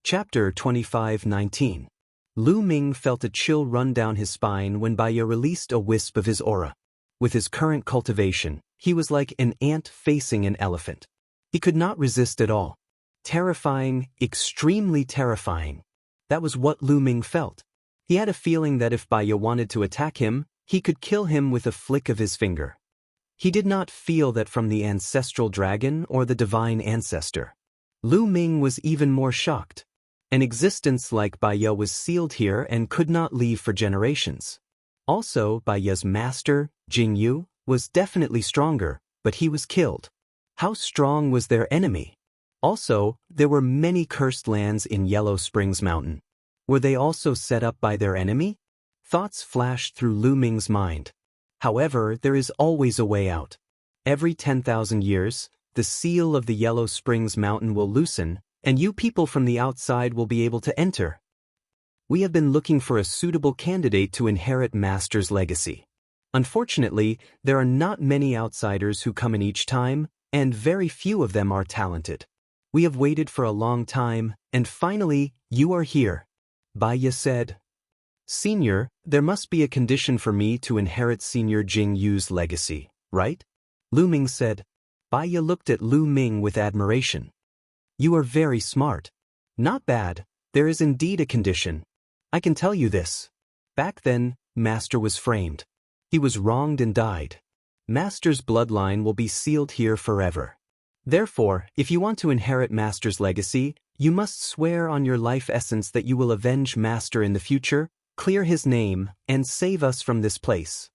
Chapter 25:19. Lu Ming felt a chill run down his spine when Baiya released a wisp of his aura. With his current cultivation, he was like an ant facing an elephant. He could not resist at all. Terrifying, extremely terrifying. That was what Lu Ming felt. He had a feeling that if Baiya wanted to attack him, he could kill him with a flick of his finger. He did not feel that from the ancestral dragon or the divine ancestor. Lu Ming was even more shocked. An existence like Baiya was sealed here and could not leave for generations. Also, Baiya's master, Jianghu, was definitely stronger, but he was killed. How strong was their enemy? Also, there were many cursed lands in Yellow Springs Mountain. Were they also set up by their enemy? Thoughts flashed through Lu Ming's mind. However, there is always a way out. Every 10,000 years, the seal of the Yellow Springs Mountain will loosen, and you people from the outside will be able to enter. We have been looking for a suitable candidate to inherit Master's legacy. Unfortunately, there are not many outsiders who come in each time, and very few of them are talented. We have waited for a long time, and finally, you are here. Baiya said. Senior, there must be a condition for me to inherit Senior Jianghu's legacy, right? Lu Ming said. Baiya looked at Lu Ming with admiration. You are very smart. Not bad, there is indeed a condition. I can tell you this. Back then, Master was framed. He was wronged and died. Master's bloodline will be sealed here forever. Therefore, if you want to inherit Master's legacy, you must swear on your life essence that you will avenge Master in the future, clear his name, and save us from this place.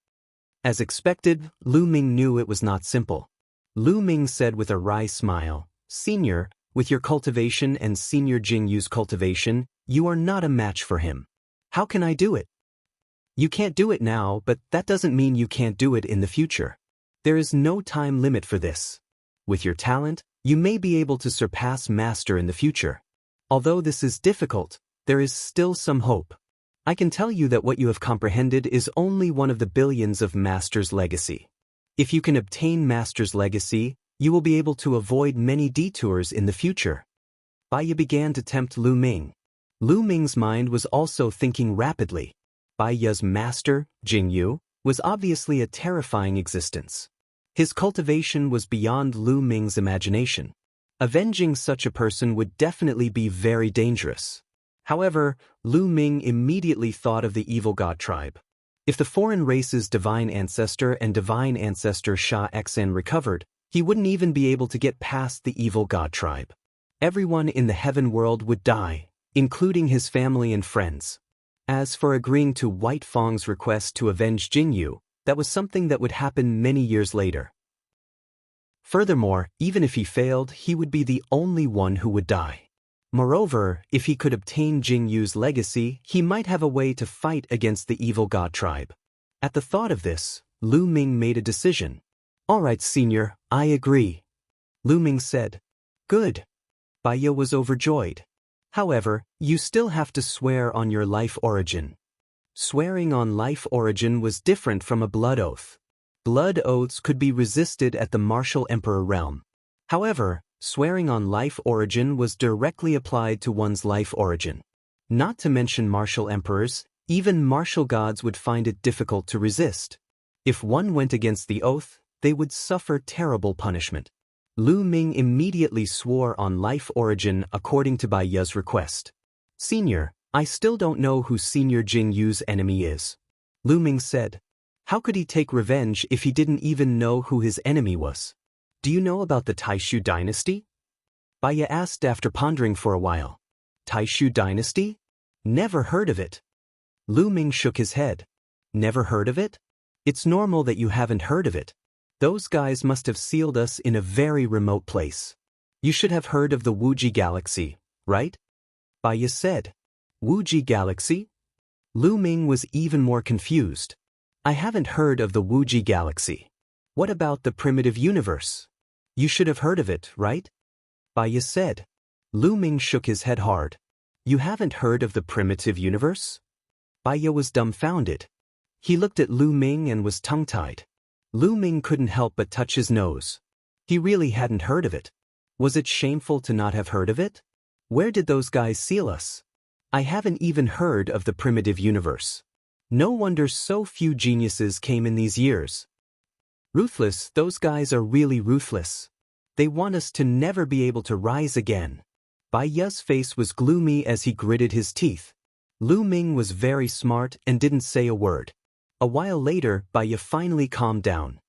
As expected, Lu Ming knew it was not simple. Lu Ming said with a wry smile, Senior, with your cultivation and Senior Jianghu's cultivation, you are not a match for him. How can I do it? You can't do it now, but that doesn't mean you can't do it in the future. There is no time limit for this. With your talent, you may be able to surpass Master in the future. Although this is difficult, there is still some hope. I can tell you that what you have comprehended is only one of the billions of Master's legacy. If you can obtain Master's legacy, you will be able to avoid many detours in the future. Baiya began to tempt Lu Ming. Lu Ming's mind was also thinking rapidly. Baiya's master, Jianghu, was obviously a terrifying existence. His cultivation was beyond Lu Ming's imagination. Avenging such a person would definitely be very dangerous. However, Lu Ming immediately thought of the evil god tribe. If the foreign race's divine ancestor and divine ancestor Sha Xan recovered, he wouldn't even be able to get past the evil god tribe. Everyone in the heaven world would die, including his family and friends. As for agreeing to White Fang's request to avenge Jianghu, that was something that would happen many years later. Furthermore, even if he failed, he would be the only one who would die. Moreover, if he could obtain Jianghu's legacy, he might have a way to fight against the evil god tribe. At the thought of this, Lu Ming made a decision. All right, Senior, I agree. Lu Ming said. Good. Baiya was overjoyed. However, you still have to swear on your life origin. Swearing on life origin was different from a blood oath. Blood oaths could be resisted at the martial emperor realm. However, swearing on life origin was directly applied to one's life origin. Not to mention martial emperors, even martial gods would find it difficult to resist. If one went against the oath, they would suffer terrible punishment. Lu Ming immediately swore on life origin according to Baiya's request. Senior, I still don't know who Senior Jianghu's enemy is. Lu Ming said. How could he take revenge if he didn't even know who his enemy was? Do you know about the Taishu dynasty? Baiya asked after pondering for a while. Taishu dynasty? Never heard of it. Lu Ming shook his head. Never heard of it? It's normal that you haven't heard of it. Those guys must have sealed us in a very remote place. You should have heard of the Wuxia galaxy, right? Baiya said. Wuxia galaxy? Lu Ming was even more confused. I haven't heard of the Wuxia galaxy. What about the primitive universe? You should have heard of it, right? Baiya said. Lu Ming shook his head hard. You haven't heard of the primitive universe? Baiya was dumbfounded. He looked at Lu Ming and was tongue-tied. Lu Ming couldn't help but touch his nose. He really hadn't heard of it. Was it shameful to not have heard of it? Where did those guys seal us? I haven't even heard of the primitive universe. No wonder so few geniuses came in these years. Ruthless, those guys are really ruthless. They want us to never be able to rise again. Bai Ye's face was gloomy as he gritted his teeth. Lu Ming was very smart and didn't say a word. A while later, Bai Ye finally calmed down.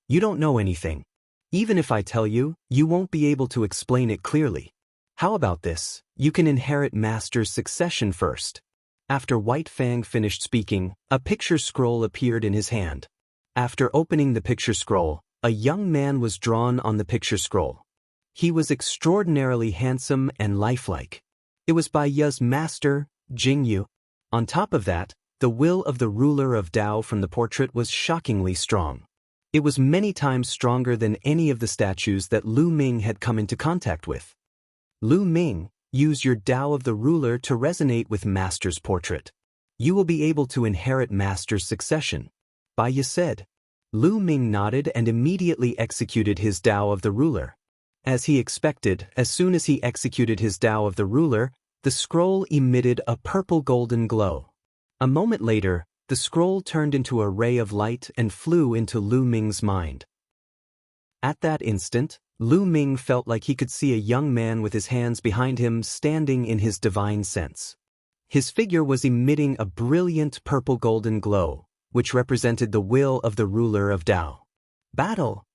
You don't know anything. Even if I tell you, you won't be able to explain it clearly. How about this? You can inherit master's succession first. After White Fang finished speaking, a picture scroll appeared in his hand. After opening the picture scroll, a young man was drawn on the picture scroll. He was extraordinarily handsome and lifelike. It was Bai Ye's master, Jianghu. On top of that, the will of the ruler of Dao from the portrait was shockingly strong. It was many times stronger than any of the statues that Lu Ming had come into contact with. Lu Ming, use your Dao of the ruler to resonate with master's portrait. You will be able to inherit master's succession. Bai Ye said. Lu Ming nodded and immediately executed his Dao of the ruler. As he expected, as soon as he executed his Dao of the ruler, the scroll emitted a purple-golden glow. A moment later, the scroll turned into a ray of light and flew into Lu Ming's mind. At that instant, Lu Ming felt like he could see a young man with his hands behind him standing in his divine sense. His figure was emitting a brilliant purple-golden glow, which represented the will of the ruler of Dao. Battle!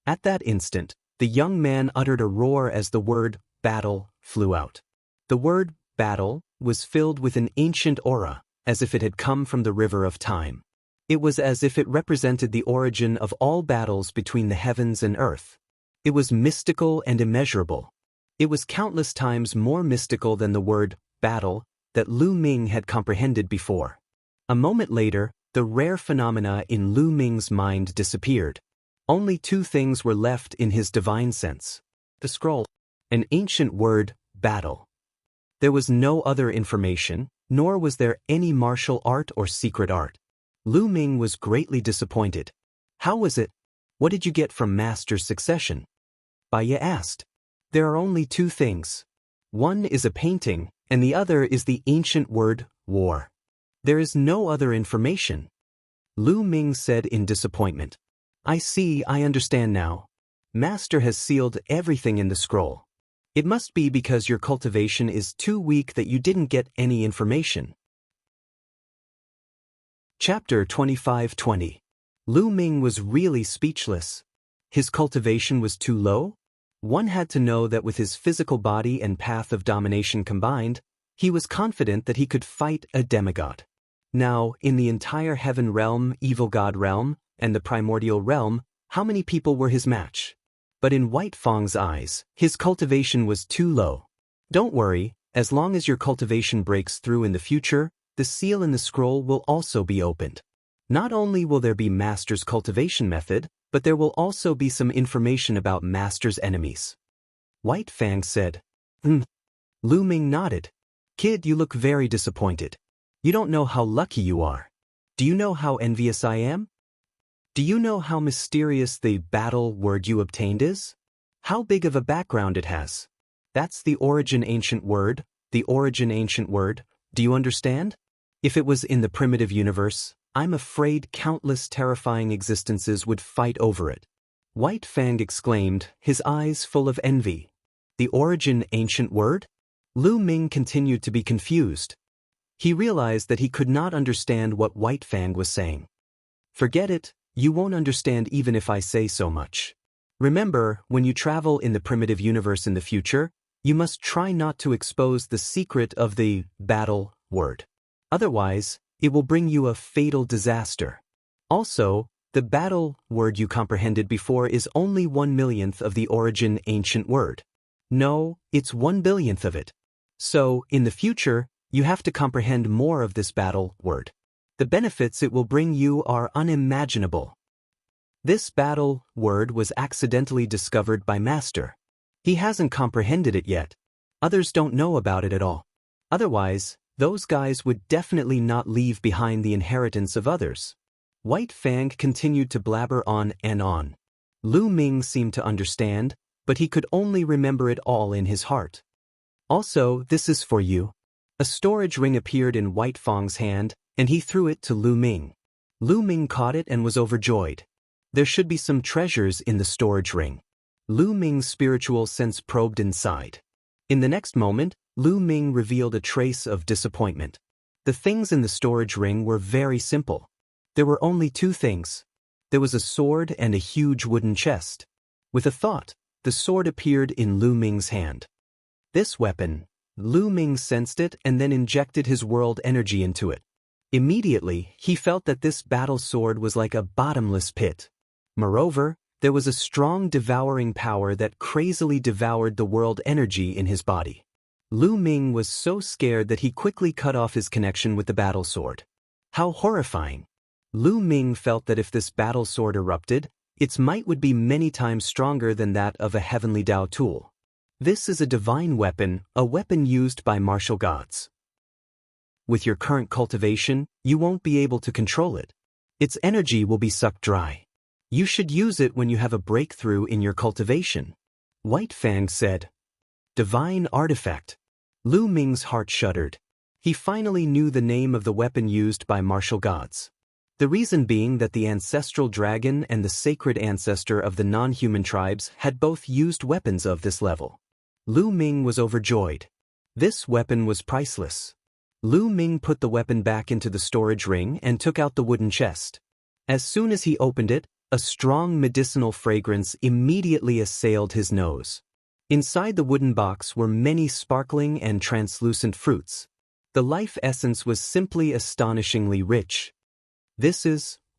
At that instant, the young man uttered a roar as the word battle flew out. The word battle was filled with an ancient aura, as if it had come from the river of time. It was as if it represented the origin of all battles between the heavens and earth. It was mystical and immeasurable. It was countless times more mystical than the word battle that Lu Ming had comprehended before. A moment later, the rare phenomena in Lu Ming's mind disappeared. Only two things were left in his divine sense. The scroll, an ancient word, battle. There was no other information, nor was there any martial art or secret art. Lu Ming was greatly disappointed. How was it? What did you get from master's succession? Bai Ye asked. There are only two things. One is a painting, and the other is the ancient word, war. There is no other information. Lu Ming said in disappointment. I see, I understand now. Master has sealed everything in the scroll. It must be because your cultivation is too weak that you didn't get any information. Chapter 25-20. Lu Ming was really speechless. His cultivation was too low? One had to know that with his physical body and path of domination combined, he was confident that he could fight a demigod. Now, in the entire heaven realm, evil god realm, and the primordial realm, how many people were his match? But in White Fang's eyes, his cultivation was too low. Don't worry, as long as your cultivation breaks through in the future, the seal in the scroll will also be opened. Not only will there be master's cultivation method, but there will also be some information about master's enemies. White Fang said. Lu Ming nodded. Kid, you look very disappointed. You don't know how lucky you are. Do you know how envious I am? Do you know how mysterious the battle word you obtained is? How big of a background it has? That's the origin ancient word, the origin ancient word. Do you understand? If it was in the primitive universe, I'm afraid countless terrifying existences would fight over it. White Fang exclaimed, his eyes full of envy. The origin ancient word? Lu Ming continued to be confused. He realized that he could not understand what White Fang was saying. Forget it, you won't understand even if I say so much. Remember, when you travel in the primitive universe in the future, you must try not to expose the secret of the battle word. Otherwise, it will bring you a fatal disaster. Also, the battle word you comprehended before is only 1/1,000,000th of the origin ancient word. No, it's 1/1,000,000,000th of it. So, in the future, you have to comprehend more of this battle word. The benefits it will bring you are unimaginable. This battle word was accidentally discovered by Master. He hasn't comprehended it yet. Others don't know about it at all. Otherwise, those guys would definitely not leave behind the inheritance of others. White Fang continued to blabber on and on. Lu Ming seemed to understand, but he could only remember it all in his heart. Also, this is for you. A storage ring appeared in White Fang's hand, and he threw it to Lu Ming. Lu Ming caught it and was overjoyed. There should be some treasures in the storage ring. Lu Ming's spiritual sense probed inside. In the next moment, Lu Ming revealed a trace of disappointment. The things in the storage ring were very simple. There were only two things. There was a sword and a huge wooden chest. With a thought, the sword appeared in Lu Ming's hand. This weapon, Lu Ming sensed it and then injected his world energy into it. Immediately, he felt that this battle sword was like a bottomless pit. Moreover, there was a strong devouring power that crazily devoured the world energy in his body. Lu Ming was so scared that he quickly cut off his connection with the battle sword. How horrifying! Lu Ming felt that if this battle sword erupted, its might would be many times stronger than that of a heavenly Dao tool. This is a divine weapon, a weapon used by martial gods. With your current cultivation, you won't be able to control it. Its energy will be sucked dry. You should use it when you have a breakthrough in your cultivation. White Fang said. Divine artifact. Lu Ming's heart shuddered. He finally knew the name of the weapon used by martial gods. The reason being that the ancestral dragon and the sacred ancestor of the non-human tribes had both used weapons of this level. Lu Ming was overjoyed. This weapon was priceless. Lu Ming put the weapon back into the storage ring and took out the wooden chest. As soon as he opened it, a strong medicinal fragrance immediately assailed his nose. Inside the wooden box were many sparkling and translucent fruits. The life essence was simply astonishingly rich.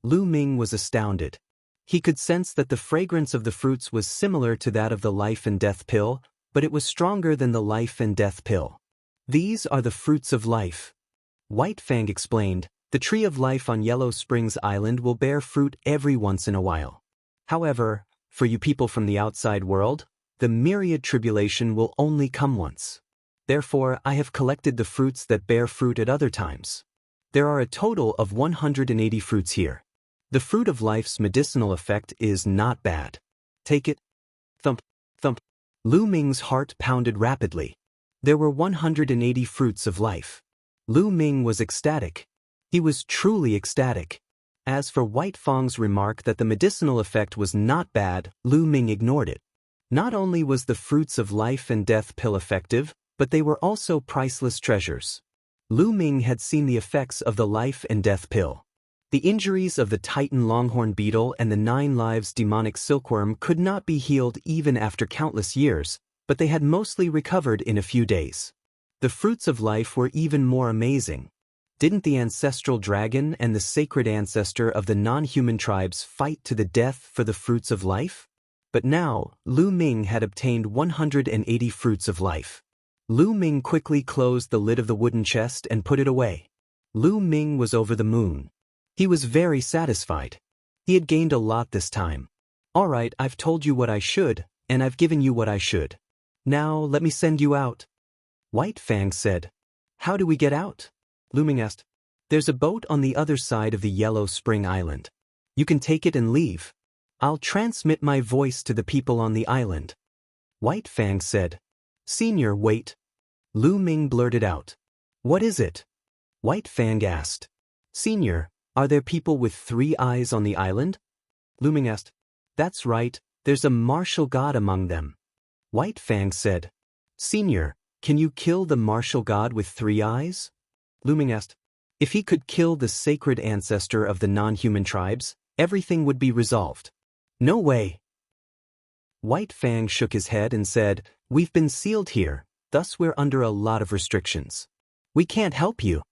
Lu Ming was astounded. He could sense that the fragrance of the fruits was similar to that of the life and death pill, but it was stronger than the life and death pill. These are the fruits of life. White Fang explained, the tree of life on Yellow Springs Island will bear fruit every once in a while. However, for you people from the outside world, the myriad tribulation will only come once. Therefore, I have collected the fruits that bear fruit at other times. There are a total of 180 fruits here. The fruit of life's medicinal effect is not bad. Take it. Thump, thump. Lu Ming's heart pounded rapidly. There were 180 fruits of life. Lu Ming was ecstatic. He was truly ecstatic. As for White Fang's remark that the medicinal effect was not bad, Lu Ming ignored it. Not only was the fruits of life and death pill effective, but they were also priceless treasures. Lu Ming had seen the effects of the life and death pill. The injuries of the Titan longhorn beetle and the 9 lives demonic silkworm could not be healed even after countless years, but they had mostly recovered in a few days. The fruits of life were even more amazing. Didn't the ancestral dragon and the sacred ancestor of the non-human tribes fight to the death for the fruits of life? But now, Lu Ming had obtained 180 fruits of life. Lu Ming quickly closed the lid of the wooden chest and put it away. Lu Ming was over the moon. He was very satisfied. He had gained a lot this time. All right, I've told you what I should, and I've given you what I should. Now, let me send you out. White Fang said. How do we get out? Lu Ming asked. There's a boat on the other side of the Yellow Spring Island. You can take it and leave. I'll transmit my voice to the people on the island. White Fang said. Senior, wait. Lu Ming blurted out. What is it? White Fang asked. Senior, are there people with 3 eyes on the island? Lu Ming asked. That's right, there's a martial god among them. White Fang said. Senior, can you kill the martial god with 3 eyes? Lu Ming asked. If he could kill the sacred ancestor of the non-human tribes, everything would be resolved. No way. White Fang shook his head and said, We've been sealed here, thus we're under a lot of restrictions. We can't help you.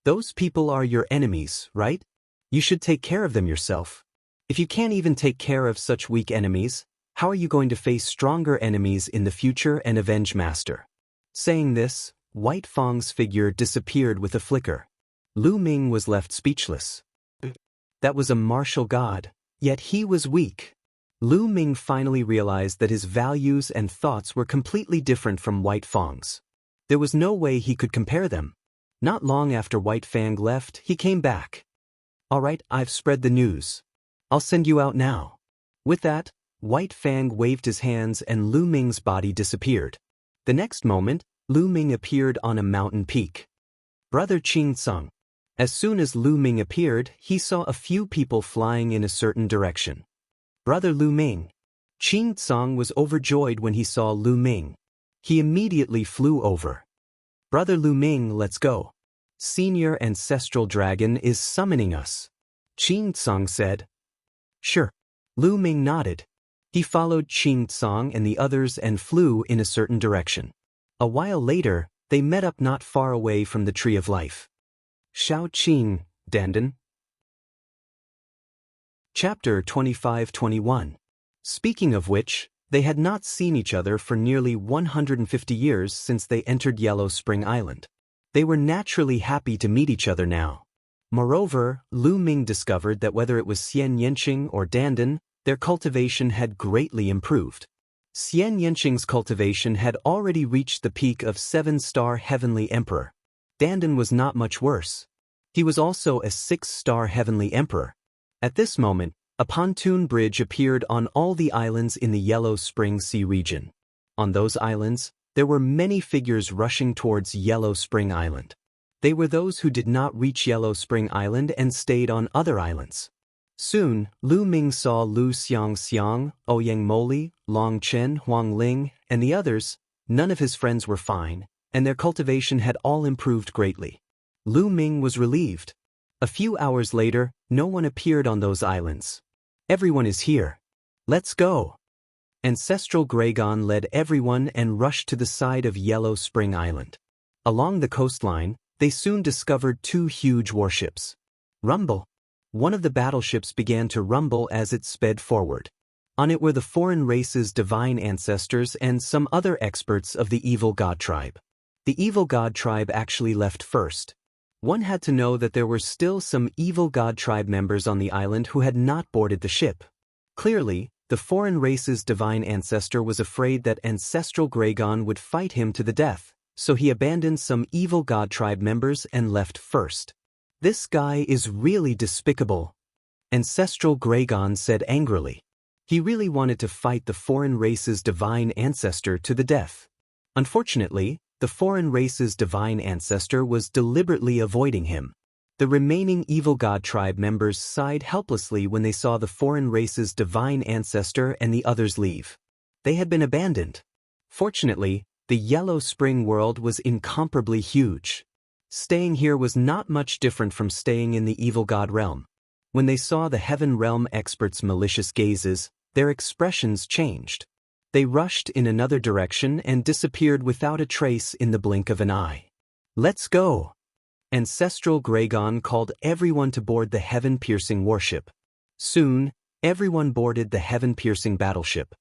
Those people are your enemies, right? You should take care of them yourself. If you can't even take care of such weak enemies, how are you going to face stronger enemies in the future and avenge Master? Saying this, White Fang's figure disappeared with a flicker. Lu Ming was left speechless. That was a martial god, yet he was weak. Lu Ming finally realized that his values and thoughts were completely different from White Fang's. There was no way he could compare them. Not long after White Fang left, he came back. All right, I've spread the news. I'll send you out now. With that, White Fang waved his hands and Lu Ming's body disappeared. The next moment, Lu Ming appeared on a mountain peak. Brother Qing Tsung. As soon as Lu Ming appeared, he saw a few people flying in a certain direction. Brother Lu Ming. Qing Tsung was overjoyed when he saw Lu Ming. He immediately flew over. Brother Lu Ming, let's go. Senior Ancestral Dragon is summoning us. Qing Tsung said. Sure. Lu Ming nodded. He followed Qing Tsung and the others and flew in a certain direction. A while later, they met up not far away from the Tree of Life. Shao Qing, Dandan. Chapter 25-21. Speaking of which, they had not seen each other for nearly 150 years since they entered Yellow Spring Island. They were naturally happy to meet each other now. Moreover, Lu Ming discovered that whether it was Xian Yanqing or Dandan, their cultivation had greatly improved. Xian Yanqing's cultivation had already reached the peak of 7-star Heavenly Emperor. Dandan was not much worse. He was also a 6-star Heavenly Emperor. At this moment, a pontoon bridge appeared on all the islands in the Yellow Spring Sea region. On those islands, there were many figures rushing towards Yellow Spring Island. They were those who did not reach Yellow Spring Island and stayed on other islands. Soon, Lu Ming saw Lu Xiang, Ouyang Moli, Long Chen, Huang Ling, and the others. None of his friends were fine, and their cultivation had all improved greatly. Lu Ming was relieved. A few hours later, no one appeared on those islands. Everyone is here. Let's go. Ancestral Dragon led everyone and rushed to the side of Yellow Spring Island. Along the coastline, they soon discovered 2 huge warships. Rumble. One of the battleships began to rumble as it sped forward. On it were the foreign race's divine ancestors and some other experts of the evil god tribe. The evil god tribe actually left first. One had to know that there were still some evil god tribe members on the island who had not boarded the ship. Clearly, the foreign race's divine ancestor was afraid that Ancestral Dragon would fight him to the death, so he abandoned some evil god tribe members and left first. This guy is really despicable, Ancestral Dragon said angrily. He really wanted to fight the foreign race's divine ancestor to the death. Unfortunately, the foreign race's divine ancestor was deliberately avoiding him. The remaining evil god tribe members sighed helplessly when they saw the foreign race's divine ancestor and the others leave. They had been abandoned. Fortunately, the Yellow Spring world was incomparably huge. Staying here was not much different from staying in the evil god realm. When they saw the Heaven Realm experts' malicious gazes, their expressions changed. They rushed in another direction and disappeared without a trace in the blink of an eye. Let's go! Ancestral Dragon called everyone to board the heaven-piercing warship. Soon, everyone boarded the heaven-piercing battleship.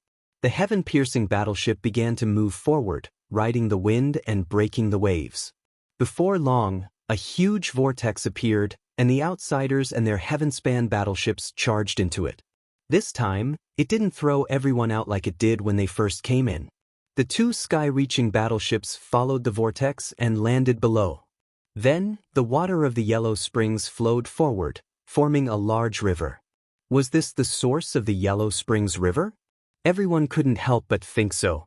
The heaven-piercing battleship began to move forward, riding the wind and breaking the waves. Before long, a huge vortex appeared, and the outsiders and their heaven-span battleships charged into it. This time, it didn't throw everyone out like it did when they first came in. The 2 sky-reaching battleships followed the vortex and landed below. Then, the water of the Yellow Springs flowed forward, forming a large river. Was this the source of the Yellow Springs River? Everyone couldn't help but think so.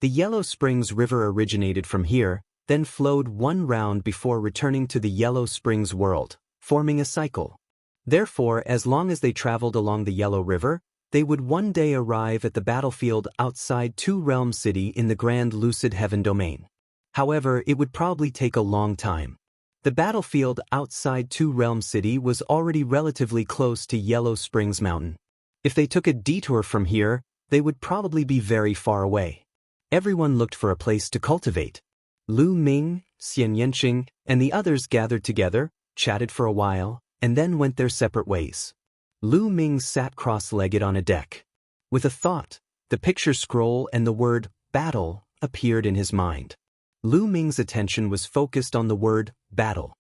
The Yellow Springs River originated from here, then flowed one round before returning to the Yellow Springs world, forming a cycle. Therefore, as long as they traveled along the Yellow River, they would one day arrive at the battlefield outside Two Realm City in the Grand Lucid Heaven domain. However, it would probably take a long time. The battlefield outside Two Realm City was already relatively close to Yellow Springs Mountain. If they took a detour from here, they would probably be very far away. Everyone looked for a place to cultivate. Lu Ming, Xian Yanqing, and the others gathered together, chatted for a while, and then went their separate ways. Lu Ming sat cross-legged on a deck. With a thought, the picture scroll and the word battle appeared in his mind. Lu Ming's attention was focused on the word battle.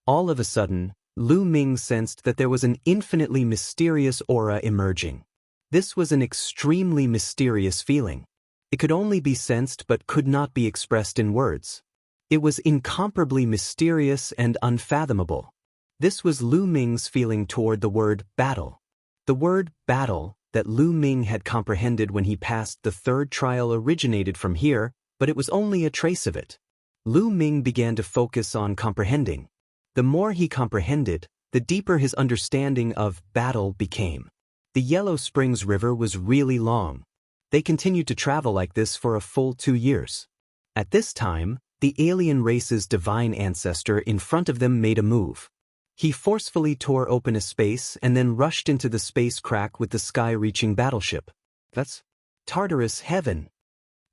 All of a sudden, Lu Ming sensed that there was an infinitely mysterious aura emerging. This was an extremely mysterious feeling. It could only be sensed but could not be expressed in words. It was incomparably mysterious and unfathomable. This was Lu Ming's feeling toward the word battle. The word battle, that Lu Ming had comprehended when he passed the third trial originated from here, but it was only a trace of it. Lu Ming began to focus on comprehending. The more he comprehended, the deeper his understanding of battle became. The Yellow Springs River was really long. They continued to travel like this for a full 2 years. At this time, the alien race's divine ancestor in front of them made a move. He forcefully tore open a space and then rushed into the space crack with the sky-reaching battleship. That's Tartarus Heaven.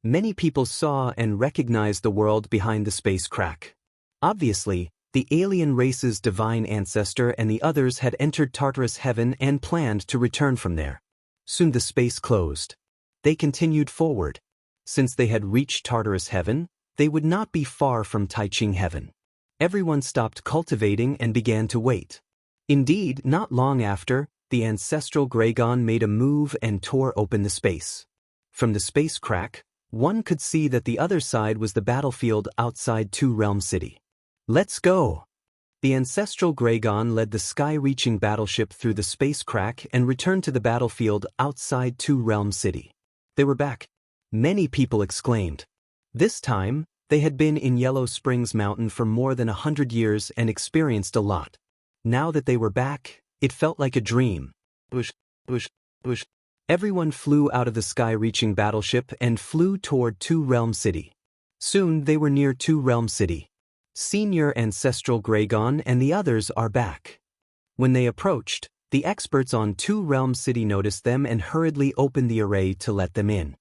Many people saw and recognized the world behind the space crack. Obviously, the alien race's divine ancestor and the others had entered Tartarus Heaven and planned to return from there. Soon the space closed. They continued forward. Since they had reached Tartarus Heaven, they would not be far from Taiching Heaven. Everyone stopped cultivating and began to wait. Indeed, not long after, the ancestral Gragon made a move and tore open the space. From the space crack, one could see that the other side was the battlefield outside Two Realm City. Let's go! The ancestral Gragon led the sky-reaching battleship through the space crack and returned to the battlefield outside Two Realm City. They were back. Many people exclaimed. This time, they had been in Yellow Springs Mountain for more than 100 years and experienced a lot. Now that they were back, it felt like a dream. Bush, bush, bush. Everyone flew out of the sky-reaching battleship and flew toward Two Realm City. Soon they were near Two Realm City. Senior Ancestral Gragon and the others are back. When they approached, the experts on Two Realm City noticed them and hurriedly opened the array to let them in.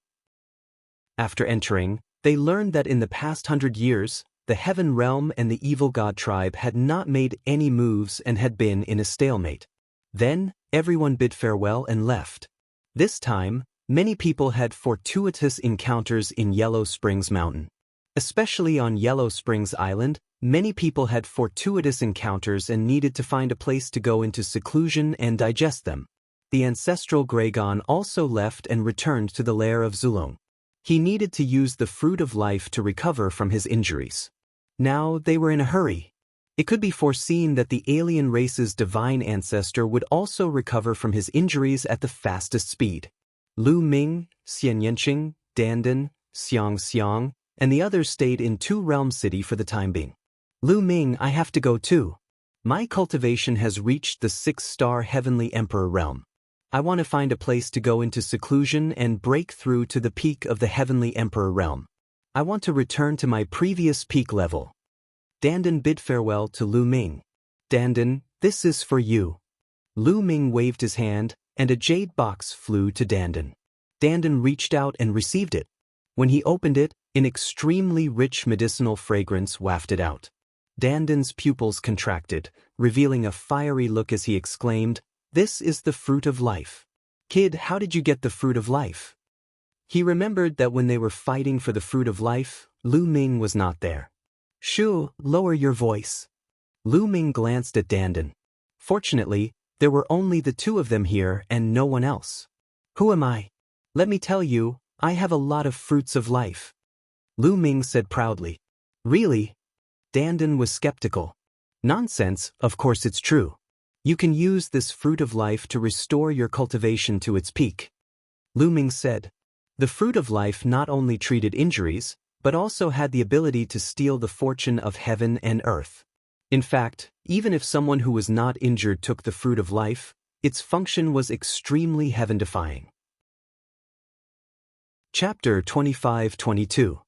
After entering, they learned that in the past 100 years, the Heaven Realm and the Evil God Tribe had not made any moves and had been in a stalemate. Then, everyone bid farewell and left. This time, many people had fortuitous encounters in Yellow Springs Mountain. Especially on Yellow Springs Island, many people had fortuitous encounters and needed to find a place to go into seclusion and digest them. The ancestral Gragon also left and returned to the lair of Zulong. He needed to use the fruit of life to recover from his injuries. Now they were in a hurry. It could be foreseen that the alien race's divine ancestor would also recover from his injuries at the fastest speed. Lu Ming, Xian Yanqing, Dandan, Xiang Xiang, and the others stayed in Two Realm City for the time being. Lu Ming, I have to go too. My cultivation has reached the 6-star Heavenly Emperor realm. I want to find a place to go into seclusion and break through to the peak of the Heavenly Emperor realm. I want to return to my previous peak level. Dandan bid farewell to Lu Ming. Dandan, this is for you. Lu Ming waved his hand, and a jade box flew to Dandan. Dandan reached out and received it. When he opened it, an extremely rich medicinal fragrance wafted out. Dandan's pupils contracted, revealing a fiery look as he exclaimed, "This is the fruit of life. Kid, how did you get the fruit of life?" He remembered that when they were fighting for the fruit of life, Lu Ming was not there. "Shu, lower your voice." Lu Ming glanced at Dandan. Fortunately, there were only the two of them here and no one else. "Who am I? Let me tell you, I have a lot of fruits of life." Lu Ming said proudly. "Really?" Dandan was skeptical. "Nonsense, of course it's true. You can use this fruit of life to restore your cultivation to its peak." Lu Ming said. The fruit of life not only treated injuries, but also had the ability to steal the fortune of heaven and earth. In fact, even if someone who was not injured took the fruit of life, its function was extremely heaven-defying. Chapter 25-22.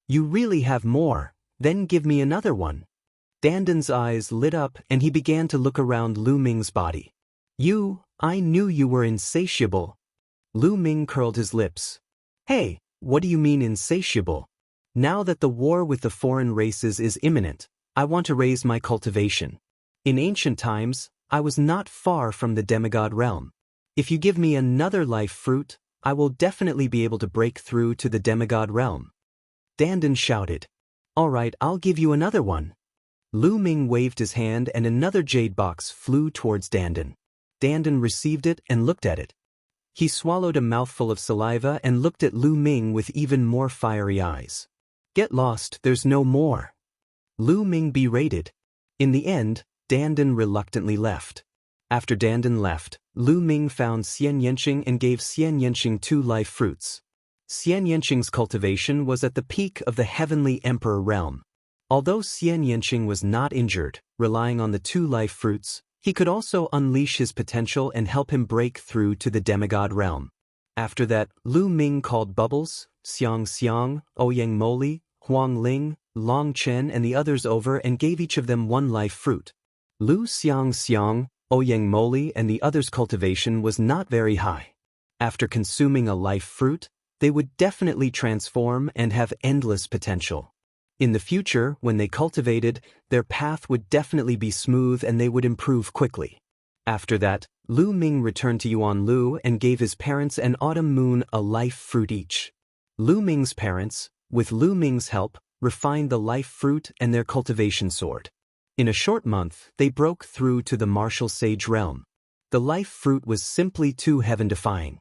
You really have more, then give me another one. Dandan's eyes lit up and he began to look around Lu Ming's body. I knew you were insatiable. Lu Ming curled his lips. Hey, what do you mean insatiable? Now that the war with the foreign races is imminent, I want to raise my cultivation. In ancient times, I was not far from the demigod realm. If you give me another life fruit, I will definitely be able to break through to the demigod realm. Dandan shouted. All right, I'll give you another one. Lu Ming waved his hand and another jade box flew towards Dandan. Dandan received it and looked at it. He swallowed a mouthful of saliva and looked at Lu Ming with even more fiery eyes. Get lost, there's no more. Lu Ming berated. In the end, Dandan reluctantly left. After Dandan left, Lu Ming found Xian Yanqing and gave Xian Yanqing 2 life fruits. Xian Yanqing's cultivation was at the peak of the heavenly emperor realm. Although Xian Yanqing was not injured, relying on the 2 life fruits, he could also unleash his potential and help him break through to the demigod realm. After that, Lu Ming called Bubbles, Xiang Xiang, Ouyang Moli, Huang Ling, Long Chen and the others over and gave each of them 1 life fruit. Lu Xiang Xiang, Ouyang Moli and the others' cultivation was not very high. After consuming a life fruit, they would definitely transform and have endless potential. In the future, when they cultivated, their path would definitely be smooth and they would improve quickly. After that, Lu Ming returned to Yuan Lu and gave his parents and Autumn Moon a life fruit each. Lu Ming's parents, with Lu Ming's help, refined the life fruit and their cultivation sword. In a short month, they broke through to the martial sage realm. The life fruit was simply too heaven-defying.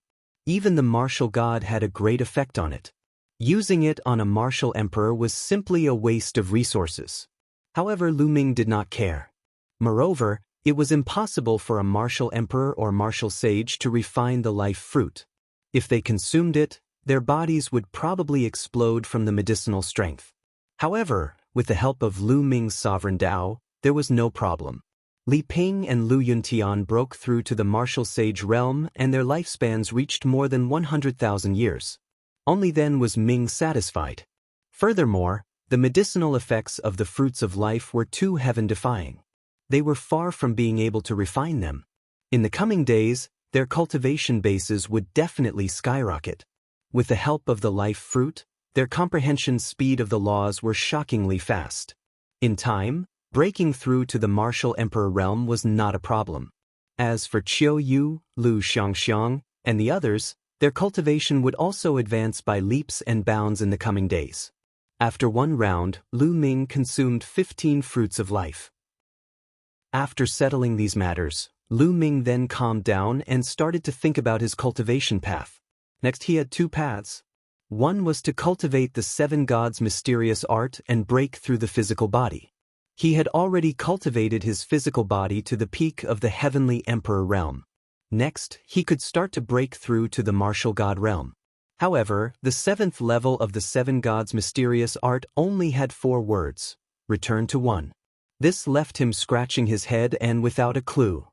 Even the martial god had a great effect on it. Using it on a martial emperor was simply a waste of resources. However, Lu Ming did not care. Moreover, it was impossible for a martial emperor or martial sage to refine the life fruit. If they consumed it, their bodies would probably explode from the medicinal strength. However, with the help of Lu Ming's sovereign Dao, there was no problem. Li Ping and Lu Yuntian broke through to the martial sage realm and their lifespans reached more than 100,000 years. Only then was Ming satisfied. Furthermore, the medicinal effects of the fruits of life were too heaven-defying. They were far from being able to refine them. In the coming days, their cultivation bases would definitely skyrocket. With the help of the life fruit, their comprehension speed of the laws were shockingly fast. In time, breaking through to the martial emperor realm was not a problem. As for Qiu Yu, Lu Xiangxiang, and the others, their cultivation would also advance by leaps and bounds in the coming days. After 1 round, Lu Ming consumed 15 fruits of life. After settling these matters, Lu Ming then calmed down and started to think about his cultivation path. Next he had 2 paths. One was to cultivate the 7 gods' mysterious art and break through the physical body. He had already cultivated his physical body to the peak of the heavenly emperor realm. Next, he could start to break through to the martial god realm. However, the 7th level of the 7 gods' mysterious art only had 4 words: return to 1. This left him scratching his head and without a clue.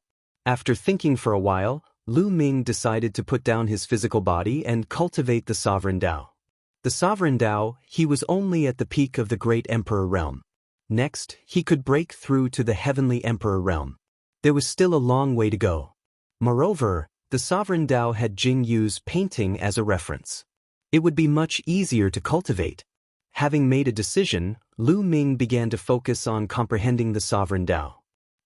After thinking for a while, Lu Ming decided to put down his physical body and cultivate the Sovereign Dao. The Sovereign Dao, he was only at the peak of the Great Emperor realm. Next, he could break through to the Heavenly Emperor realm. There was still a long way to go. Moreover, the Sovereign Dao had Jing Yu's painting as a reference. It would be much easier to cultivate. Having made a decision, Lu Ming began to focus on comprehending the Sovereign Dao.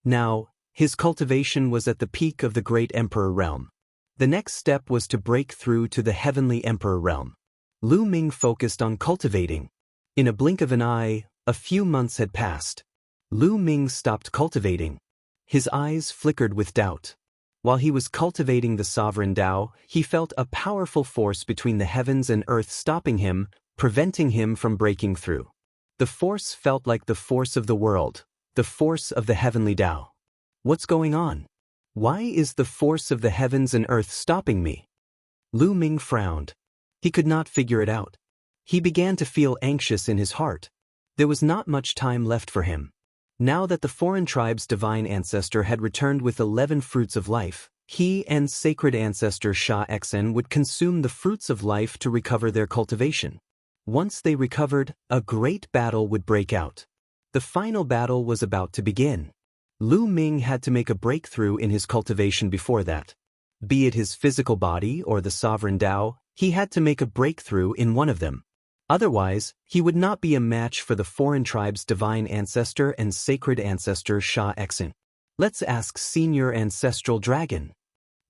Now, his cultivation was at the peak of the Great Emperor realm. The next step was to break through to the Heavenly Emperor realm. Lu Ming focused on cultivating. In a blink of an eye, a few months had passed. Lu Ming stopped cultivating. His eyes flickered with doubt. While he was cultivating the Sovereign Dao, he felt a powerful force between the heavens and earth stopping him, preventing him from breaking through. The force felt like the force of the world, the force of the Heavenly Dao. What's going on? Why is the force of the heavens and earth stopping me? Lu Ming frowned. He could not figure it out. He began to feel anxious in his heart. There was not much time left for him. Now that the foreign tribe's divine ancestor had returned with 11 fruits of life, he and sacred ancestor Sha Xen would consume the fruits of life to recover their cultivation. Once they recovered, a great battle would break out. The final battle was about to begin. Lu Ming had to make a breakthrough in his cultivation before that. Be it his physical body or the Sovereign Dao, he had to make a breakthrough in one of them. Otherwise, he would not be a match for the foreign tribe's divine ancestor and sacred ancestor Sha Xen. Let's ask Senior Ancestral Dragon.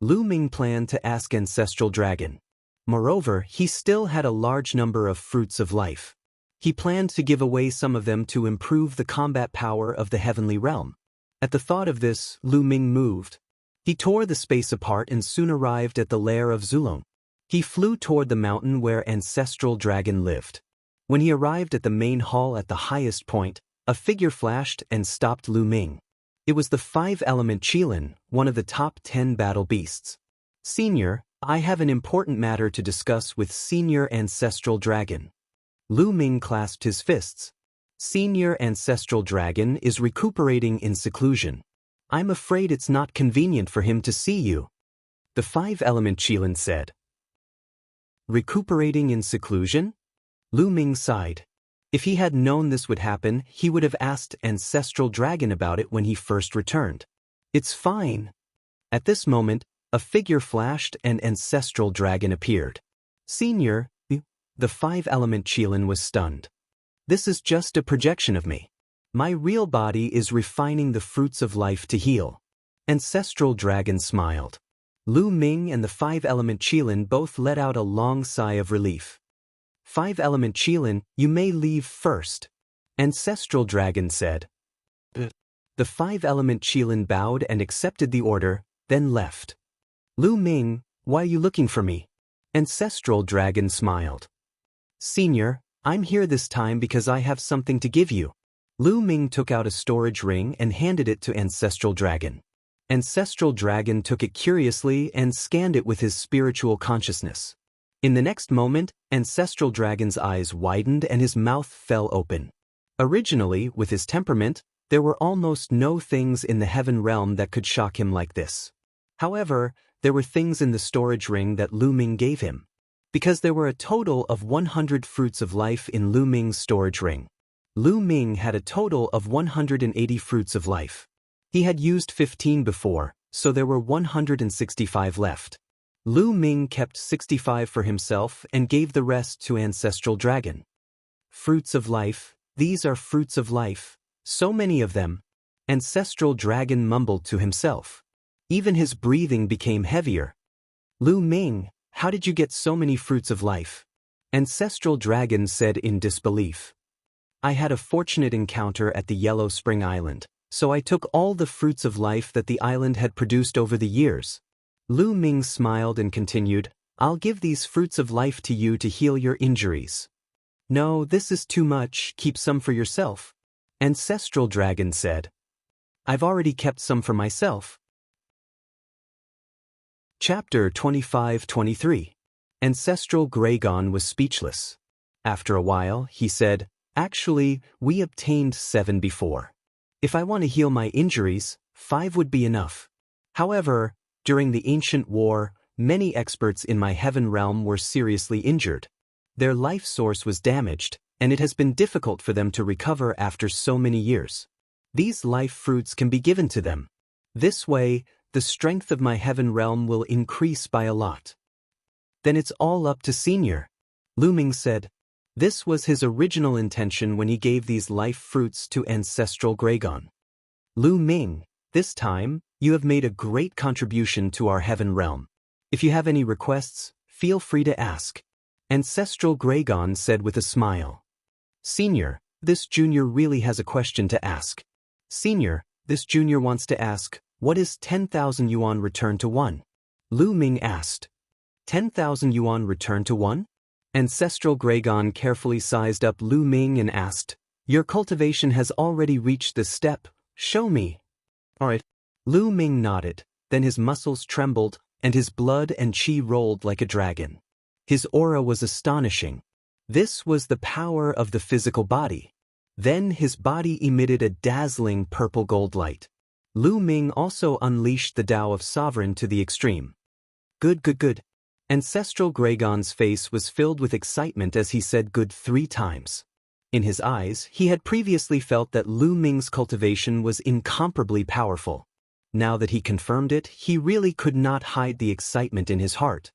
Lu Ming planned to ask Ancestral Dragon. Moreover, he still had a large number of fruits of life. He planned to give away some of them to improve the combat power of the heavenly realm. At the thought of this, Lu Ming moved. He tore the space apart and soon arrived at the lair of Zulong. He flew toward the mountain where Ancestral Dragon lived. When he arrived at the main hall at the highest point, a figure flashed and stopped Lu Ming. It was the five-element Qilin, one of the top 10 battle beasts. Senior, I have an important matter to discuss with Senior Ancestral Dragon. Lu Ming clasped his fists. Senior Ancestral Dragon is recuperating in seclusion. I'm afraid it's not convenient for him to see you. The five-element Qilin said. Recuperating in seclusion? Lu Ming sighed. If he had known this would happen, he would have asked Ancestral Dragon about it when he first returned. It's fine. At this moment, a figure flashed and Ancestral Dragon appeared. Senior, the five-element Qilin was stunned. This is just a projection of me. My real body is refining the fruits of life to heal. Ancestral Dragon smiled. Lu Ming and the five-element Qilin both let out a long sigh of relief. Five-element Qilin, you may leave first, Ancestral Dragon said. The five-element Qilin bowed and accepted the order, then left. Lu Ming, why are you looking for me? Ancestral Dragon smiled. Senior, I'm here this time because I have something to give you. Lu Ming took out a storage ring and handed it to Ancestral Dragon. Ancestral Dragon took it curiously and scanned it with his spiritual consciousness. In the next moment, Ancestral Dragon's eyes widened and his mouth fell open. Originally, with his temperament, there were almost no things in the heaven realm that could shock him like this. However, there were things in the storage ring that Lu Ming gave him. Because there were a total of 100 fruits of life in Lu Ming's storage ring. Lu Ming had a total of 180 fruits of life. He had used 15 before, so there were 165 left. Lu Ming kept 65 for himself and gave the rest to Ancestral Dragon. Fruits of life, these are fruits of life, so many of them. Ancestral Dragon mumbled to himself. Even his breathing became heavier. Lu Ming, how did you get so many fruits of life? Ancestral Dragon said in disbelief. I had a fortunate encounter at the Yellow Spring Island, so I took all the fruits of life that the island had produced over the years. Lu Ming smiled and continued, I'll give these fruits of life to you to heal your injuries. No, this is too much, keep some for yourself. Ancestral Dragon said. I've already kept some for myself. Chapter 25-23. Ancestral Gragon was speechless. After a while, he said, Actually, we obtained 7 before. If I want to heal my injuries, 5 would be enough. However, during the ancient war, many experts in my heaven realm were seriously injured. Their life source was damaged, and it has been difficult for them to recover after so many years. These life fruits can be given to them. This way, the strength of my heaven realm will increase by a lot. Then it's all up to Senior. Lu Ming said. This was his original intention when he gave these life fruits to Ancestral Gragon. Lu Ming, this time, you have made a great contribution to our heaven realm. If you have any requests, feel free to ask. Ancestral Gragon said with a smile. Senior, this junior really has a question to ask. Senior, this junior wants to ask, what is 10,000 yuan returned to 1? Lu Ming asked. 10,000 yuan returned to 1? Ancestral Gragon carefully sized up Lu Ming and asked, Your cultivation has already reached this step, show me. Alright. Lu Ming nodded, then his muscles trembled, and his blood and qi rolled like a dragon. His aura was astonishing. This was the power of the physical body. Then his body emitted a dazzling purple gold light. Lu Ming also unleashed the Tao of Sovereign to the extreme. Good. Ancestral Gragon's face was filled with excitement as he said good 3 times. In his eyes, he had previously felt that Lu Ming's cultivation was incomparably powerful. Now that he confirmed it, he really could not hide the excitement in his heart.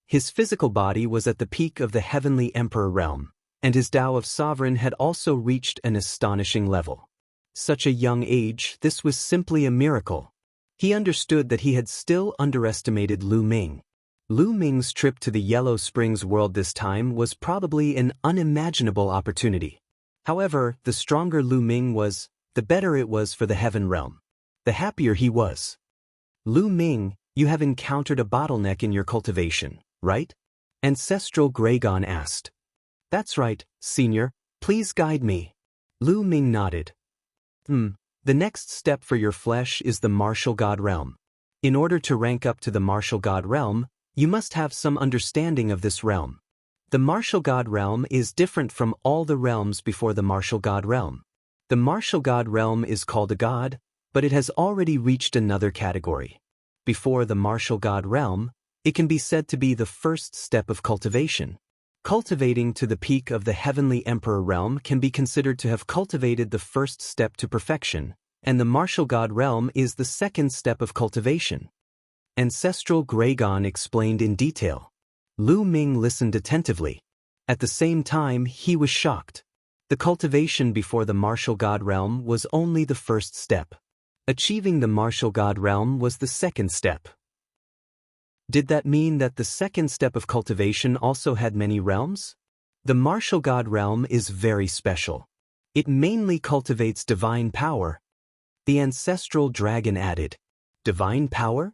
His physical body was at the peak of the heavenly emperor realm, and his Tao of Sovereign had also reached an astonishing level. Such a young age, this was simply a miracle. He understood that he had still underestimated Lu Ming. Lu Ming's trip to the Yellow Springs world this time was probably an unimaginable opportunity. However, the stronger Lu Ming was, the better it was for the heaven realm. The happier he was. Lu Ming, you have encountered a bottleneck in your cultivation, right? Ancestral Gragon asked. That's right, Senior, please guide me. Lu Ming nodded. The next step for your flesh is the martial god realm. In order to rank up to the martial god realm, you must have some understanding of this realm. The martial god realm is different from all the realms before the martial god realm. The martial god realm is called a god, but it has already reached another category. Before the martial god realm, it can be said to be the first step of cultivation. Cultivating to the peak of the heavenly emperor realm can be considered to have cultivated the first step to perfection, and the martial god realm is the second step of cultivation. Ancestral Gragon explained in detail. Lu Ming listened attentively. At the same time, he was shocked. The cultivation before the martial god realm was only the first step. Achieving the martial god realm was the second step. Did that mean that the second step of cultivation also had many realms? The martial god realm is very special. It mainly cultivates divine power. The ancestral dragon added. Divine power?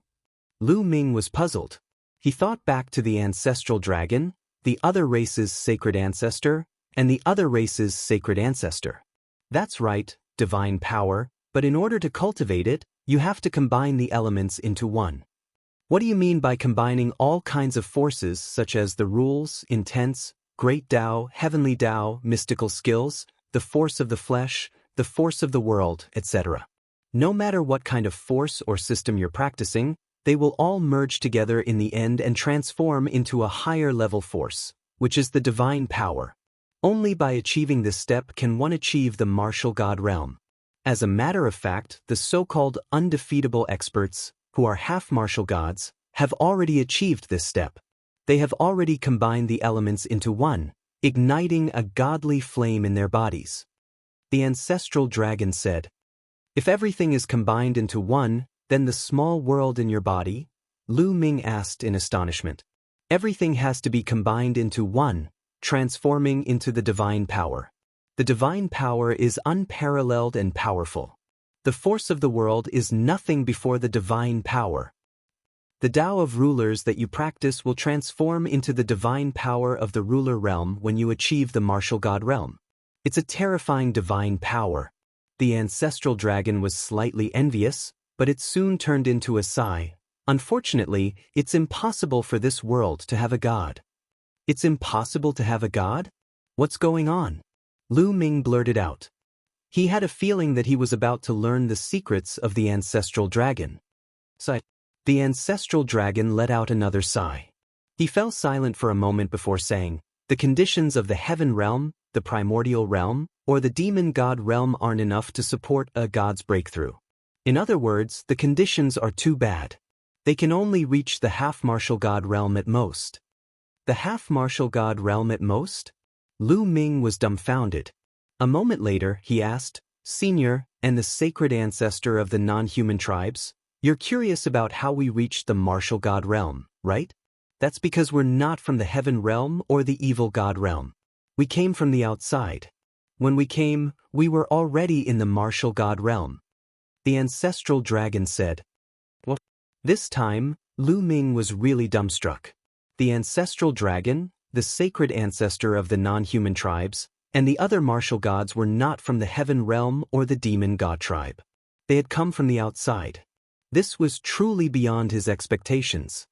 Lu Ming was puzzled. He thought back to the ancestral dragon, the other race's sacred ancestor, and the other race's sacred ancestor. That's right, divine power, but in order to cultivate it, you have to combine the elements into one. What do you mean by combining all kinds of forces such as the rules, intents, great Tao, heavenly Tao, mystical skills, the force of the flesh, the force of the world, etc.? No matter what kind of force or system you're practicing, they will all merge together in the end and transform into a higher level force, which is the divine power. Only by achieving this step can one achieve the martial god realm. As a matter of fact, the so-called undefeatable experts, who are half martial gods, have already achieved this step. They have already combined the elements into one, igniting a godly flame in their bodies. The ancestral dragon said, "If everything is combined into one, then the small world in your body?" Lu Ming asked in astonishment. Everything has to be combined into one, transforming into the divine power. The divine power is unparalleled and powerful. The force of the world is nothing before the divine power. The Tao of rulers that you practice will transform into the divine power of the ruler realm when you achieve the martial god realm. It's a terrifying divine power. The ancestral dragon was slightly envious, but it soon turned into a sigh. Unfortunately, it's impossible for this world to have a god. It's impossible to have a god? What's going on? Lu Ming blurted out. He had a feeling that he was about to learn the secrets of the ancestral dragon. Sigh. The ancestral dragon let out another sigh. He fell silent for a moment before saying, "The conditions of the heaven realm, the primordial realm, or the demon god realm aren't enough to support a god's breakthrough. In other words, the conditions are too bad. They can only reach the half-martial god realm at most." The half-martial god realm at most? Lu Ming was dumbfounded. A moment later, he asked, "Senior, and the sacred ancestor of the non-human tribes, you're curious about how we reached the martial god realm, right? That's because we're not from the heaven realm or the evil god realm. We came from the outside. When we came, we were already in the martial god realm." The ancestral dragon said. What? This time, Lu Ming was really dumbstruck. The ancestral dragon, the sacred ancestor of the non-human tribes, and the other martial gods were not from the heaven realm or the demon god tribe. They had come from the outside. This was truly beyond his expectations.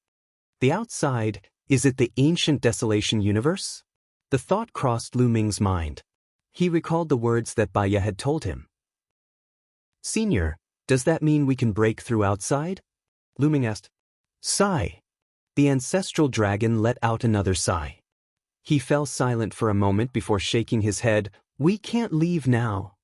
The outside, is it the ancient desolation universe? The thought crossed Lu Ming's mind. He recalled the words that Baya had told him. "Senior, does that mean we can break through outside?" Lu Ming asked. Sigh. The ancestral dragon let out another sigh. He fell silent for a moment before shaking his head. "We can't leave now."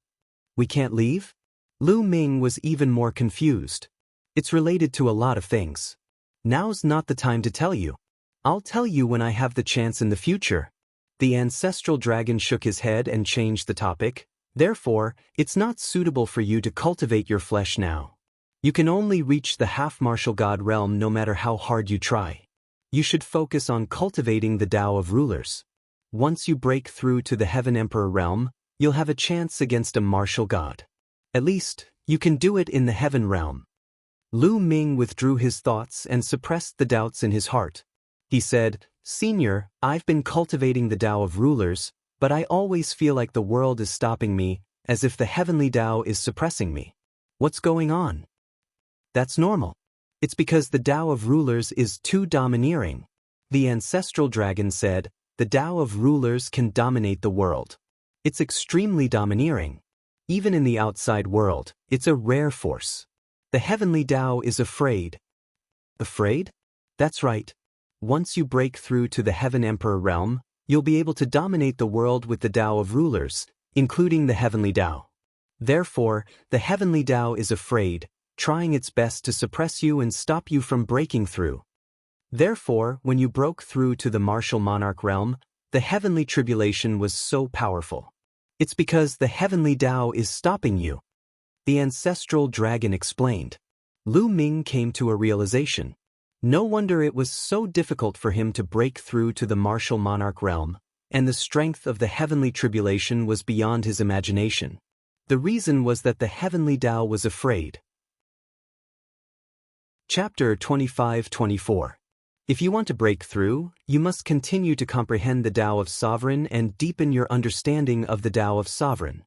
"We can't leave?" Lu Ming was even more confused. "It's related to a lot of things. Now's not the time to tell you. I'll tell you when I have the chance in the future." The ancestral dragon shook his head and changed the topic. "Therefore, it's not suitable for you to cultivate your flesh now. You can only reach the half-martial god realm no matter how hard you try. You should focus on cultivating the Tao of rulers. Once you break through to the Heaven Emperor realm, you'll have a chance against a martial god. At least, you can do it in the Heaven realm." Lu Ming withdrew his thoughts and suppressed the doubts in his heart. He said, "Senior, I've been cultivating the Tao of rulers, but I always feel like the world is stopping me, as if the heavenly Tao is suppressing me. What's going on? That's normal. It's because the Tao of rulers is too domineering. The ancestral dragon said, the Tao of rulers can dominate the world. It's extremely domineering. Even in the outside world, it's a rare force. The heavenly Tao is afraid. Afraid? That's right. Once you break through to the Heaven Emperor realm, you'll be able to dominate the world with the Tao of rulers, including the heavenly Tao. Therefore, the heavenly Tao is afraid, trying its best to suppress you and stop you from breaking through. Therefore, when you broke through to the martial monarch realm, the heavenly tribulation was so powerful. It's because the heavenly Tao is stopping you. The ancestral dragon explained. Lu Ming came to a realization. No wonder it was so difficult for him to break through to the martial monarch realm, and the strength of the heavenly tribulation was beyond his imagination. The reason was that the heavenly Tao was afraid. Chapter 25-24. If you want to break through, you must continue to comprehend the Tao of Sovereign and deepen your understanding of the Tao of Sovereign.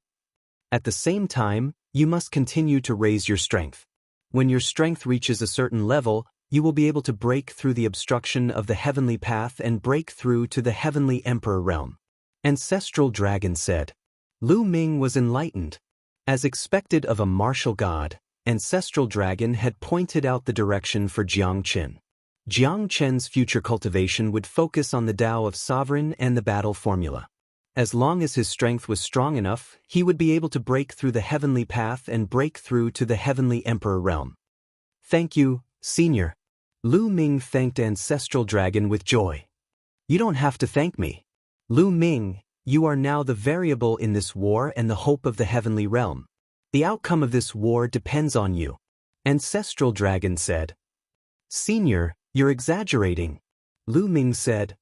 At the same time, you must continue to raise your strength. When your strength reaches a certain level, you will be able to break through the obstruction of the heavenly path and break through to the heavenly emperor realm. Ancestral dragon said. Lu Ming was enlightened. As expected of a martial god, ancestral dragon had pointed out the direction for Jiang Qin. Jiang Chen's future cultivation would focus on the Tao of Sovereign and the battle formula. As long as his strength was strong enough, he would be able to break through the heavenly path and break through to the heavenly emperor realm. Thank you, Senior. Lu Ming thanked Ancestral Dragon with joy. You don't have to thank me. Lu Ming, you are now the variable in this war and the hope of the heavenly realm. The outcome of this war depends on you. Ancestral Dragon said. Senior, you're exaggerating. Lu Ming said.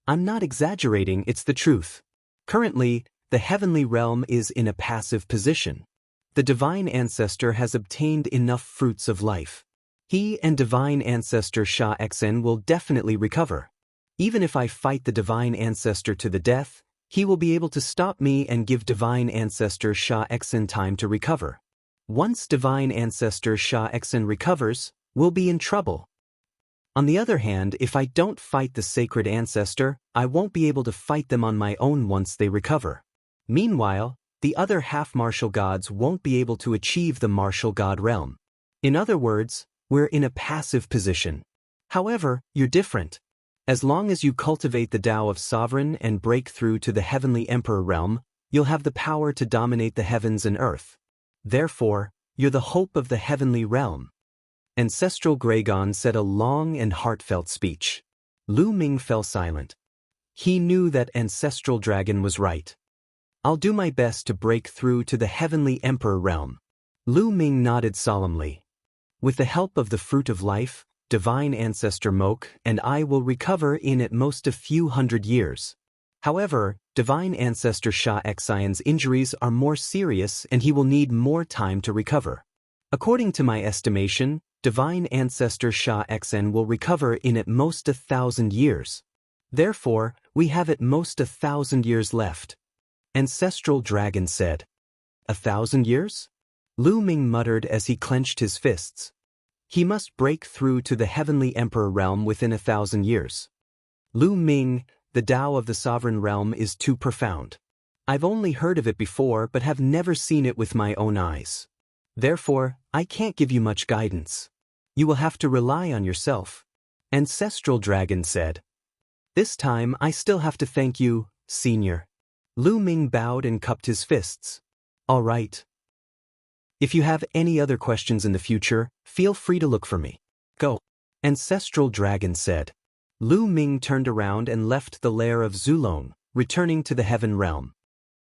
I'm not exaggerating, it's the truth. Currently, the heavenly realm is in a passive position. The divine ancestor has obtained enough fruits of life. He and divine ancestor Sha Xen will definitely recover. Even if I fight the divine ancestor to the death, he will be able to stop me and give divine ancestor Sha Xen time to recover. Once divine ancestor Sha Xen recovers, we'll be in trouble. On the other hand, if I don't fight the sacred ancestor, I won't be able to fight them on my own once they recover. Meanwhile, the other half-martial gods won't be able to achieve the martial god realm. In other words, we're in a passive position. However, you're different. As long as you cultivate the Tao of Sovereign and break through to the heavenly emperor realm, you'll have the power to dominate the heavens and earth. Therefore, you're the hope of the heavenly realm. Ancestral Dragon said a long and heartfelt speech. Lu Ming fell silent. He knew that Ancestral Dragon was right. I'll do my best to break through to the heavenly emperor realm. Lu Ming nodded solemnly. With the help of the fruit of life, divine ancestor Mok and I will recover in at most a few hundred years. However, divine ancestor Sha Xian's injuries are more serious and he will need more time to recover. According to my estimation, divine ancestor Sha Xen will recover in at most 1,000 years. Therefore, we have at most 1,000 years left. Ancestral Dragon said. 1,000 years? Lu Ming muttered as he clenched his fists. He must break through to the heavenly emperor realm within 1,000 years. Lu Ming, the Tao of the sovereign realm is too profound. I've only heard of it before but have never seen it with my own eyes. Therefore, I can't give you much guidance. You will have to rely on yourself. Ancestral Dragon said. This time I still have to thank you, Senior. Lu Ming bowed and cupped his fists. All right. If you have any other questions in the future, feel free to look for me. Go. Ancestral Dragon said. Lu Ming turned around and left the lair of Zulong, returning to the heaven realm.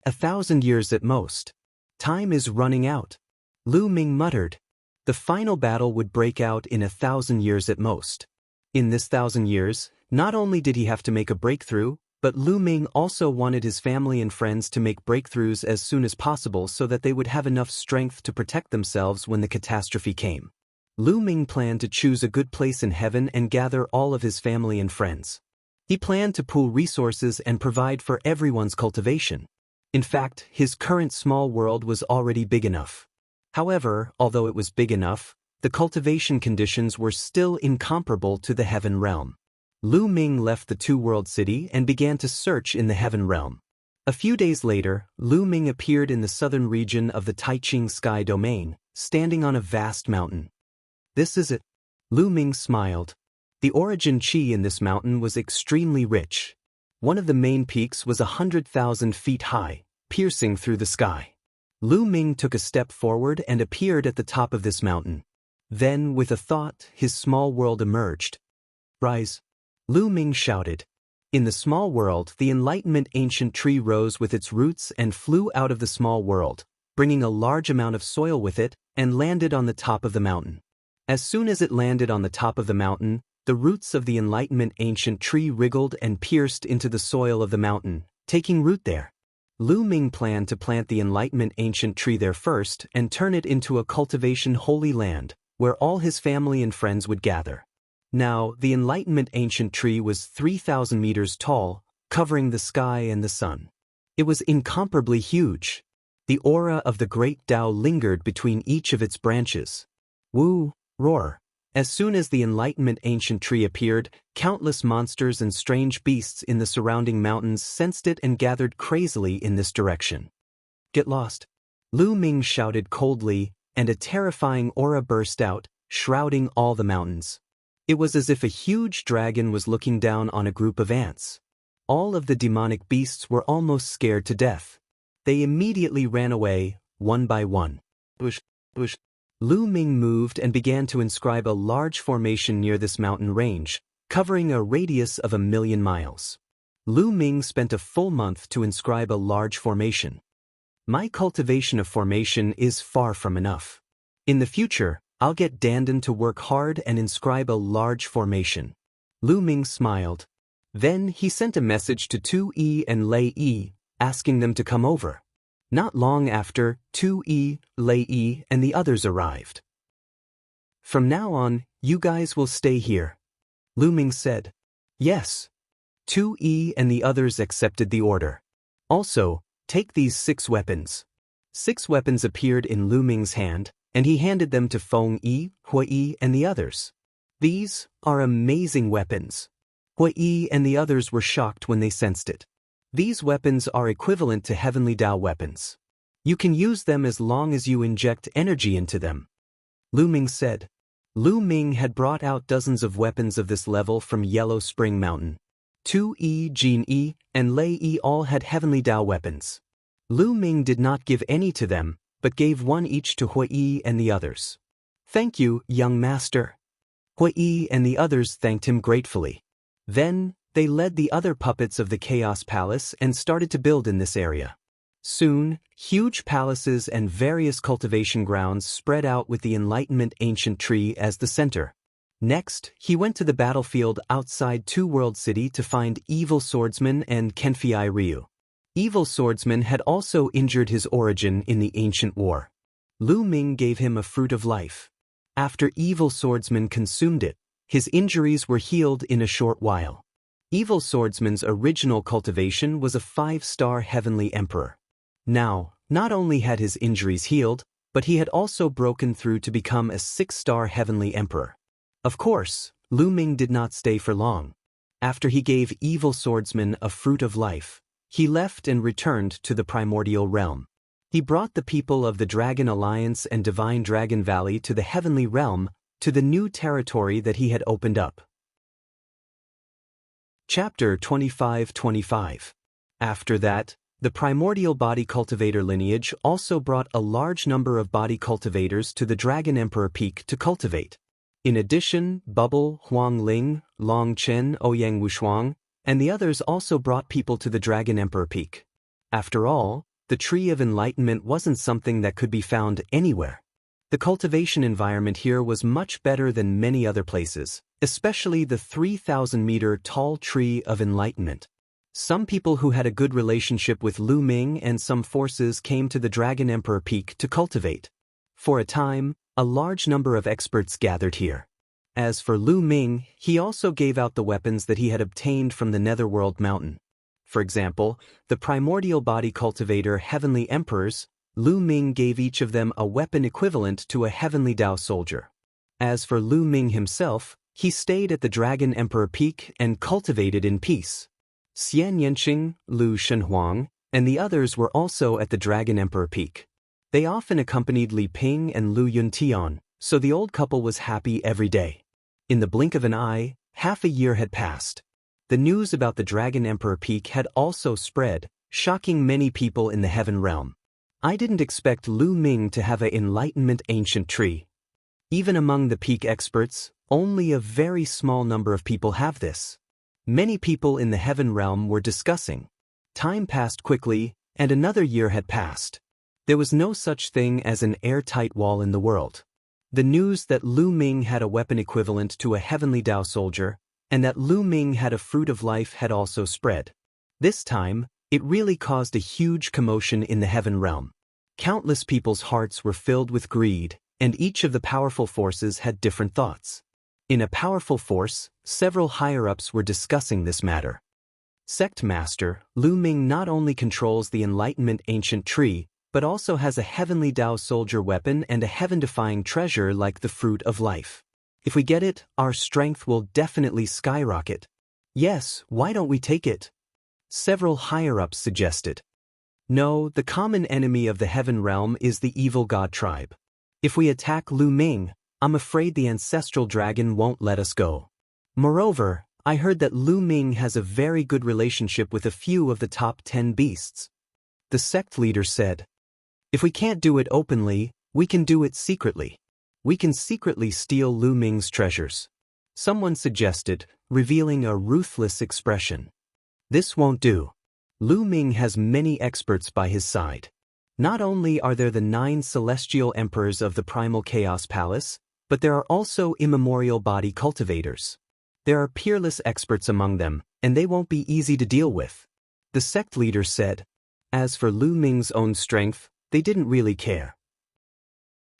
1,000 years at most. Time is running out. Lu Ming muttered. The final battle would break out in 1,000 years at most. In this 1,000 years, not only did he have to make a breakthrough, but Lu Ming also wanted his family and friends to make breakthroughs as soon as possible so that they would have enough strength to protect themselves when the catastrophe came. Lu Ming planned to choose a good place in heaven and gather all of his family and friends. He planned to pool resources and provide for everyone's cultivation. In fact, his current small world was already big enough. However, although it was big enough, the cultivation conditions were still incomparable to the Heaven Realm. Lu Ming left the two-world city and began to search in the Heaven Realm. A few days later, Lu Ming appeared in the southern region of the Taiching Sky Domain, standing on a vast mountain. "This is it." Lu Ming smiled. The origin qi in this mountain was extremely rich. One of the main peaks was 100,000 feet high, piercing through the sky. Lu Ming took a step forward and appeared at the top of this mountain. Then, with a thought, his small world emerged. "Rise!" Lu Ming shouted. In the small world, the Enlightenment ancient tree rose with its roots and flew out of the small world, bringing a large amount of soil with it, and landed on the top of the mountain. As soon as it landed on the top of the mountain, the roots of the Enlightenment ancient tree wriggled and pierced into the soil of the mountain, taking root there. Lu Ming planned to plant the Enlightenment ancient tree there first and turn it into a cultivation holy land, where all his family and friends would gather. Now, the Enlightenment ancient tree was 3,000 meters tall, covering the sky and the sun. It was incomparably huge. The aura of the great Tao lingered between each of its branches. Woo! Roar! As soon as the Enlightenment ancient tree appeared, countless monsters and strange beasts in the surrounding mountains sensed it and gathered crazily in this direction. "Get lost!" Lu Ming shouted coldly, and a terrifying aura burst out, shrouding all the mountains. It was as if a huge dragon was looking down on a group of ants. All of the demonic beasts were almost scared to death. They immediately ran away, one by one. Bush, bush. Lu Ming moved and began to inscribe a large formation near this mountain range, covering a radius of 1,000,000 miles. Lu Ming spent a full month to inscribe a large formation. "My cultivation of formation is far from enough. In the future, I'll get Dandan to work hard and inscribe a large formation." Lu Ming smiled. Then he sent a message to Tu Yi and Lei Yi, asking them to come over. Not long after, Tu Yi, Lei Yi, and the others arrived. "From now on, you guys will stay here," Lu Ming said. "Yes." Tu Yi and the others accepted the order. "Also, take these 6 weapons." 6 weapons appeared in Lu Ming's hand, and he handed them to Feng Yi, Hui Yi, and the others. "These are amazing weapons." Hui Yi and the others were shocked when they sensed it. These weapons are equivalent to heavenly Tao weapons. You can use them as long as you inject energy into them, Lu Ming said. Lu Ming had brought out dozens of weapons of this level from Yellow Spring Mountain. Tu Yi, Jin Yi, and Lei Yi all had heavenly Tao weapons. Lu Ming did not give any to them, but gave one each to Hui Yi and the others. "Thank you, young master." Hui Yi and the others thanked him gratefully. Then, they led the other puppets of the Chaos Palace and started to build in this area. Soon, huge palaces and various cultivation grounds spread out with the Enlightenment ancient tree as the center. Next, he went to the battlefield outside Two World City to find Evil Swordsman and Kenfei Ryu. Evil Swordsman had also injured his origin in the ancient war. Lu Ming gave him a fruit of life. After Evil Swordsman consumed it, his injuries were healed in a short while. Evil Swordsman's original cultivation was a 5-star heavenly emperor. Now, not only had his injuries healed, but he had also broken through to become a 6-star heavenly emperor. Of course, Lu Ming did not stay for long. After he gave Evil Swordsman a fruit of life, he left and returned to the primordial realm. He brought the people of the Dragon Alliance and Divine Dragon Valley to the heavenly realm, to the new territory that he had opened up. Chapter 25-25. After that, the primordial body cultivator lineage also brought a large number of body cultivators to the Dragon Emperor Peak to cultivate. In addition, Bubble, Huang Ling, Long Chen, Ouyang Wushuang, and the others also brought people to the Dragon Emperor Peak. After all, the Tree of Enlightenment wasn't something that could be found anywhere. The cultivation environment here was much better than many other places, especially the 3,000-meter tall Tree of Enlightenment. Some people who had a good relationship with Lu Ming and some forces came to the Dragon Emperor Peak to cultivate. For a time, a large number of experts gathered here. As for Lu Ming, he also gave out the weapons that he had obtained from the Netherworld Mountain. For example, the primordial body cultivator Heavenly Emperors, Lu Ming gave each of them a weapon equivalent to a heavenly Dao soldier. As for Lu Ming himself, he stayed at the Dragon Emperor Peak and cultivated in peace. Xian Yanqing, Lu Shenhuang, and the others were also at the Dragon Emperor Peak. They often accompanied Li Ping and Lu Yuntian, so the old couple was happy every day. In the blink of an eye, half a year had passed. The news about the Dragon Emperor Peak had also spread, shocking many people in the heaven realm. I didn't expect Lu Ming to have an enlightenment ancient tree. Even among the peak experts, only a very small number of people have this. Many people in the heaven realm were discussing. Time passed quickly, and another year had passed. There was no such thing as an airtight wall in the world. The news that Lu Ming had a weapon equivalent to a heavenly Dao soldier, and that Lu Ming had a fruit of life had also spread. This time, it really caused a huge commotion in the heaven realm. Countless people's hearts were filled with greed, and each of the powerful forces had different thoughts. In a powerful force, several higher-ups were discussing this matter. Sect Master, Lu Ming not only controls the Enlightenment Ancient Tree, but also has a heavenly Dao soldier weapon and a heaven-defying treasure like the Fruit of Life. If we get it, our strength will definitely skyrocket. Yes, why don't we take it? Several higher-ups suggested. No, the common enemy of the heaven realm is the evil god tribe. If we attack Lu Ming, I'm afraid the ancestral dragon won't let us go. Moreover, I heard that Lu Ming has a very good relationship with a few of the top 10 beasts. The sect leader said, if we can't do it openly, we can do it secretly. We can secretly steal Lu Ming's treasures. Someone suggested, revealing a ruthless expression. This won't do. Lu Ming has many experts by his side. Not only are there the 9 celestial emperors of the Primal Chaos Palace, but there are also immemorial body cultivators. There are peerless experts among them, and they won't be easy to deal with. The sect leader said. As for Lu Ming's own strength, they didn't really care.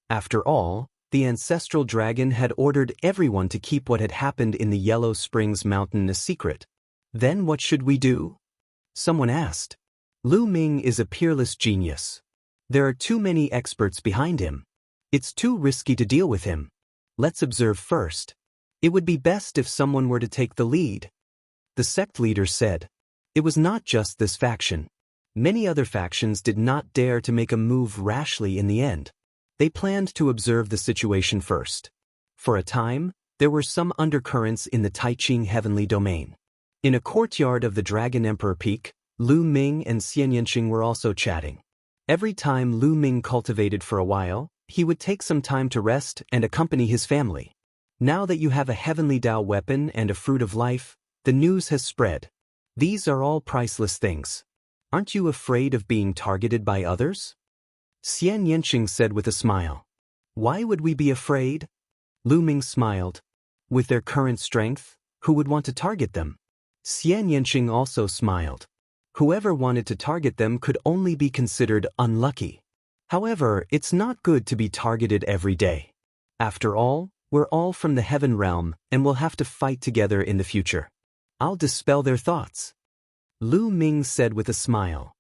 After all, the ancestral dragon had ordered everyone to keep what had happened in the Yellow Springs Mountain a secret. Then what should we do? Someone asked. Lu Ming is a peerless genius. There are too many experts behind him. It's too risky to deal with him. Let's observe first. It would be best if someone were to take the lead. The sect leader said. It was not just this faction. Many other factions did not dare to make a move rashly in the end. They planned to observe the situation first. For a time, there were some undercurrents in the Taiching heavenly domain. In a courtyard of the Dragon Emperor Peak, Lu Ming and Xian Yanqing were also chatting. Every time Lu Ming cultivated for a while, he would take some time to rest and accompany his family. Now that you have a heavenly Dao weapon and a fruit of life, the news has spread. These are all priceless things. Aren't you afraid of being targeted by others? Xian Yanqing said with a smile. Why would we be afraid? Lu Ming smiled. With their current strength, who would want to target them? Xian Yanqing also smiled. Whoever wanted to target them could only be considered unlucky. However, it's not good to be targeted every day. After all, we're all from the heaven realm and will have to fight together in the future. I'll dispel their thoughts. Lu Ming said with a smile.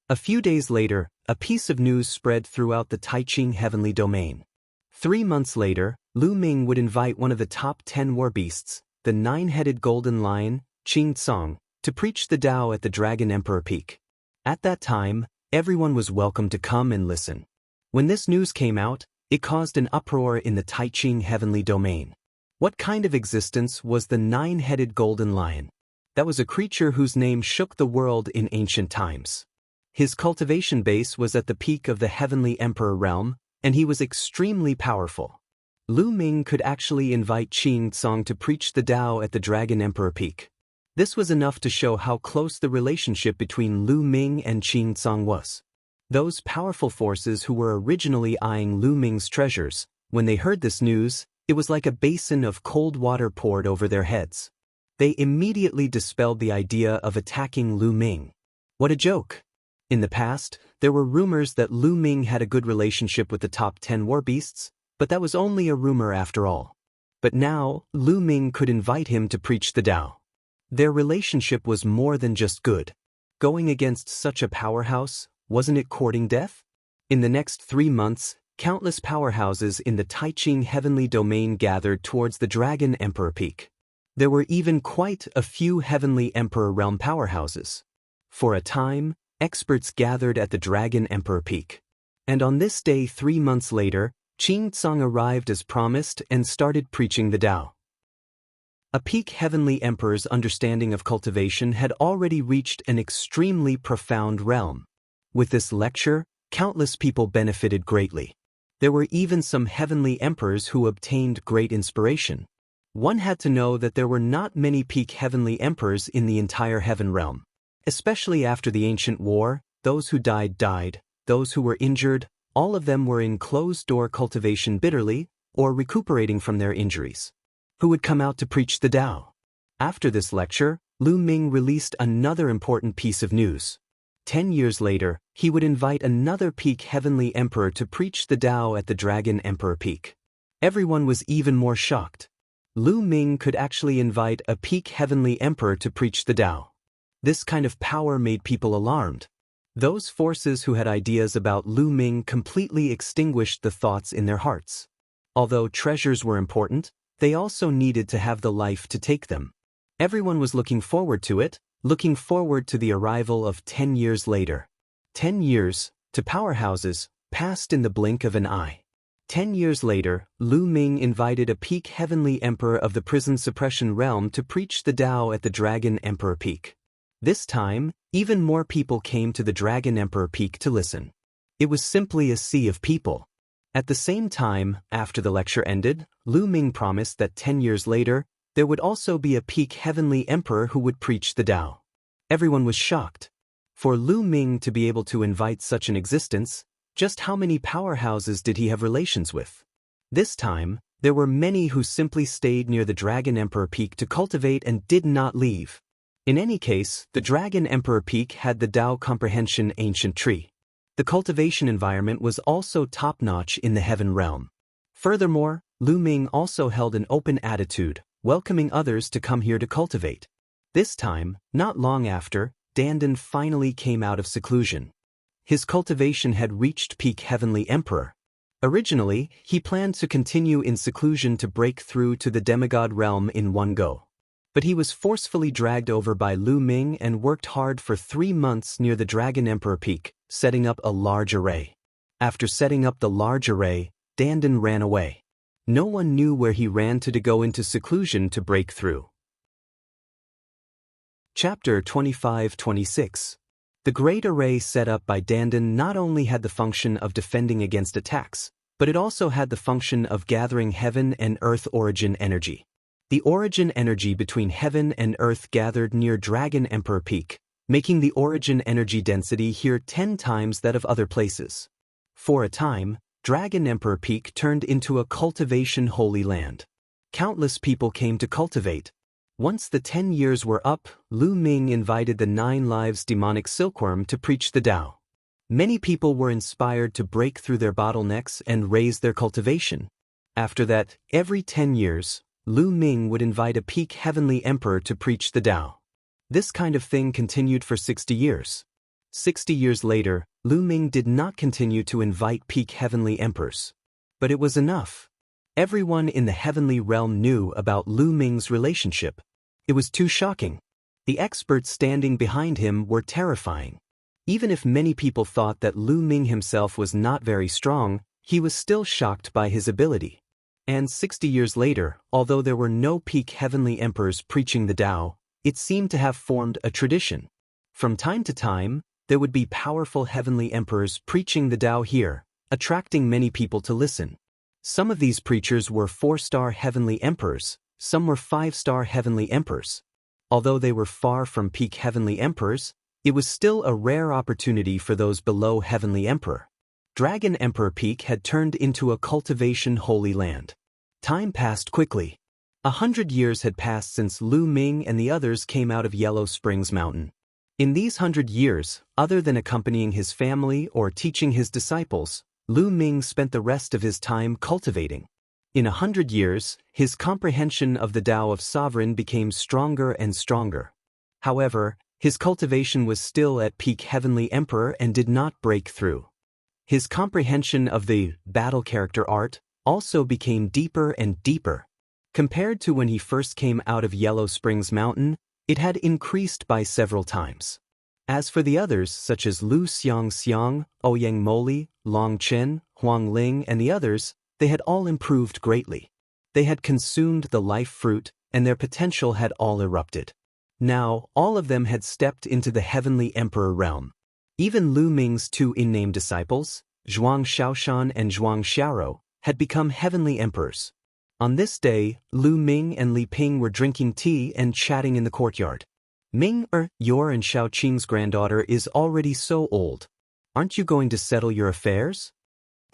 A few days later, a piece of news spread throughout the Taiching heavenly domain. 3 months later, Lu Ming would invite one of the top 10 war beasts, the 9-headed golden lion, Qing Tsong, to preach the Tao at the Dragon Emperor Peak. At that time, everyone was welcome to come and listen. When this news came out, it caused an uproar in the Taiching heavenly domain. What kind of existence was the 9-headed golden lion? That was a creature whose name shook the world in ancient times. His cultivation base was at the peak of the heavenly emperor realm, and he was extremely powerful. Lu Ming could actually invite Qing Tsong to preach the Tao at the Dragon Emperor Peak. This was enough to show how close the relationship between Lu Ming and Qing Tsong was. Those powerful forces who were originally eyeing Lu Ming's treasures, when they heard this news, it was like a basin of cold water poured over their heads. They immediately dispelled the idea of attacking Lu Ming. What a joke! In the past, there were rumors that Lu Ming had a good relationship with the top 10 war beasts, but that was only a rumor after all. But now, Lu Ming could invite him to preach the Tao. Their relationship was more than just good. Going against such a powerhouse, wasn't it courting death? In the next 3 months, countless powerhouses in the Taiching heavenly domain gathered towards the Dragon Emperor Peak. There were even quite a few heavenly Emperor realm powerhouses. For a time, experts gathered at the Dragon Emperor Peak. And on this day 3 months later, Qing Tsang arrived as promised and started preaching the Tao. A peak heavenly emperor's understanding of cultivation had already reached an extremely profound realm. With this lecture, countless people benefited greatly. There were even some heavenly emperors who obtained great inspiration. One had to know that there were not many peak heavenly emperors in the entire heaven realm. Especially after the ancient war, those who died, those who were injured, all of them were in closed-door cultivation bitterly, or recuperating from their injuries. Who would come out to preach the Tao? After this lecture, Lu Ming released another important piece of news. 10 years later, he would invite another peak heavenly emperor to preach the Tao at the Dragon Emperor Peak. Everyone was even more shocked. Lu Ming could actually invite a peak heavenly emperor to preach the Tao. This kind of power made people alarmed. Those forces who had ideas about Lu Ming completely extinguished the thoughts in their hearts. Although treasures were important, they also needed to have the life to take them. Everyone was looking forward to it, looking forward to the arrival of 10 years later. 10 years, to powerhouses, passed in the blink of an eye. 10 years later, Lu Ming invited a peak heavenly emperor of the prison suppression realm to preach the Tao at the Dragon Emperor Peak. This time, even more people came to the Dragon Emperor Peak to listen. It was simply a sea of people. At the same time, after the lecture ended, Lu Ming promised that 10 years later, there would also be a peak heavenly emperor who would preach the Tao. Everyone was shocked. For Lu Ming to be able to invite such an existence, just how many powerhouses did he have relations with? This time, there were many who simply stayed near the Dragon Emperor Peak to cultivate and did not leave. In any case, the Dragon Emperor Peak had the Tao Comprehension ancient tree. The cultivation environment was also top-notch in the heaven realm. Furthermore, Lu Ming also held an open attitude, welcoming others to come here to cultivate. This time, not long after, Dandan finally came out of seclusion. His cultivation had reached peak heavenly emperor. Originally, he planned to continue in seclusion to break through to the demigod realm in one go. But he was forcefully dragged over by Lu Ming and worked hard for 3 months near the Dragon Emperor Peak, setting up a large array. After setting up the large array, Dandan ran away. No one knew where he ran to go into seclusion to break through. Chapter 25-26. The great array set up by Dandan not only had the function of defending against attacks, but it also had the function of gathering heaven and earth origin energy. The origin energy between heaven and earth gathered near Dragon Emperor Peak, making the origin energy density here 10 times that of other places. For a time, Dragon Emperor Peak turned into a cultivation holy land. Countless people came to cultivate. Once the 10 years were up, Lu Ming invited the 9 Lives demonic silkworm to preach the Tao. Many people were inspired to break through their bottlenecks and raise their cultivation. After that, every 10 years, Lu Ming would invite a peak heavenly emperor to preach the Tao. This kind of thing continued for 60 years. 60 years later, Lu Ming did not continue to invite peak heavenly emperors. But it was enough. Everyone in the heavenly realm knew about Lu Ming's relationship. It was too shocking. The experts standing behind him were terrifying. Even if many people thought that Lu Ming himself was not very strong, he was still shocked by his ability. And 60 years later, although there were no peak heavenly emperors preaching the Tao, it seemed to have formed a tradition. From time to time, there would be powerful heavenly emperors preaching the Tao here, attracting many people to listen. Some of these preachers were 4-star heavenly emperors, some were 5-star heavenly emperors. Although they were far from peak heavenly emperors, it was still a rare opportunity for those below heavenly emperor. Dragon Emperor Peak had turned into a cultivation holy land. Time passed quickly. 100 years had passed since Lu Ming and the others came out of Yellow Springs Mountain. In these 100 years, other than accompanying his family or teaching his disciples, Lu Ming spent the rest of his time cultivating. In 100 years, his comprehension of the Tao of Sovereign became stronger and stronger. However, his cultivation was still at peak heavenly emperor and did not break through. His comprehension of the battle character art also became deeper and deeper. Compared to when he first came out of Yellow Springs Mountain, it had increased by several times. As for the others, such as Lu Xiang, Ouyang Moli, Long Chen, Huang Ling, and the others, they had all improved greatly. They had consumed the life fruit, and their potential had all erupted. Now, all of them had stepped into the heavenly emperor realm. Even Lu Ming's two in-name disciples, Zhuang Shaoshan and Zhuang Xiaoro, had become heavenly emperors. On this day, Lu Ming and Li Ping were drinking tea and chatting in the courtyard. Ming, your and Xiao Qing's granddaughter is already so old. Aren't you going to settle your affairs?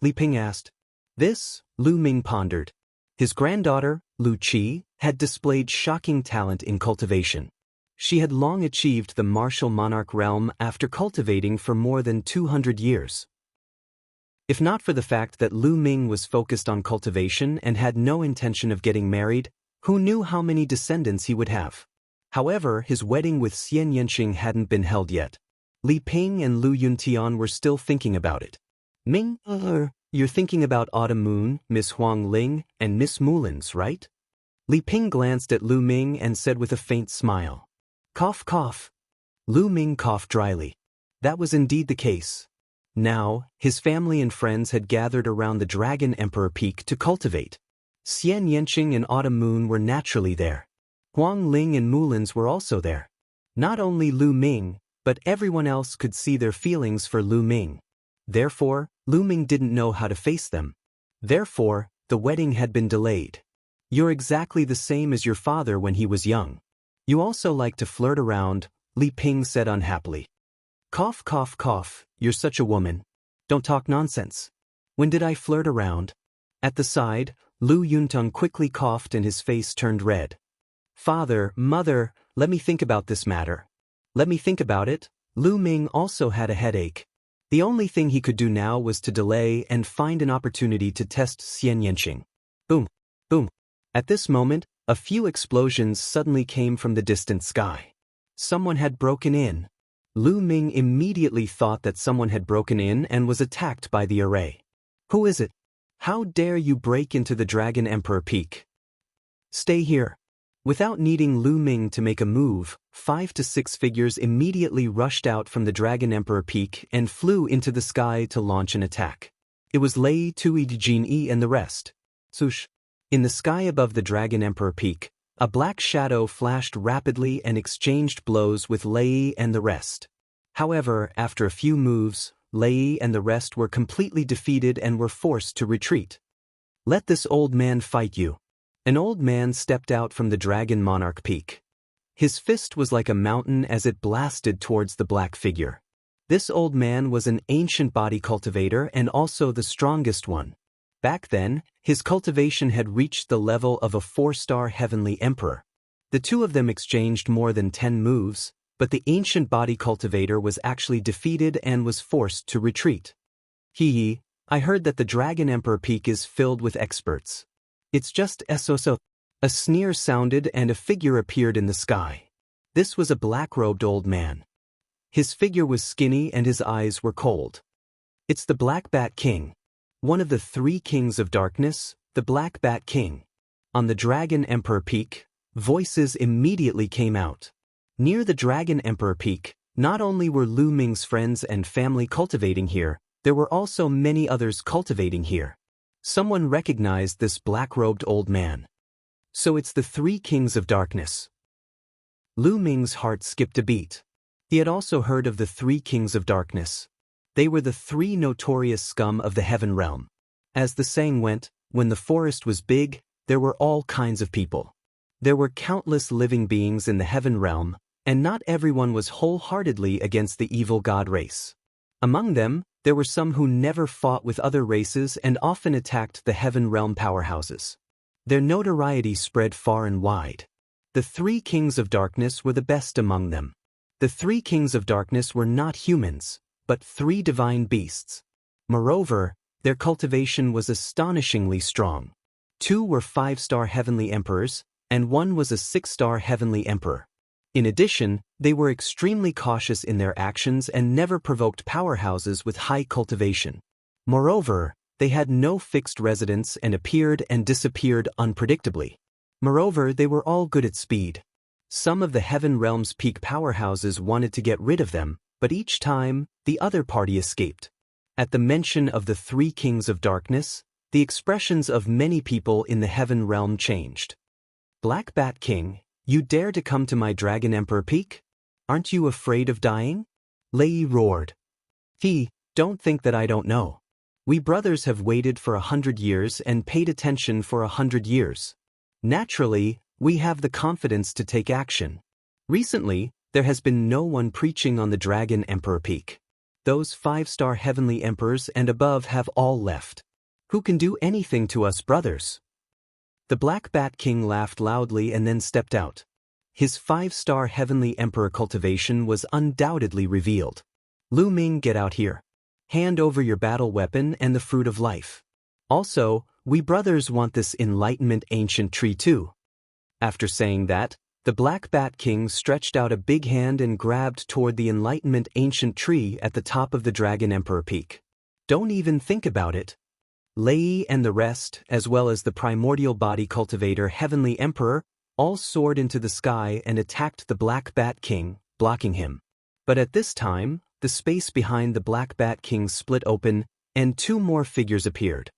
Li Ping asked. This, Lu Ming pondered. His granddaughter, Lu Qi, had displayed shocking talent in cultivation. She had long achieved the martial monarch realm after cultivating for more than 200 years. If not for the fact that Lu Ming was focused on cultivation and had no intention of getting married, who knew how many descendants he would have? However, his wedding with Xian Yanqing hadn't been held yet. Li Ping and Lu Yuntian were still thinking about it. Ming, you're thinking about Autumn Moon, Miss Huang Ling, and Miss Mullins, right? Li Ping glanced at Lu Ming and said with a faint smile. Cough, cough. Lu Ming coughed dryly. That was indeed the case. Now, his family and friends had gathered around the Dragon Emperor Peak to cultivate. Xian Yanqing and Autumn Moon were naturally there. Huang Ling and Mullins were also there. Not only Lu Ming, but everyone else could see their feelings for Lu Ming. Therefore, Lu Ming didn't know how to face them. Therefore, the wedding had been delayed. You're exactly the same as your father when he was young. You also like to flirt around, Li Ping said unhappily. Cough, cough, cough, you're such a woman. Don't talk nonsense. When did I flirt around? At the side, Lu Yuntung quickly coughed and his face turned red. Father, mother, let me think about this matter. Let me think about it. Lu Ming also had a headache. The only thing he could do now was to delay and find an opportunity to test Xian Yanqing. Boom, boom. At this moment, a few explosions suddenly came from the distant sky. Someone had broken in. Lu Ming immediately thought that someone had broken in and was attacked by the array. Who is it? How dare you break into the Dragon Emperor Peak? Stay here. Without needing Lu Ming to make a move, 5 to 6 figures immediately rushed out from the Dragon Emperor Peak and flew into the sky to launch an attack. It was Lei, Tui, Jin Yi and the rest. Swoosh. In the sky above the Dragon Emperor Peak, a black shadow flashed rapidly and exchanged blows with Lei and the rest. However, after a few moves, Lei and the rest were completely defeated and were forced to retreat. Let this old man fight you. An old man stepped out from the Dragon Monarch Peak. His fist was like a mountain as it blasted towards the black figure. This old man was an ancient body cultivator and also the strongest one. Back then, his cultivation had reached the level of a 4-star heavenly emperor. The two of them exchanged more than 10 moves, but the ancient body cultivator was actually defeated and was forced to retreat. Hee, I heard that the Dragon Emperor Peak is filled with experts. It's just so. A sneer sounded and a figure appeared in the sky. This was a black-robed old man. His figure was skinny and his eyes were cold. It's the Black Bat King. One of the 3 kings of darkness, the Black Bat King. On the Dragon Emperor Peak, voices immediately came out. Near the Dragon Emperor Peak, not only were Lu Ming's friends and family cultivating here, there were also many others cultivating here. Someone recognized this black-robed old man. So it's the 3 kings of darkness. Lu Ming's heart skipped a beat. He had also heard of the 3 kings of darkness. They were the 3 notorious scum of the heaven realm. As the saying went, when the forest was big, there were all kinds of people. There were countless living beings in the heaven realm, and not everyone was wholeheartedly against the evil god race. Among them, there were some who never fought with other races and often attacked the heaven realm powerhouses. Their notoriety spread far and wide. The 3 kings of darkness were the best among them. The 3 kings of darkness were not humans, but 3 divine beasts. Moreover, their cultivation was astonishingly strong. 2 were 5-star heavenly emperors, and 1 was a 6-star heavenly emperor. In addition, they were extremely cautious in their actions and never provoked powerhouses with high cultivation. Moreover, they had no fixed residence and appeared and disappeared unpredictably. Moreover, they were all good at speed. Some of the Heaven Realm's peak powerhouses wanted to get rid of them, but each time, the other party escaped. At the mention of the three kings of darkness, the expressions of many people in the Heaven Realm changed. Black Bat King, you dare to come to my Dragon Emperor Peak? Aren't you afraid of dying? Lei roared. Don't think that I don't know. We brothers have waited for 100 years and paid attention for 100 years. Naturally, we have the confidence to take action. Recently, there has been no one preaching on the Dragon Emperor Peak. Those 5-star heavenly emperors and above have all left. Who can do anything to us brothers? The Black Bat King laughed loudly and then stepped out. His 5-star heavenly emperor cultivation was undoubtedly revealed. Lu Ming, get out here. Hand over your battle weapon and the fruit of life. Also, we brothers want this enlightenment ancient tree too. After saying that, the Black Bat King stretched out a big hand and grabbed toward the enlightenment ancient tree at the top of the Dragon Emperor Peak. Don't even think about it. Lei and the rest, as well as the primordial body cultivator Heavenly Emperor, all soared into the sky and attacked the Black Bat King, blocking him. But at this time, the space behind the Black Bat King split open, and two more figures appeared.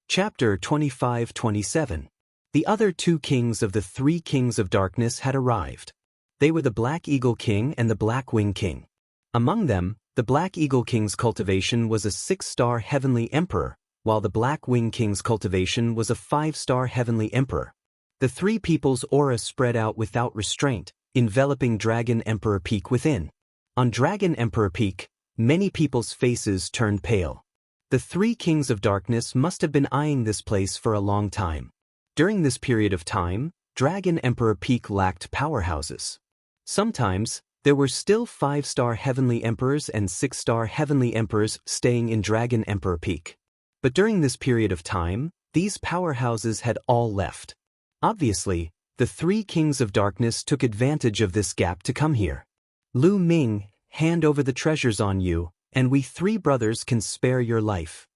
Chapter 25-27. The other two kings of the three kings of darkness had arrived. They were the Black Eagle King and the Black Wing King. Among them, the Black Eagle King's cultivation was a 6-star heavenly emperor, while the Black Wing King's cultivation was a 5-star heavenly emperor. The three people's aura spread out without restraint, enveloping Dragon Emperor Peak within. On Dragon Emperor Peak, many people's faces turned pale. The three kings of darkness must have been eyeing this place for a long time. During this period of time, Dragon Emperor Peak lacked powerhouses. Sometimes, there were still 5-star heavenly emperors and 6-star heavenly emperors staying in Dragon Emperor Peak. But during this period of time, these powerhouses had all left. Obviously, the three kings of darkness took advantage of this gap to come here. Lu Ming, hand over the treasures on you, and we three brothers can spare your life.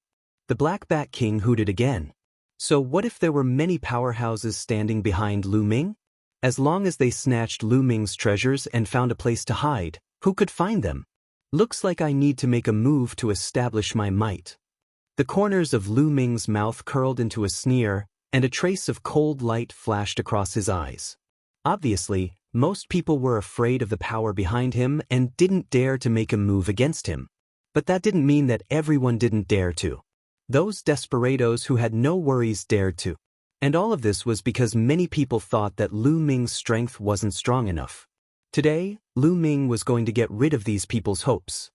The Black Bat King hooted again. So what if there were many powerhouses standing behind Lu Ming? As long as they snatched Lu Ming's treasures and found a place to hide, who could find them? Looks like I need to make a move to establish my might. The corners of Lu Ming's mouth curled into a sneer, and a trace of cold light flashed across his eyes. Obviously, most people were afraid of the power behind him and didn't dare to make a move against him. But that didn't mean that everyone didn't dare to. Those desperados who had no worries dared to. And all of this was because many people thought that Lu Ming's strength wasn't strong enough. Today, Lu Ming was going to get rid of these people's hopes.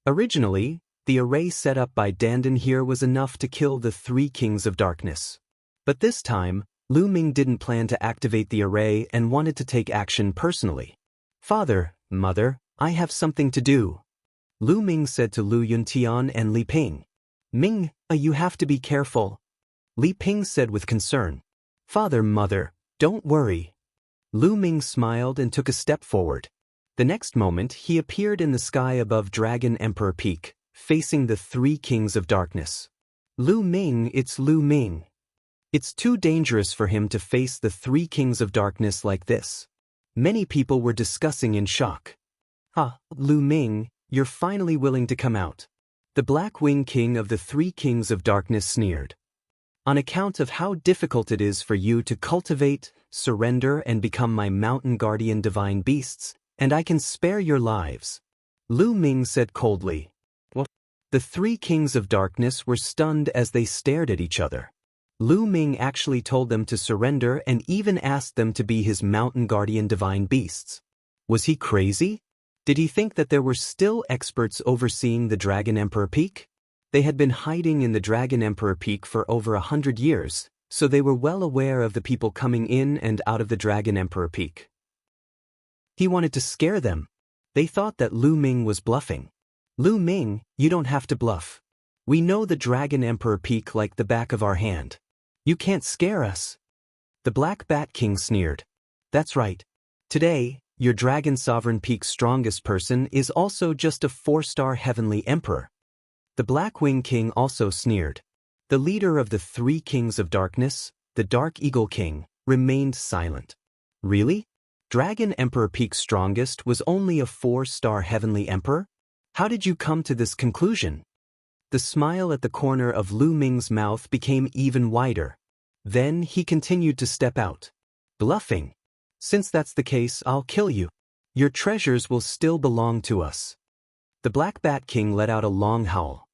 Originally, the array set up by Dandan here was enough to kill the three kings of darkness. But this time, Lu Ming didn't plan to activate the array and wanted to take action personally. Father, Mother, I have something to do. Lu Ming said to Lu Yuntian and Li Ping. Ming, you have to be careful. Li Ping said with concern. Father, Mother, don't worry. Lu Ming smiled and took a step forward. The next moment, he appeared in the sky above Dragon Emperor Peak, facing the three kings of darkness. Lu Ming, it's Lu Ming. It's too dangerous for him to face the three kings of darkness like this. Many people were discussing in shock. Lu Ming, you're finally willing to come out. The Black Wing King of the three kings of darkness sneered. On account of how difficult it is for you to cultivate, surrender and become my mountain guardian divine beasts, and I can spare your lives. Lu Ming said coldly. What? The three kings of darkness were stunned as they stared at each other. Lu Ming actually told them to surrender and even asked them to be his mountain guardian divine beasts. Was he crazy? Did he think that there were still experts overseeing the Dragon Emperor Peak? They had been hiding in the Dragon Emperor Peak for over 100 years, so they were well aware of the people coming in and out of the Dragon Emperor Peak. He wanted to scare them. They thought that Lu Ming was bluffing. Lu Ming, you don't have to bluff. We know the Dragon Emperor Peak like the back of our hand. You can't scare us. The Black Bat King sneered. That's right. Today, your Dragon Sovereign Peak's strongest person is also just a 4-star heavenly emperor. The Black Wing King also sneered. The leader of the three kings of darkness, the Dark Eagle King, remained silent. Really? Dragon Emperor Peak's strongest was only a 4-star heavenly emperor? How did you come to this conclusion? The smile at the corner of Lu Ming's mouth became even wider. Then he continued to step out. Bluffing. Since that's the case, I'll kill you. Your treasures will still belong to us. The Black Bat King let out a long howl.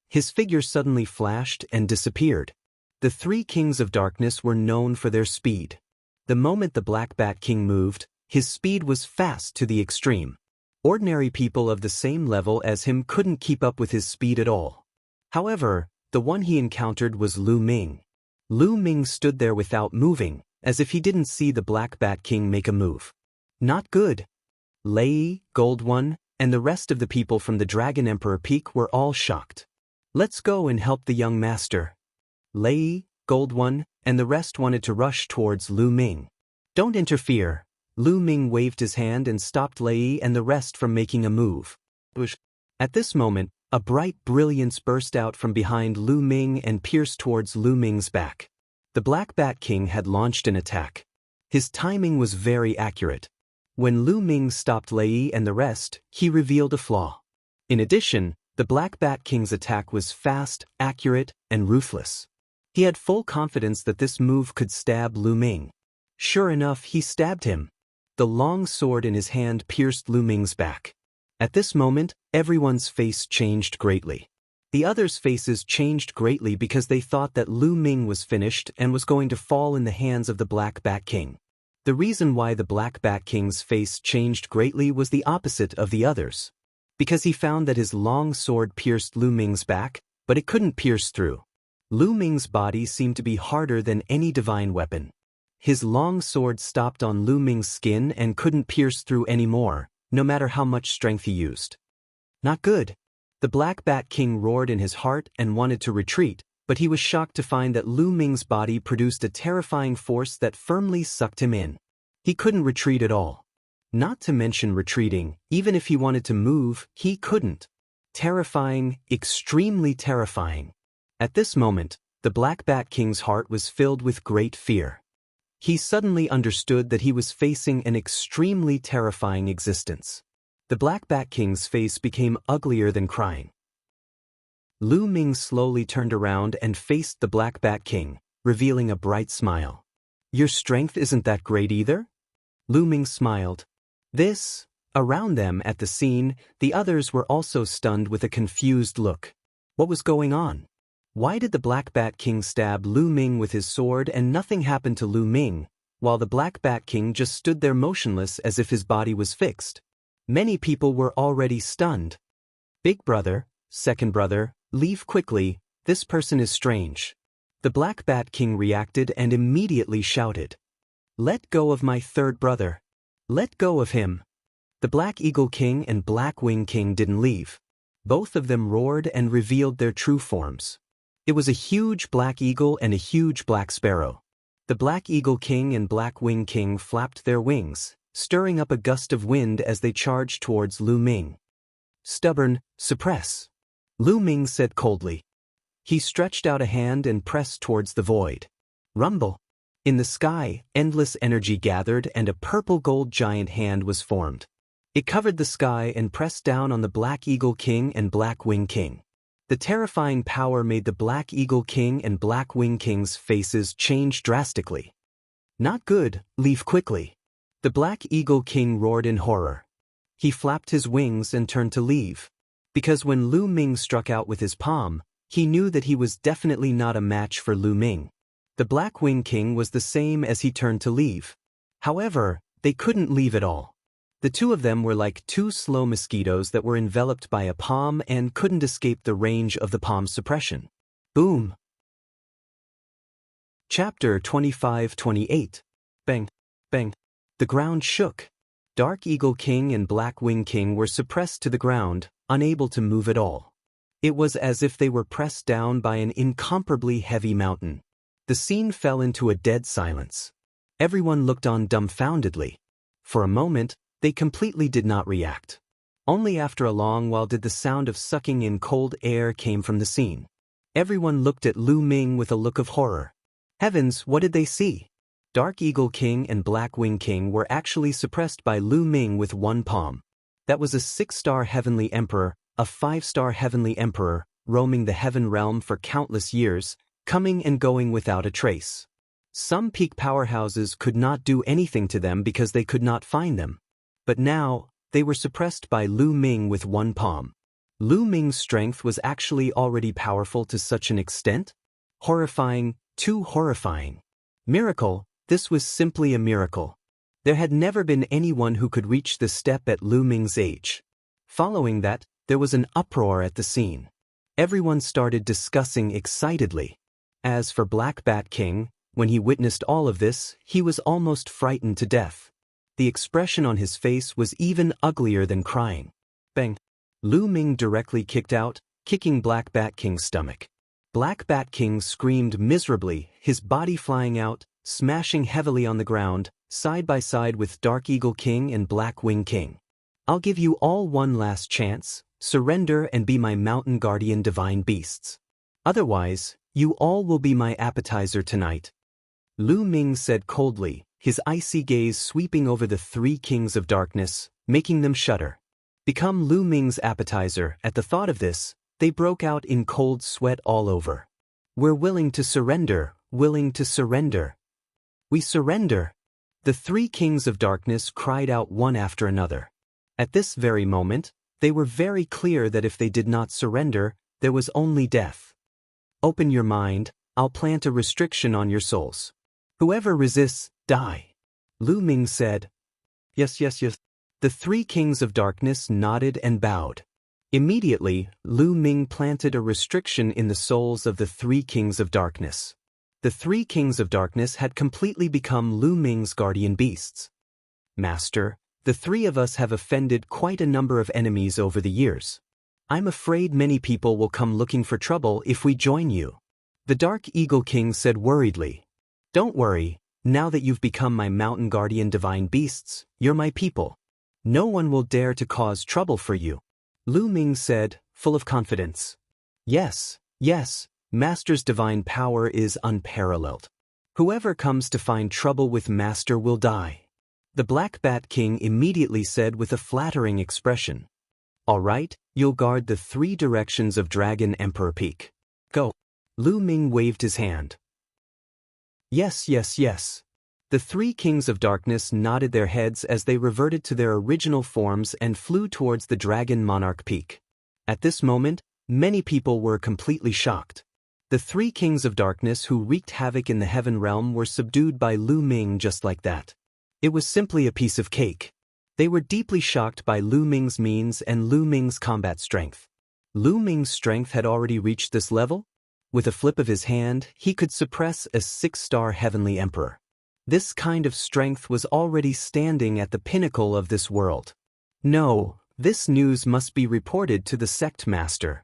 His figure suddenly flashed and disappeared. The three kings of darkness were known for their speed. The moment the Black Bat King moved, his speed was fast to the extreme. Ordinary people of the same level as him couldn't keep up with his speed at all. However, the one he encountered was Lu Ming. Lu Ming stood there without moving, as if he didn't see the Black Bat King make a move. Not good. Lei, Gold One, and the rest of the people from the Dragon Emperor Peak were all shocked. Let's go and help the young master. Lei, Gold One, and the rest wanted to rush towards Lu Ming. Don't interfere. Lu Ming waved his hand and stopped Lei and the rest from making a move. At this moment, a bright brilliance burst out from behind Lu Ming and pierced towards Lu Ming's back. The Black Bat King had launched an attack. His timing was very accurate. When Lu Ming stopped Lei and the rest, he revealed a flaw. In addition, the Black Bat King's attack was fast, accurate, and ruthless. He had full confidence that this move could stab Lu Ming. Sure enough, he stabbed him. The long sword in his hand pierced Lu Ming's back. At this moment, everyone's face changed greatly. The others' faces changed greatly because they thought that Lu Ming was finished and was going to fall in the hands of the Black Bat King. The reason why the Black Bat King's face changed greatly was the opposite of the others. Because he found that his long sword pierced Lu Ming's back, but it couldn't pierce through. Lu Ming's body seemed to be harder than any divine weapon. His long sword stopped on Lu Ming's skin and couldn't pierce through anymore, no matter how much strength he used. Not good. The Black Bat King roared in his heart and wanted to retreat, but he was shocked to find that Lu Ming's body produced a terrifying force that firmly sucked him in. He couldn't retreat at all. Not to mention retreating, even if he wanted to move, he couldn't. Terrifying, extremely terrifying. At this moment, the Black Bat King's heart was filled with great fear. He suddenly understood that he was facing an extremely terrifying existence. The Black Bat King's face became uglier than crying. Lu Ming slowly turned around and faced the Black Bat King, revealing a bright smile. Your strength isn't that great either? Lu Ming smiled. Around them at the scene, the others were also stunned with a confused look. What was going on? Why did the Black Bat King stab Lu Ming with his sword and nothing happened to Lu Ming, while the Black Bat King just stood there motionless as if his body was fixed? Many people were already stunned. Big brother, second brother, leave quickly, this person is strange. The Black Bat King reacted and immediately shouted. Let go of my third brother. Let go of him. The Black Eagle King and Black Wing King didn't leave. Both of them roared and revealed their true forms. It was a huge black eagle and a huge black sparrow. The Black Eagle King and Black Wing King flapped their wings, stirring up a gust of wind as they charged towards Lu Ming. Stubborn, suppress. Lu Ming said coldly. He stretched out a hand and pressed towards the void. Rumble. In the sky, endless energy gathered and a purple-gold giant hand was formed. It covered the sky and pressed down on the Black Eagle King and Black Wing King. The terrifying power made the Black Eagle King and Black Wing King's faces change drastically. Not good, leave quickly. The Black Eagle King roared in horror. He flapped his wings and turned to leave. Because when Lu Ming struck out with his palm, he knew that he was definitely not a match for Lu Ming. The Black Wing King was the same as he turned to leave. However, they couldn't leave at all. The two of them were like two slow mosquitoes that were enveloped by a palm and couldn't escape the range of the palm's suppression. Boom! Chapter 25-28. Bang! Bang! The ground shook. Dark Eagle King and Black Wing King were suppressed to the ground, unable to move at all. It was as if they were pressed down by an incomparably heavy mountain. The scene fell into a dead silence. Everyone looked on dumbfoundedly. For a moment, they completely did not react. Only after a long while did the sound of sucking in cold air came from the scene. Everyone looked at Lu Ming with a look of horror. Heavens, what did they see? Dark Eagle King and Black Wing King were actually suppressed by Lu Ming with one palm. That was a 6-star heavenly emperor, a 5-star heavenly emperor, roaming the heaven realm for countless years, coming and going without a trace. Some peak powerhouses could not do anything to them because they could not find them. But now, they were suppressed by Lu Ming with one palm. Lu Ming's strength was actually already powerful to such an extent? Horrifying, too horrifying. Miracle, this was simply a miracle. There had never been anyone who could reach this step at Lu Ming's age. Following that, there was an uproar at the scene. Everyone started discussing excitedly. As for Black Bat King, when he witnessed all of this, he was almost frightened to death. The expression on his face was even uglier than crying. Bang! Lu Ming directly kicked out, kicking Black Bat King's stomach. Black Bat King screamed miserably, his body flying out, smashing heavily on the ground, side by side with Dark Eagle King and Black Wing King. I'll give you all one last chance, surrender and be my mountain guardian divine beasts. Otherwise, you all will be my appetizer tonight. Lu Ming said coldly, his icy gaze sweeping over the 3 kings of darkness, making them shudder. Become Lu Ming's appetizer. At the thought of this, they broke out in cold sweat all over. We're willing to surrender, willing to surrender. We surrender. The 3 kings of darkness cried out one after another. At this very moment, they were very clear that if they did not surrender, there was only death. Open your mind, I'll plant a restriction on your souls. Whoever resists, die. Lu Ming said. Yes, yes, yes. The 3 kings of darkness nodded and bowed. Immediately, Lu Ming planted a restriction in the souls of the 3 kings of darkness. The 3 kings of darkness had completely become Lu Ming's guardian beasts. Master, the 3 of us have offended quite a number of enemies over the years. I'm afraid many people will come looking for trouble if we join you. The Dark Eagle King said worriedly. Don't worry, now that you've become my mountain guardian divine beasts, you're my people. No one will dare to cause trouble for you. Lu Ming said, full of confidence. Yes, yes, Master's divine power is unparalleled. Whoever comes to find trouble with Master will die. The Black Bat King immediately said with a flattering expression. All right, you'll guard the 3 directions of Dragon Emperor Peak. Go. Lu Ming waved his hand. Yes, yes, yes. The 3 kings of darkness nodded their heads as they reverted to their original forms and flew towards the Dragon Monarch Peak. At this moment, many people were completely shocked. The 3 kings of darkness who wreaked havoc in the heaven realm were subdued by Lu Ming just like that. It was simply a piece of cake. They were deeply shocked by Lu Ming's means and Lu Ming's combat strength. Lu Ming's strength had already reached this level? With a flip of his hand, he could suppress a 6-star heavenly emperor. This kind of strength was already standing at the pinnacle of this world. No, this news must be reported to the sect master.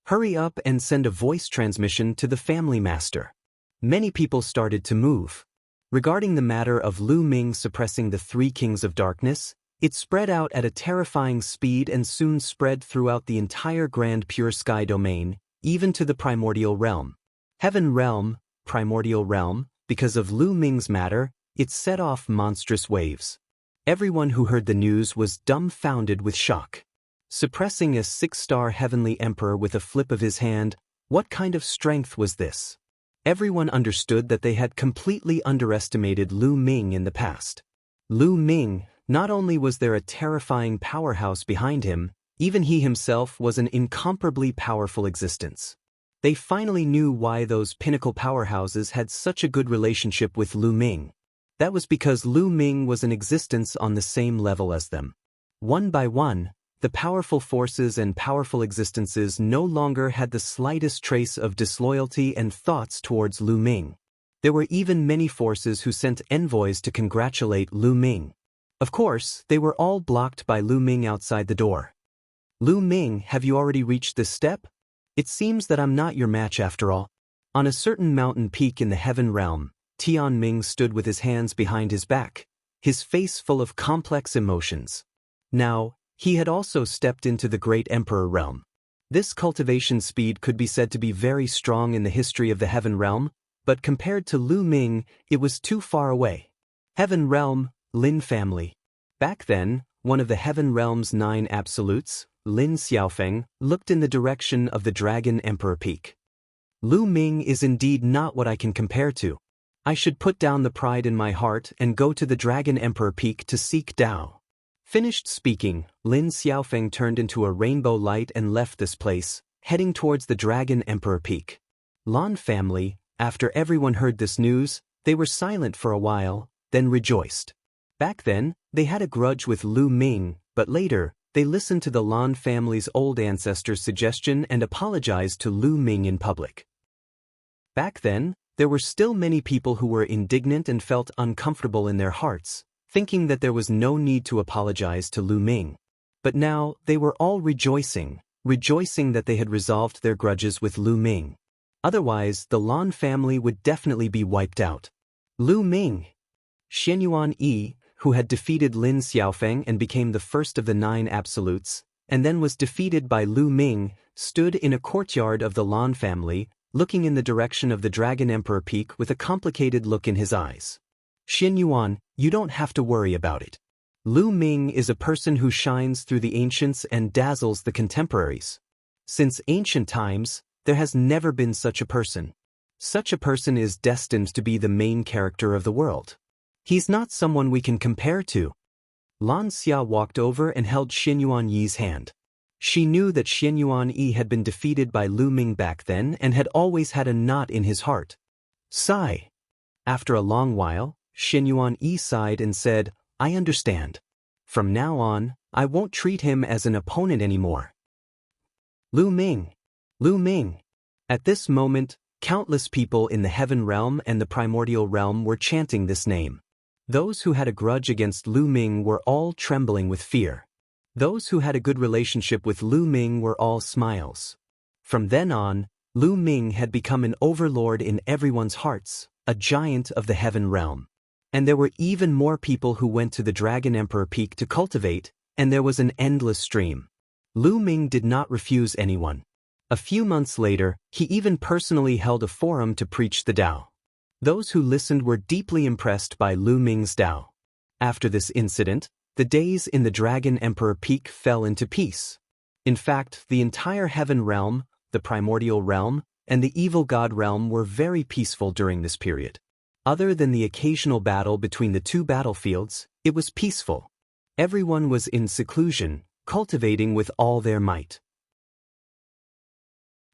Hurry up and send a voice transmission to the family master. Many people started to move. Regarding the matter of Lu Ming suppressing the 3 kings of darkness, it spread out at a terrifying speed and soon spread throughout the entire Grand Pure Sky domain, even to the primordial realm. Heaven realm, primordial realm, because of Lu Ming's matter, it set off monstrous waves. Everyone who heard the news was dumbfounded with shock. Suppressing a 6-star heavenly emperor with a flip of his hand, what kind of strength was this? Everyone understood that they had completely underestimated Lu Ming in the past. Lu Ming, not only was there a terrifying powerhouse behind him, even he himself was an incomparably powerful existence. They finally knew why those pinnacle powerhouses had such a good relationship with Lu Ming. That was because Lu Ming was an existence on the same level as them. One by one, the powerful forces and powerful existences no longer had the slightest trace of disloyalty and thoughts towards Lu Ming. There were even many forces who sent envoys to congratulate Lu Ming. Of course, they were all blocked by Lu Ming outside the door. Lu Ming, have you already reached this step? It seems that I'm not your match after all. On a certain mountain peak in the heaven realm, Tian Ming stood with his hands behind his back, his face full of complex emotions. Now, He had also stepped into the Great Emperor realm. This cultivation speed could be said to be very strong in the history of the Heaven Realm, but compared to Lu Ming, it was too far away. Heaven Realm, Lin family. Back then, one of the Heaven Realm's 9 absolutes, Lin Xiaofeng, looked in the direction of the Dragon Emperor Peak. Lu Ming is indeed not what I can compare to. I should put down the pride in my heart and go to the Dragon Emperor Peak to seek Tao. Finished speaking, Lin Xiaofeng turned into a rainbow light and left this place, heading towards the Dragon Emperor Peak. Lan family, after everyone heard this news, they were silent for a while, then rejoiced. Back then, they had a grudge with Lu Ming, but later, they listened to the Lan family's old ancestor's suggestion and apologized to Lu Ming in public. Back then, there were still many people who were indignant and felt uncomfortable in their hearts, thinking that there was no need to apologize to Lu Ming. But now, they were all rejoicing that they had resolved their grudges with Lu Ming. Otherwise, the Lan family would definitely be wiped out. Lu Ming. Xianyuan Yi, who had defeated Lin Xiaofeng and became the first of the 9 absolutes, and then was defeated by Lu Ming, stood in a courtyard of the Lan family, looking in the direction of the Dragon Emperor Peak with a complicated look in his eyes. Xianyuan, you don't have to worry about it. Lu Ming is a person who shines through the ancients and dazzles the contemporaries. Since ancient times, there has never been such a person. Such a person is destined to be the main character of the world. He's not someone we can compare to. Lan Xia walked over and held Xianyuan Yi's hand. She knew that Xianyuan Yi had been defeated by Lu Ming back then and had always had a knot in his heart. Sigh. After a long while, Xianyuan Yi sighed and said, I understand. From now on, I won't treat him as an opponent anymore. Lu Ming. Lu Ming. At this moment, countless people in the Heaven Realm and the Primordial Realm were chanting this name. Those who had a grudge against Lu Ming were all trembling with fear. Those who had a good relationship with Lu Ming were all smiles. From then on, Lu Ming had become an overlord in everyone's hearts, a giant of the Heaven Realm. And there were even more people who went to the Dragon Emperor Peak to cultivate, and there was an endless stream. Lu Ming did not refuse anyone. A few months later, he even personally held a forum to preach the Tao. Those who listened were deeply impressed by Lu Ming's Tao. After this incident, the days in the Dragon Emperor Peak fell into peace. In fact, the entire Heaven Realm, the Primordial Realm, and the Evil God Realm were very peaceful during this period. Other than the occasional battle between the 2 battlefields, it was peaceful. Everyone was in seclusion, cultivating with all their might.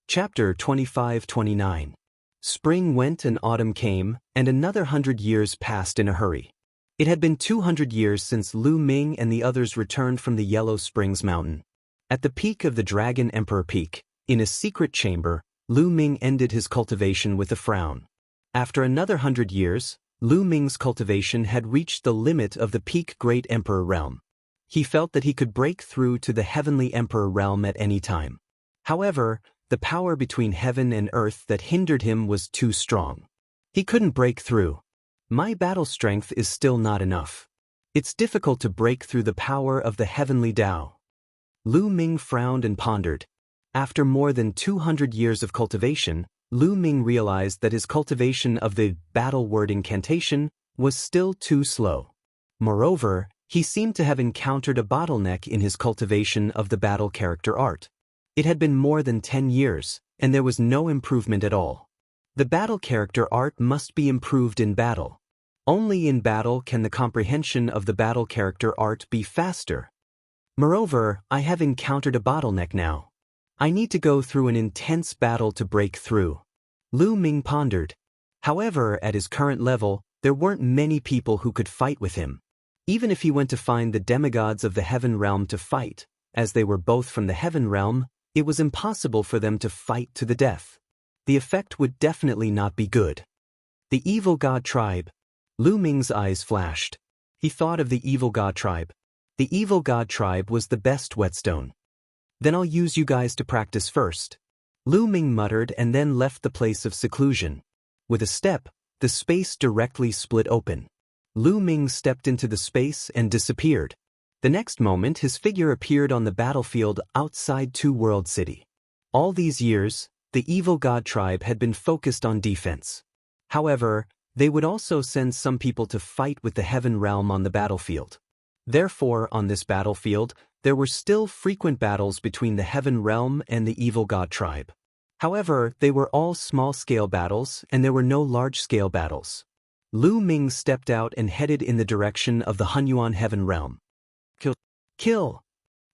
Chapter 25-29. Spring went and autumn came, and another 100 years passed in a hurry. It had been 200 years since Lu Ming and the others returned from the Yellow Springs Mountain. At the peak of the Dragon Emperor Peak, in a secret chamber, Lu Ming ended his cultivation with a frown. After another 100 years, Lu Ming's cultivation had reached the limit of the peak Great Emperor Realm. He felt that he could break through to the Heavenly Emperor Realm at any time. However, the power between heaven and earth that hindered him was too strong. He couldn't break through. My battle strength is still not enough. It's difficult to break through the power of the heavenly Tao. Lu Ming frowned and pondered. After more than 200 years of cultivation, Lu Ming realized that his cultivation of the battle word incantation was still too slow. Moreover, he seemed to have encountered a bottleneck in his cultivation of the battle character art. It had been more than 10 years, and there was no improvement at all. The battle character art must be improved in battle. Only in battle can the comprehension of the battle character art be faster. Moreover, I have encountered a bottleneck now. I need to go through an intense battle to break through. Lu Ming pondered. However, at his current level, there weren't many people who could fight with him. Even if he went to find the demigods of the Heaven Realm to fight, as they were both from the Heaven Realm, it was impossible for them to fight to the death. The effect would definitely not be good. The Evil God Tribe. Lu Ming's eyes flashed. He thought of the Evil God Tribe. The Evil God Tribe was the best whetstone. Then I'll use you guys to practice first. Lu Ming muttered and then left the place of seclusion. With a step, the space directly split open. Lu Ming stepped into the space and disappeared. The next moment his figure appeared on the battlefield outside Two World City. All these years, the evil god tribe had been focused on defense. However, they would also send some people to fight with the Heaven Realm on the battlefield. Therefore, on this battlefield, there were still frequent battles between the Heaven Realm and the evil god tribe. However, they were all small-scale battles and there were no large-scale battles. Lu Ming stepped out and headed in the direction of the Hunyuan Heaven Realm. Kill! Kill!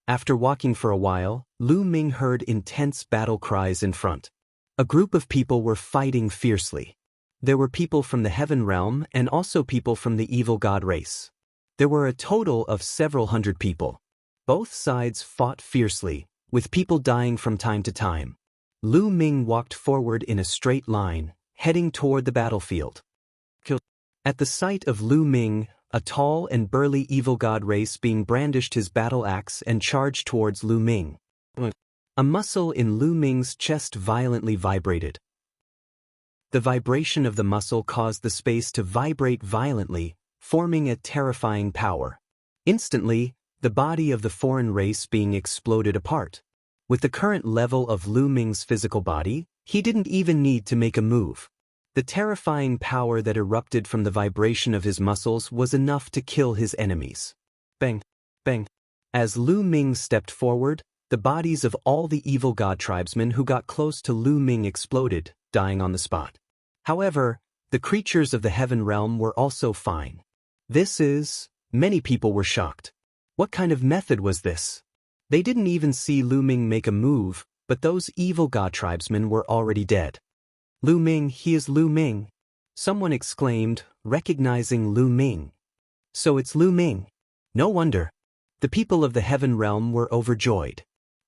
After walking for a while, Lu Ming heard intense battle cries in front. A group of people were fighting fiercely. There were people from the Heaven Realm and also people from the evil god race. There were a total of several hundred people. Both sides fought fiercely, with people dying from time to time. Lu Ming walked forward in a straight line, heading toward the battlefield. Kill! At the sight of Lu Ming, a tall and burly evil god race being brandished his battle axe and charged towards Lu Ming. A muscle in Lu Ming's chest violently vibrated. The vibration of the muscle caused the space to vibrate violently, forming a terrifying power. Instantly, the body of the foreign race being exploded apart. With the current level of Lu Ming's physical body, he didn't even need to make a move. The terrifying power that erupted from the vibration of his muscles was enough to kill his enemies. Bang! Bang! As Lu Ming stepped forward, the bodies of all the evil god tribesmen who got close to Lu Ming exploded, dying on the spot. However, the creatures of the Heaven Realm were also fine. Many people were shocked. What kind of method was this? They didn't even see Lu Ming make a move, but those evil god tribesmen were already dead. Lu Ming, he is Lu Ming. Someone exclaimed, recognizing Lu Ming. So it's Lu Ming. No wonder. The people of the Heaven Realm were overjoyed.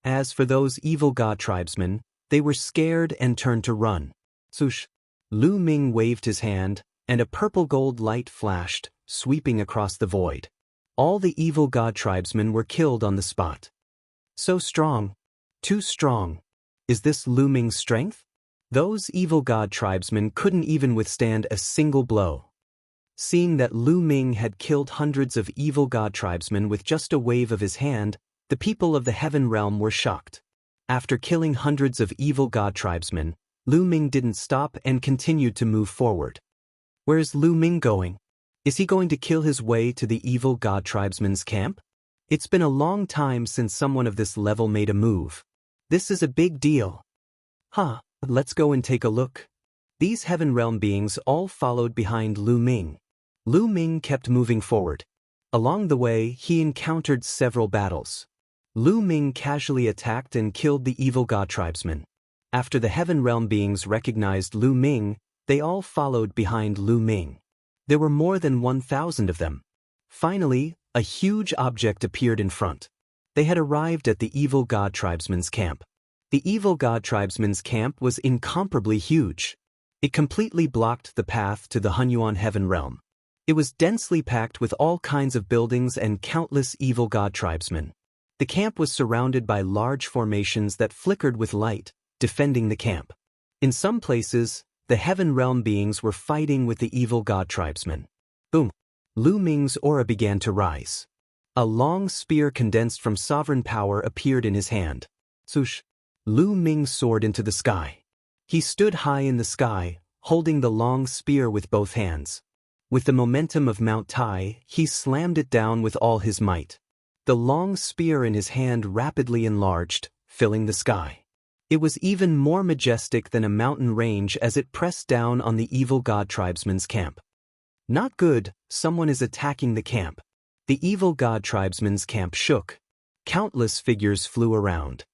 As for those evil god tribesmen, they were scared and turned to run. Swoosh! Lu Ming waved his hand, and a purple gold light flashed, sweeping across the void. All the evil god tribesmen were killed on the spot. So strong. Too strong. Is this Lu Ming's strength? Those evil god tribesmen couldn't even withstand a single blow. Seeing that Lu Ming had killed hundreds of evil god tribesmen with just a wave of his hand, the people of the Heaven Realm were shocked. After killing hundreds of evil god tribesmen, Lu Ming didn't stop and continued to move forward. Where is Lu Ming going? Is he going to kill his way to the evil god tribesmen's camp? It's been a long time since someone of this level made a move. This is a big deal. Let's go and take a look. These Heaven Realm beings all followed behind Lu Ming. Lu Ming kept moving forward. Along the way, he encountered several battles. Lu Ming casually attacked and killed the evil god tribesmen. After the Heaven Realm beings recognized Lu Ming, they all followed behind Lu Ming. There were more than 1,000 of them. Finally, a huge object appeared in front. They had arrived at the evil god tribesmen's camp. The evil god tribesmen's camp was incomparably huge. It completely blocked the path to the Hunyuan Heaven Realm. It was densely packed with all kinds of buildings and countless evil god tribesmen. The camp was surrounded by large formations that flickered with light, defending the camp. In some places, the Heaven Realm beings were fighting with the evil god tribesmen. Boom! Lu Ming's aura began to rise. A long spear condensed from sovereign power appeared in his hand. Swoosh! Lu Ming soared into the sky. He stood high in the sky, holding the long spear with both hands. With the momentum of Mount Tai, he slammed it down with all his might. The long spear in his hand rapidly enlarged, filling the sky. It was even more majestic than a mountain range as it pressed down on the evil god tribesmen's camp. Not good, someone is attacking the camp. The evil god tribesmen's camp shook. Countless figures flew around.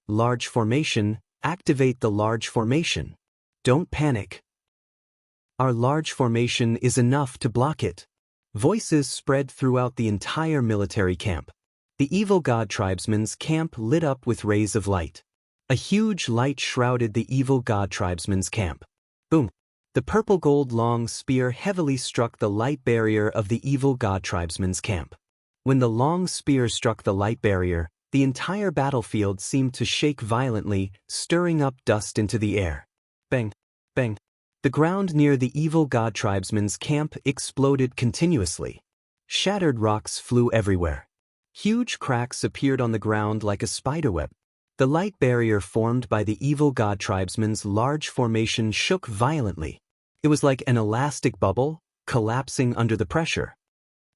Large formation, activate the large formation. Don't panic. Our large formation is enough to block it. Voices spread throughout the entire military camp. The evil god tribesmen's camp lit up with rays of light. A huge light shrouded the evil god tribesmen's camp. Boom! The purple gold long spear heavily struck the light barrier of the evil god tribesmen's camp. When the long spear struck the light barrier, the entire battlefield seemed to shake violently, stirring up dust into the air. Bang! Bang! The ground near the evil god tribesmen's camp exploded continuously. Shattered rocks flew everywhere. Huge cracks appeared on the ground like a spiderweb. The light barrier formed by the evil god tribesman's large formation shook violently. It was like an elastic bubble, collapsing under the pressure.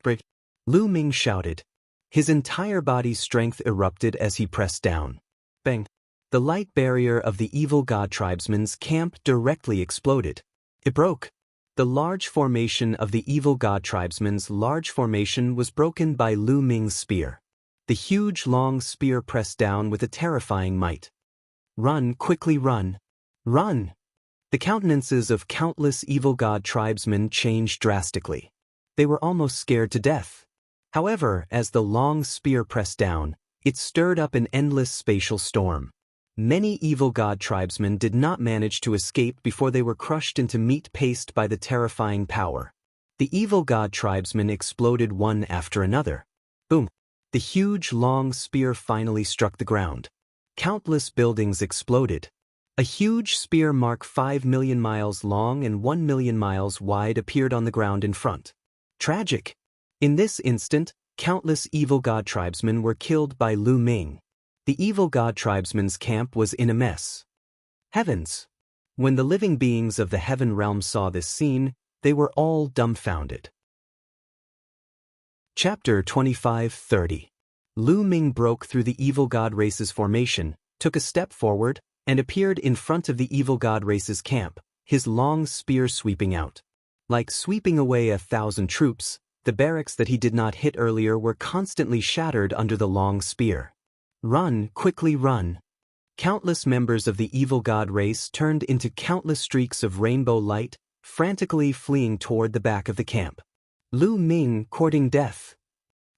"Break!" Lu Ming shouted. His entire body's strength erupted as he pressed down. Bang! The light barrier of the evil god tribesman's camp directly exploded. It broke. The large formation of the evil god tribesman's large formation was broken by Lu Ming's spear. The huge long spear pressed down with a terrifying might. "Run, quickly run! Run!" The countenances of countless evil god tribesmen changed drastically. They were almost scared to death. However, as the long spear pressed down, it stirred up an endless spatial storm. Many evil god tribesmen did not manage to escape before they were crushed into meat paste by the terrifying power. The evil god tribesmen exploded one after another. Boom! The huge long spear finally struck the ground. Countless buildings exploded. A huge spear mark 5 million miles long and 1 million miles wide appeared on the ground in front. Tragic! In this instant, countless evil god tribesmen were killed by Lu Ming. The evil god tribesman's camp was in a mess. Heavens! When the living beings of the heaven realm saw this scene, they were all dumbfounded. Chapter 25-30. Lu Ming broke through the evil god race's formation, took a step forward, and appeared in front of the evil god race's camp, his long spear sweeping out. Like sweeping away 1,000 troops, the barracks that he did not hit earlier were constantly shattered under the long spear. "Run, quickly run!" Countless members of the evil god race turned into countless streaks of rainbow light, frantically fleeing toward the back of the camp. Lu Ming courting death.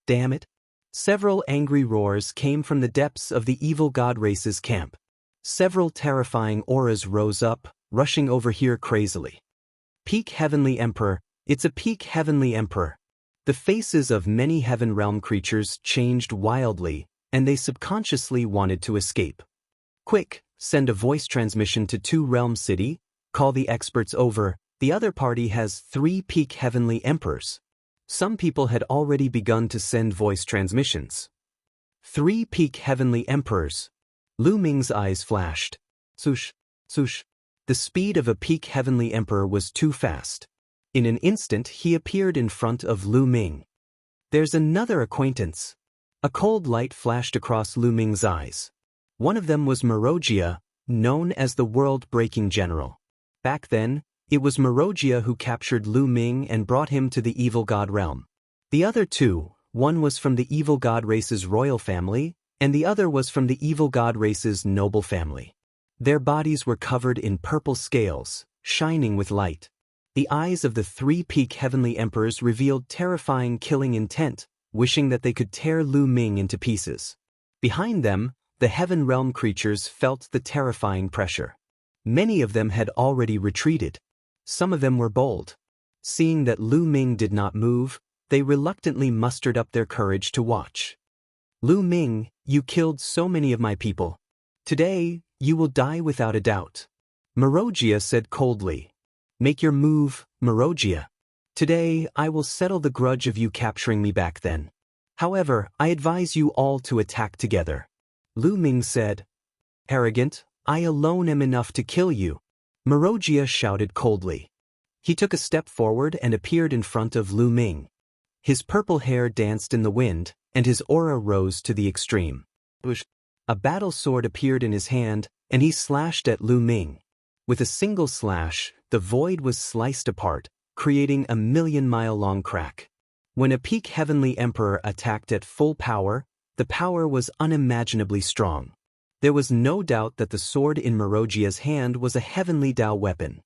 Damn it! Several angry roars came from the depths of the evil god race's camp. Several terrifying auras rose up, rushing over here crazily. "Peak Heavenly Emperor, it's a peak Heavenly Emperor." The faces of many heaven realm creatures changed wildly, and they subconsciously wanted to escape. "Quick, send a voice transmission to 2 Realm City, call the experts over, the other party has 3 peak Heavenly Emperors." Some people had already begun to send voice transmissions. 3 peak Heavenly Emperors. Lu Ming's eyes flashed. Swoosh, swoosh. The speed of a peak Heavenly Emperor was too fast. In an instant he appeared in front of Lu Ming. "There's another acquaintance." A cold light flashed across Lu Ming's eyes. One of them was Wuxia, known as the world-breaking general. Back then, it was Wuxia who captured Lu Ming and brought him to the evil god realm. The other 2, one was from the evil god race's royal family, and the other was from the evil god race's noble family. Their bodies were covered in purple scales, shining with light. The eyes of the 3 peak Heavenly Emperors revealed terrifying killing intent, wishing that they could tear Lu Ming into pieces. Behind them, the heaven realm creatures felt the terrifying pressure. Many of them had already retreated. Some of them were bold. Seeing that Lu Ming did not move, they reluctantly mustered up their courage to watch. "Lu Ming, you killed so many of my people. Today, you will die without a doubt." Wuxia said coldly. "Make your move, Wuxia. Today, I will settle the grudge of you capturing me back then. However, I advise you all to attack together." Lu Ming said. "Arrogant, I alone am enough to kill you." Wuxia shouted coldly. He took a step forward and appeared in front of Lu Ming. His purple hair danced in the wind, and his aura rose to the extreme. A battle sword appeared in his hand, and he slashed at Lu Ming. With a single slash, the void was sliced apart, creating a 1,000,000-mile-long crack. When a peak Heavenly Emperor attacked at full power, the power was unimaginably strong. There was no doubt that the sword in Wuxia's hand was a heavenly Dao weapon.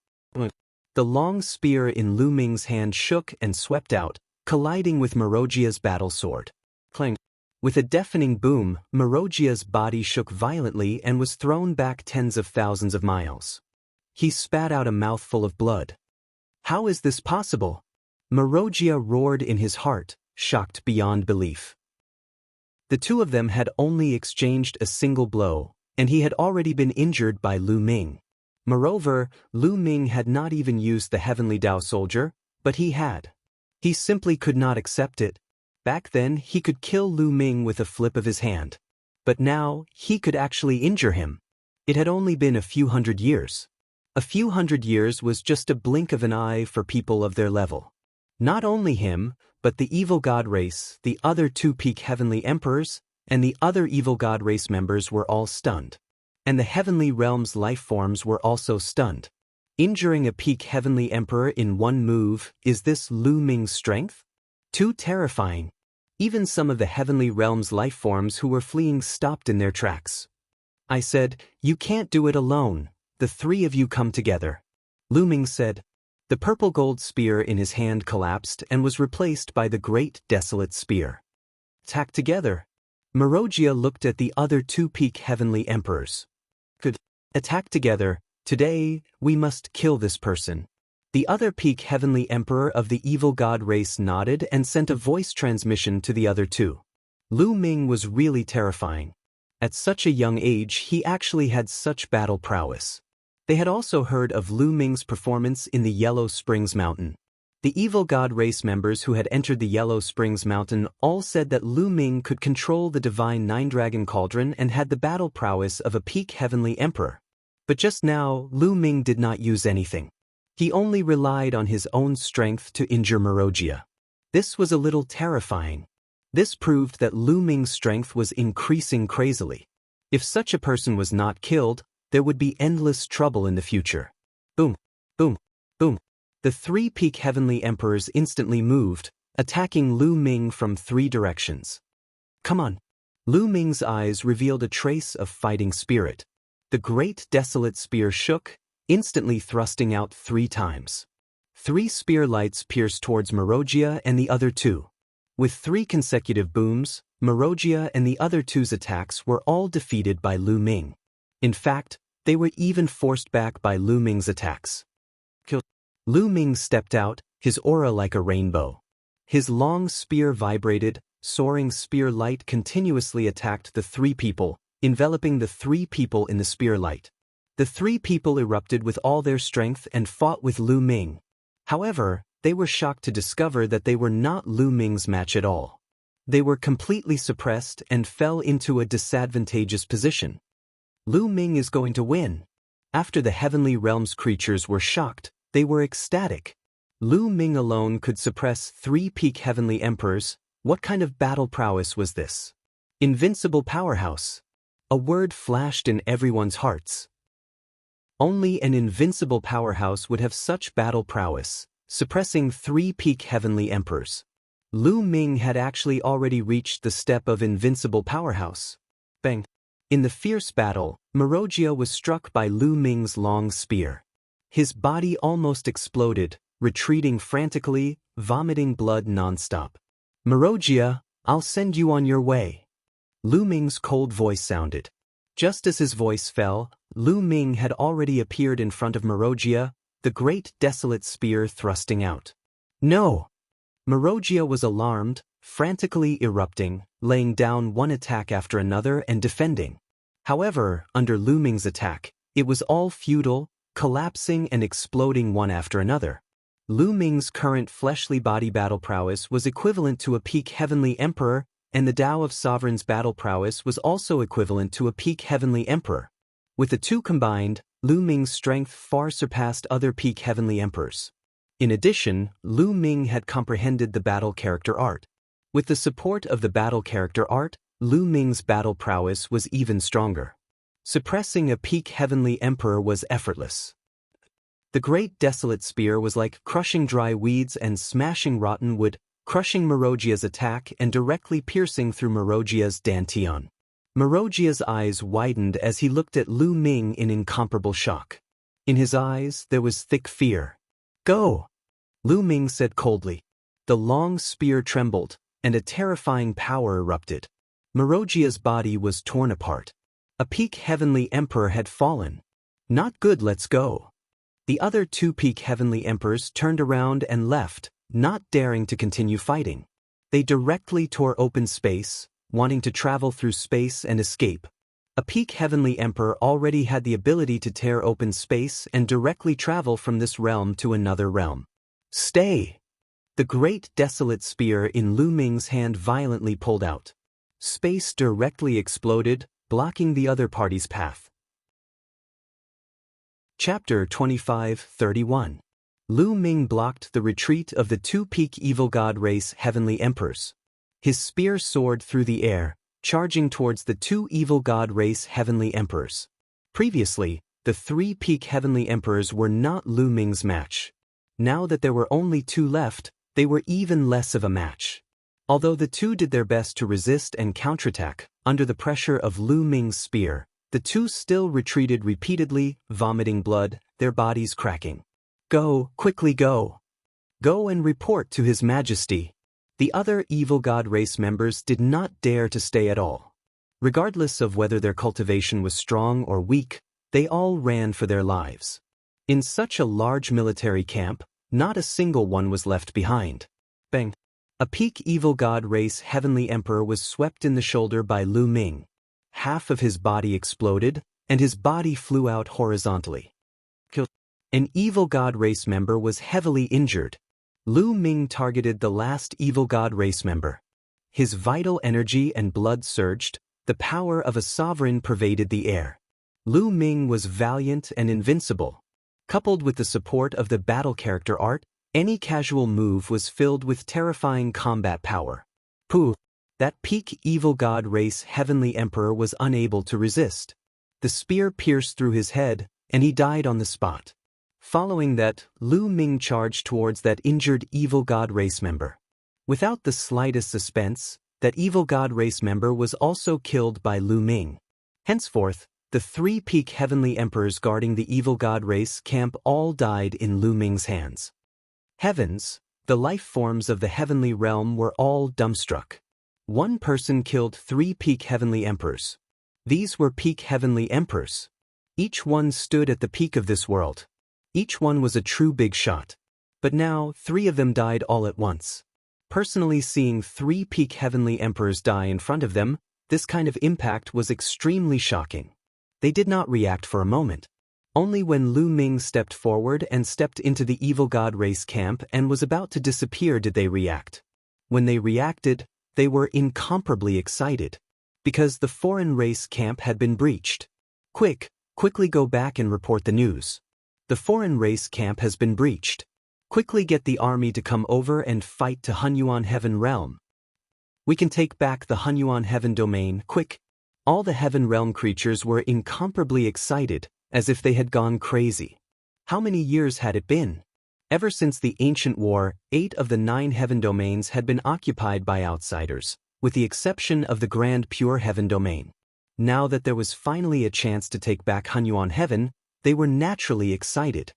The long spear in Lu Ming's hand shook and swept out, colliding with Wuxia's battle sword. Clang! With a deafening boom, Wuxia's body shook violently and was thrown back tens of thousands of miles. He spat out a mouthful of blood. "How is this possible?" Wuxia roared in his heart, shocked beyond belief. The 2 of them had only exchanged a single blow, and he had already been injured by Lu Ming. Moreover, Lu Ming had not even used the heavenly Dao soldier, but he had. He simply could not accept it. Back then, he could kill Lu Ming with a flip of his hand. But now, he could actually injure him. It had only been a few hundred years. A few hundred years was just a blink of an eye for people of their level. Not only him, but the evil god race, the other two peak heavenly emperors, and the other evil god race members were all stunned. And the heavenly realm's life forms were also stunned. Injuring a peak heavenly emperor in one move, is this Lu Ming's strength? Too terrifying. Even some of the heavenly realm's life forms who were fleeing stopped in their tracks. I said, "You can't do it alone. The three of you come together." Lu Ming said. The purple gold spear in his hand collapsed and was replaced by the great desolate spear. Attack together. Marojia looked at the other two peak heavenly emperors. Could attack together. Today, we must kill this person. The other peak heavenly emperor of the evil god race nodded and sent a voice transmission to the other two. Lu Ming was really terrifying. At such a young age, he actually had such battle prowess. They had also heard of Lu Ming's performance in the Yellow Springs Mountain. The evil god race members who had entered the Yellow Springs Mountain all said that Lu Ming could control the divine Nine-Dragon Cauldron and had the battle prowess of a peak heavenly emperor. But just now, Lu Ming did not use anything. He only relied on his own strength to injure Marojia. This was a little terrifying. This proved that Lu Ming's strength was increasing crazily. If such a person was not killed, there would be endless trouble in the future. Boom, boom, boom. The three peak heavenly emperors instantly moved, attacking Lu Ming from three directions. Come on. Lu Ming's eyes revealed a trace of fighting spirit. The great desolate spear shook, instantly thrusting out 3 times. 3 spear lights pierced towards Marojia and the other two. With 3 consecutive booms, Marojia and the other two's attacks were all defeated by Lu Ming. In fact, they were even forced back by Lu Ming's attacks. Lu Ming stepped out, his aura like a rainbow. His long spear vibrated, soaring spear light continuously attacked the 3 people, enveloping the 3 people in the spear light. The 3 people erupted with all their strength and fought with Lu Ming. However, they were shocked to discover that they were not Lu Ming's match at all. They were completely suppressed and fell into a disadvantageous position. Lu Ming is going to win. After the heavenly realm's creatures were shocked, they were ecstatic. Lu Ming alone could suppress 3 peak heavenly emperors. What kind of battle prowess was this? Invincible powerhouse. A word flashed in everyone's hearts. Only an invincible powerhouse would have such battle prowess, suppressing 3 peak heavenly emperors. Lu Ming had actually already reached the step of invincible powerhouse. Bang! In the fierce battle, Marojia was struck by Lu Ming's long spear. His body almost exploded, retreating frantically, vomiting blood non-stop. Marojia, I'll send you on your way. Lu Ming's cold voice sounded. Just as his voice fell, Lu Ming had already appeared in front of Marojia, the great desolate spear thrusting out. No! Marojia was alarmed, frantically erupting, laying down one attack after another and defending. However, under Lu Ming's attack, it was all futile, collapsing and exploding one after another. Lu Ming's current fleshly body battle prowess was equivalent to a peak heavenly emperor, and the Tao of Sovereign's battle prowess was also equivalent to a peak heavenly emperor. With the two combined, Lu Ming's strength far surpassed other peak heavenly emperors. In addition, Lu Ming had comprehended the battle character art. With the support of the battle character art, Lu Ming's battle prowess was even stronger. Suppressing a peak heavenly emperor was effortless. The great desolate spear was like crushing dry weeds and smashing rotten wood, crushing Marojia's attack and directly piercing through Marojia's dantian. Marojia's eyes widened as he looked at Lu Ming in incomparable shock. In his eyes there was thick fear. Go! Lu Ming said coldly. The long spear trembled, and a terrifying power erupted. Marojia's body was torn apart. A peak heavenly emperor had fallen. Not good, let's go. The other 2 peak heavenly emperors turned around and left, not daring to continue fighting. They directly tore open space, wanting to travel through space and escape. A peak heavenly emperor already had the ability to tear open space and directly travel from this realm to another realm. Stay! The great desolate spear in Lu Ming's hand violently pulled out. Space directly exploded, blocking the other party's path. Chapter 25-31. Lu Ming blocked the retreat of the two-peak evil god race heavenly emperors. His spear soared through the air, charging towards the two evil god race heavenly emperors. Previously, the three-peak heavenly emperors were not Lu Ming's match. Now that there were only two left, they were even less of a match. Although the two did their best to resist and counterattack, under the pressure of Lu Ming's spear, the two still retreated repeatedly, vomiting blood, their bodies cracking. Go, quickly go! Go and report to His Majesty. The other evil god race members did not dare to stay at all. Regardless of whether their cultivation was strong or weak, they all ran for their lives. In such a large military camp, not a single one was left behind. Bang! A peak evil god race heavenly emperor was swept in the shoulder by Lu Ming. Half of his body exploded, and his body flew out horizontally. An evil god race member was heavily injured. Lu Ming targeted the last evil god race member. His vital energy and blood surged, the power of a sovereign pervaded the air. Lu Ming was valiant and invincible. Coupled with the support of the battle character art, any casual move was filled with terrifying combat power. Pooh! That peak evil god race heavenly emperor was unable to resist. The spear pierced through his head, and he died on the spot. Following that, Lu Ming charged towards that injured evil god race member. Without the slightest suspense, that evil god race member was also killed by Lu Ming. Henceforth, the three peak heavenly emperors guarding the evil god race camp all died in Lu Ming's hands. Heavens, the life forms of the heavenly realm were all dumbstruck. One person killed three peak heavenly emperors. These were peak heavenly emperors. Each one stood at the peak of this world. Each one was a true big shot. But now, three of them died all at once. Personally seeing three peak heavenly emperors die in front of them, this kind of impact was extremely shocking. They did not react for a moment. Only when Lu Ming stepped forward and stepped into the evil god race camp and was about to disappear did they react. When they reacted, they were incomparably excited. Because the foreign race camp had been breached. Quickly go back and report the news. The foreign race camp has been breached. Quickly get the army to come over and fight to Hunyuan Heaven Realm. We can take back the Hunyuan Heaven domain, quick. All the Heaven Realm creatures were incomparably excited, as if they had gone crazy. How many years had it been? Ever since the ancient war, 8 of the 9 Heaven domains had been occupied by outsiders, with the exception of the Grand Pure Heaven domain. Now that there was finally a chance to take back Hunyuan Heaven, they were naturally excited.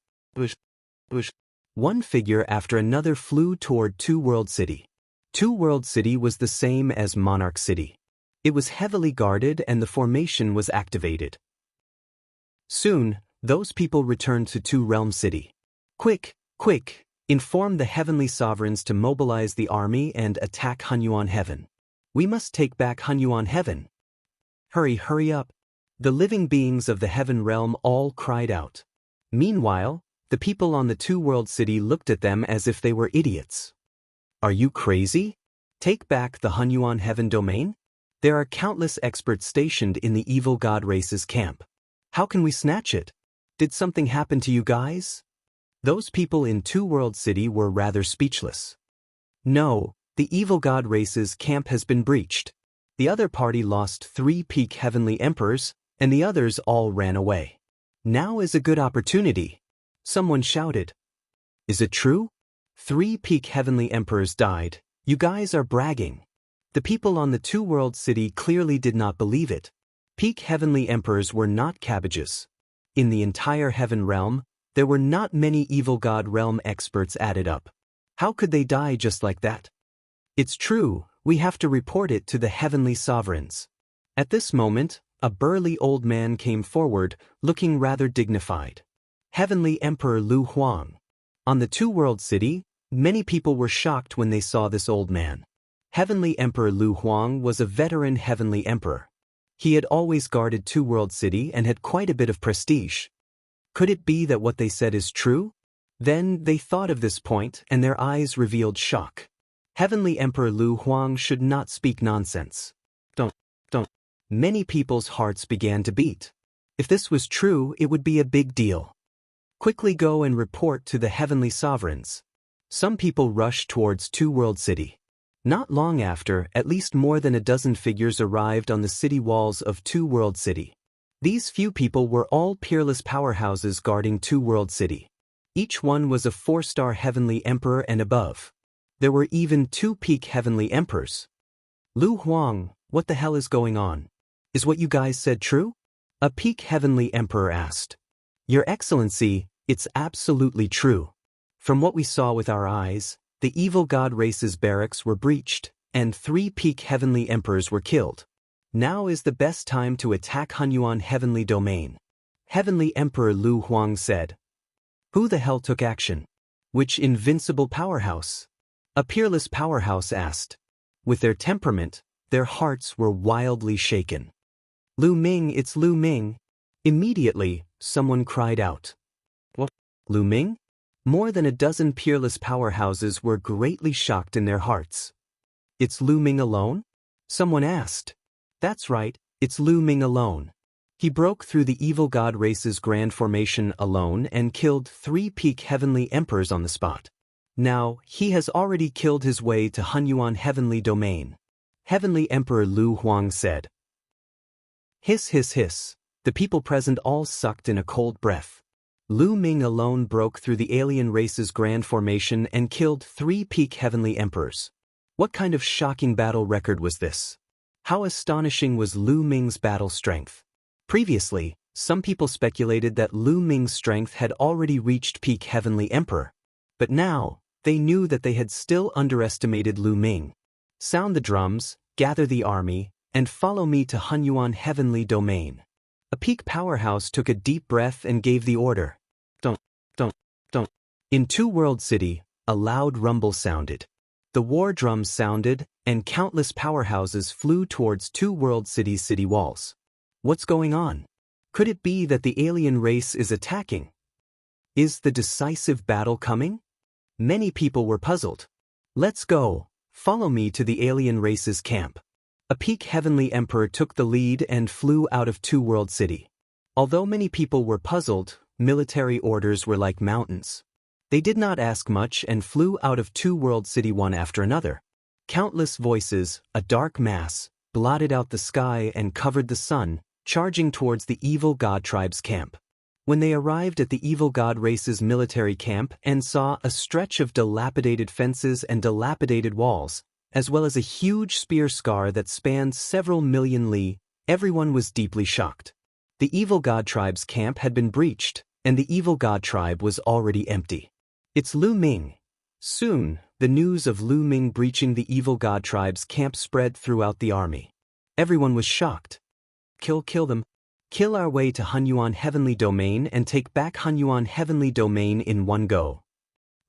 One figure after another flew toward Two World City. Two World City was the same as Monarch City. It was heavily guarded and the formation was activated. Soon, those people returned to Two Realm City. Quick! Inform the heavenly sovereigns to mobilize the army and attack Hunyuan Heaven. We must take back Hunyuan Heaven. Hurry up! The living beings of the Heaven Realm all cried out. Meanwhile, the people on the Two World City looked at them as if they were idiots. Are you crazy? Take back the Hunyuan Heaven domain? There are countless experts stationed in the evil god race's camp. How can we snatch it? Did something happen to you guys? Those people in Two World City were rather speechless. No, the evil god race's camp has been breached. The other party lost 3 peak heavenly emperors, and the others all ran away. Now is a good opportunity. Someone shouted. Is it true? 3 peak heavenly emperors died. You guys are bragging. The people on the Two World City clearly did not believe it. Peak heavenly emperors were not cabbages. In the entire Heaven Realm, there were not many evil god realm experts added up. How could they die just like that? It's true, we have to report it to the heavenly sovereigns. At this moment, a burly old man came forward, looking rather dignified. Heavenly Emperor Lu Huang. On the Two World City, many people were shocked when they saw this old man. Heavenly Emperor Lu Huang was a veteran heavenly emperor. He had always guarded Two World City and had quite a bit of prestige. Could it be that what they said is true? Then they thought of this point and their eyes revealed shock. Heavenly Emperor Lu Huang should not speak nonsense. Don't. Many people's hearts began to beat. If this was true, it would be a big deal. Quickly go and report to the heavenly sovereigns. Some people rushed towards Two World City. Not long after, at least more than a dozen figures arrived on the city walls of Two World City. These few people were all peerless powerhouses guarding Two World City. Each one was a 4-star heavenly emperor and above. There were even 2 peak heavenly emperors. Lu Huang, what the hell is going on? Is what you guys said true? A peak heavenly emperor asked. Your Excellency, it's absolutely true. From what we saw with our eyes, the evil god race's barracks were breached, and 3 peak heavenly emperors were killed. Now is the best time to attack Hunyuan Heavenly Domain. Heavenly Emperor Lu Huang said. Who the hell took action? Which invincible powerhouse? A peerless powerhouse asked. With their temperament, their hearts were wildly shaken. Lu Ming, it's Lu Ming. Immediately, someone cried out. What? Lu Ming? More than a dozen peerless powerhouses were greatly shocked in their hearts. It's Lu Ming alone? Someone asked. That's right, it's Lu Ming alone. He broke through the evil god race's grand formation alone and killed 3 peak heavenly emperors on the spot. Now, he has already killed his way to Hunyuan Heavenly Domain. Heavenly Emperor Lu Huang said. Hiss hiss hiss. The people present all sucked in a cold breath. Lu Ming alone broke through the alien race's grand formation and killed 3 peak heavenly emperors. What kind of shocking battle record was this? How astonishing was Lu Ming's battle strength? Previously, some people speculated that Lu Ming's strength had already reached peak heavenly emperor. But now, they knew that they had still underestimated Lu Ming. Sound the drums, gather the army, and follow me to Hunyuan Heavenly Domain. A peak powerhouse took a deep breath and gave the order. Don't. In Two World City, a loud rumble sounded. The war drums sounded, and countless powerhouses flew towards Two World City's city walls. What's going on? Could it be that the alien race is attacking? Is the decisive battle coming? Many people were puzzled. Let's go. Follow me to the alien race's camp. A peak heavenly emperor took the lead and flew out of Two World City. Although many people were puzzled, military orders were like mountains. They did not ask much and flew out of Two World City one after another. Countless voices, a dark mass, blotted out the sky and covered the sun, charging towards the evil god tribe's camp. When they arrived at the evil god race's military camp and saw a stretch of dilapidated fences and dilapidated walls, as well as a huge spear scar that spanned several million li, everyone was deeply shocked. The evil god tribe's camp had been breached, and the evil god tribe was already empty. It's Lu Ming. Soon, the news of Lu Ming breaching the evil god tribe's camp spread throughout the army. Everyone was shocked. Kill them. Kill our way to Hunyuan Heavenly Domain and take back Hunyuan Heavenly Domain in one go.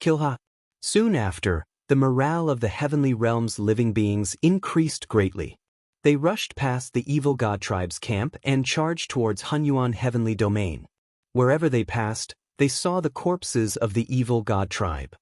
Kill ha. Soon after, the morale of the heavenly realm's living beings increased greatly. They rushed past the evil god tribe's camp and charged towards Hunyuan Heavenly Domain. Wherever they passed, they saw the corpses of the evil god tribe.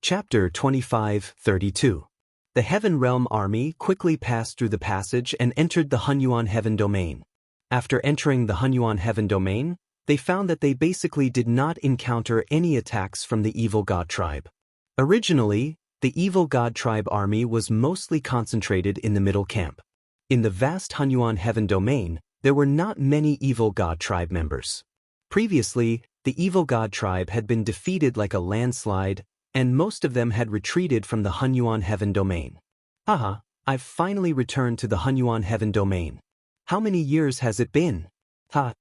Chapter 25:32. The Heaven Realm army quickly passed through the passage and entered the Hunyuan Heaven Domain. After entering the Hunyuan Heaven Domain, they found that they basically did not encounter any attacks from the evil god tribe. Originally, the evil god tribe army was mostly concentrated in the middle camp. In the vast Hunyuan Heaven Domain, there were not many evil god tribe members. Previously, the evil god tribe had been defeated like a landslide, and most of them had retreated from the Hunyuan Heaven Domain. Haha, I've finally returned to the Hunyuan Heaven Domain. How many years has it been? Ha!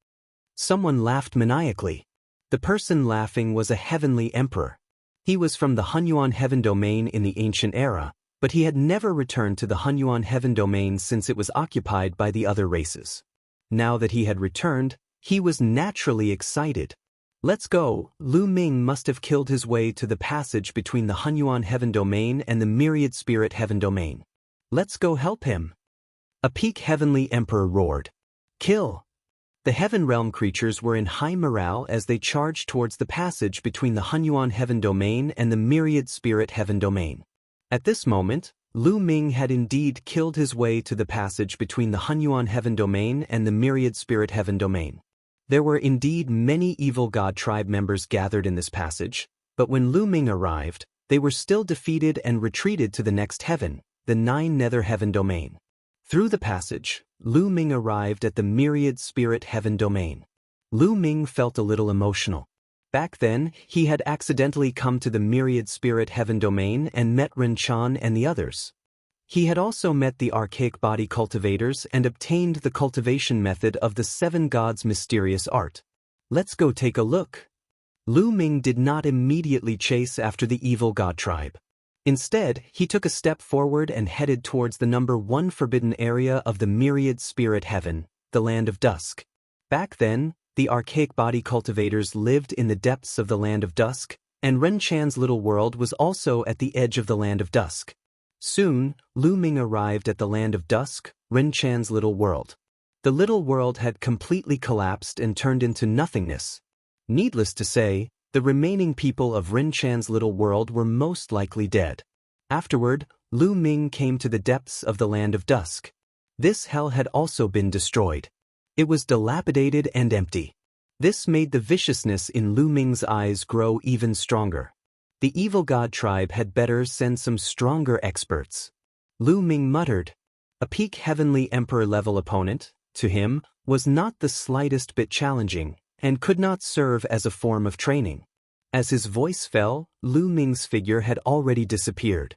Someone laughed maniacally. The person laughing was a heavenly emperor. He was from the Hunyuan Heaven Domain in the ancient era, but he had never returned to the Hunyuan Heaven Domain since it was occupied by the other races. Now that he had returned, he was naturally excited. Let's go. Lu Ming must have killed his way to the passage between the Hunyuan Heaven Domain and the Myriad Spirit Heaven Domain. Let's go help him. A peak heavenly emperor roared. Kill. The Heaven Realm creatures were in high morale as they charged towards the passage between the Hunyuan Heaven Domain and the Myriad Spirit Heaven Domain. At this moment, Lu Ming had indeed killed his way to the passage between the Hunyuan Heaven Domain and the Myriad Spirit Heaven Domain. There were indeed many evil god tribe members gathered in this passage, but when Lu Ming arrived, they were still defeated and retreated to the next heaven, the Nine Nether Heaven Domain. Through the passage, Lu Ming arrived at the Myriad Spirit Heaven Domain. Lu Ming felt a little emotional. Back then, he had accidentally come to the Myriad Spirit Heaven Domain and met Ren Chan and the others. He had also met the archaic body cultivators and obtained the cultivation method of the seven gods' mysterious art. Let's go take a look. Lu Ming did not immediately chase after the evil god tribe. Instead, he took a step forward and headed towards the number 1 forbidden area of the Myriad Spirit Heaven, the Land of Dusk. Back then, the archaic body cultivators lived in the depths of the Land of Dusk, and Ren Chan's little world was also at the edge of the Land of Dusk. Soon, Lu Ming arrived at the Land of Dusk, Ren Chan's little world. The little world had completely collapsed and turned into nothingness. Needless to say, the remaining people of Ren Chan's little world were most likely dead. Afterward, Lu Ming came to the depths of the Land of Dusk. This hell had also been destroyed. It was dilapidated and empty. This made the viciousness in Lu Ming's eyes grow even stronger. The evil god tribe had better send some stronger experts. Lu Ming muttered. A peak heavenly emperor level opponent, to him, was not the slightest bit challenging, and could not serve as a form of training. As his voice fell, Lu Ming's figure had already disappeared.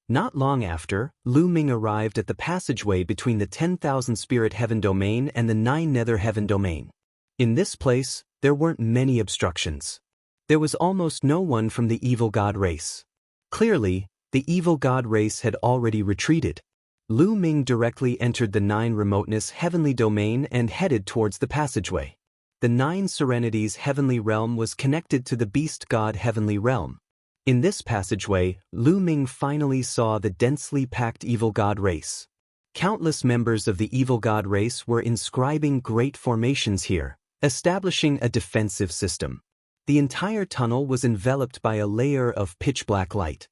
Not long after, Lu Ming arrived at the passageway between the 10,000 Spirit Heaven Domain and the 9 Nether Heaven Domain. In this place, there weren't many obstructions. There was almost no one from the evil god race. Clearly, the evil god race had already retreated. Lu Ming directly entered the 9 Remoteness Heavenly Domain and headed towards the passageway. The 9 Serenities Heavenly Realm was connected to the Beast God Heavenly Realm. In this passageway, Lu Ming finally saw the densely packed evil god race. Countless members of the evil god race were inscribing great formations here, establishing a defensive system. The entire tunnel was enveloped by a layer of pitch-black light.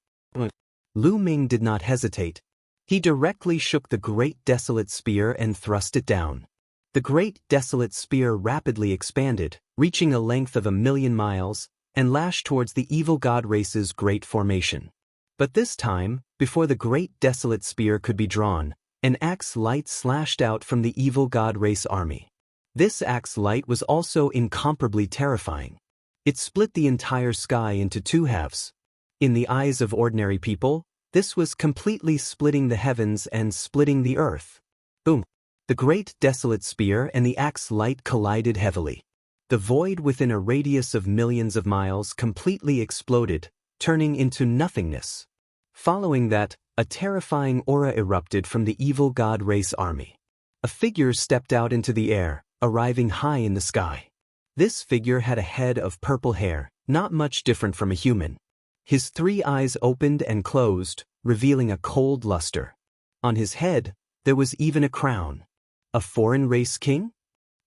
Lu Ming did not hesitate. He directly shook the great desolate spear and thrust it down. The great desolate spear rapidly expanded, reaching a length of 1,000,000 miles, and lashed towards the evil god race's great formation. But this time, before the great desolate spear could be drawn, an axe light slashed out from the evil god race army. This axe light was also incomparably terrifying. It split the entire sky into 2 halves. In the eyes of ordinary people, this was completely splitting the heavens and splitting the earth. Boom! The great desolate spear and the axe light collided heavily. The void within a radius of millions of miles completely exploded, turning into nothingness. Following that, a terrifying aura erupted from the evil god race army. A figure stepped out into the air, arriving high in the sky. This figure had a head of purple hair, not much different from a human. His 3 eyes opened and closed, revealing a cold luster. On his head, there was even a crown. A foreign race king?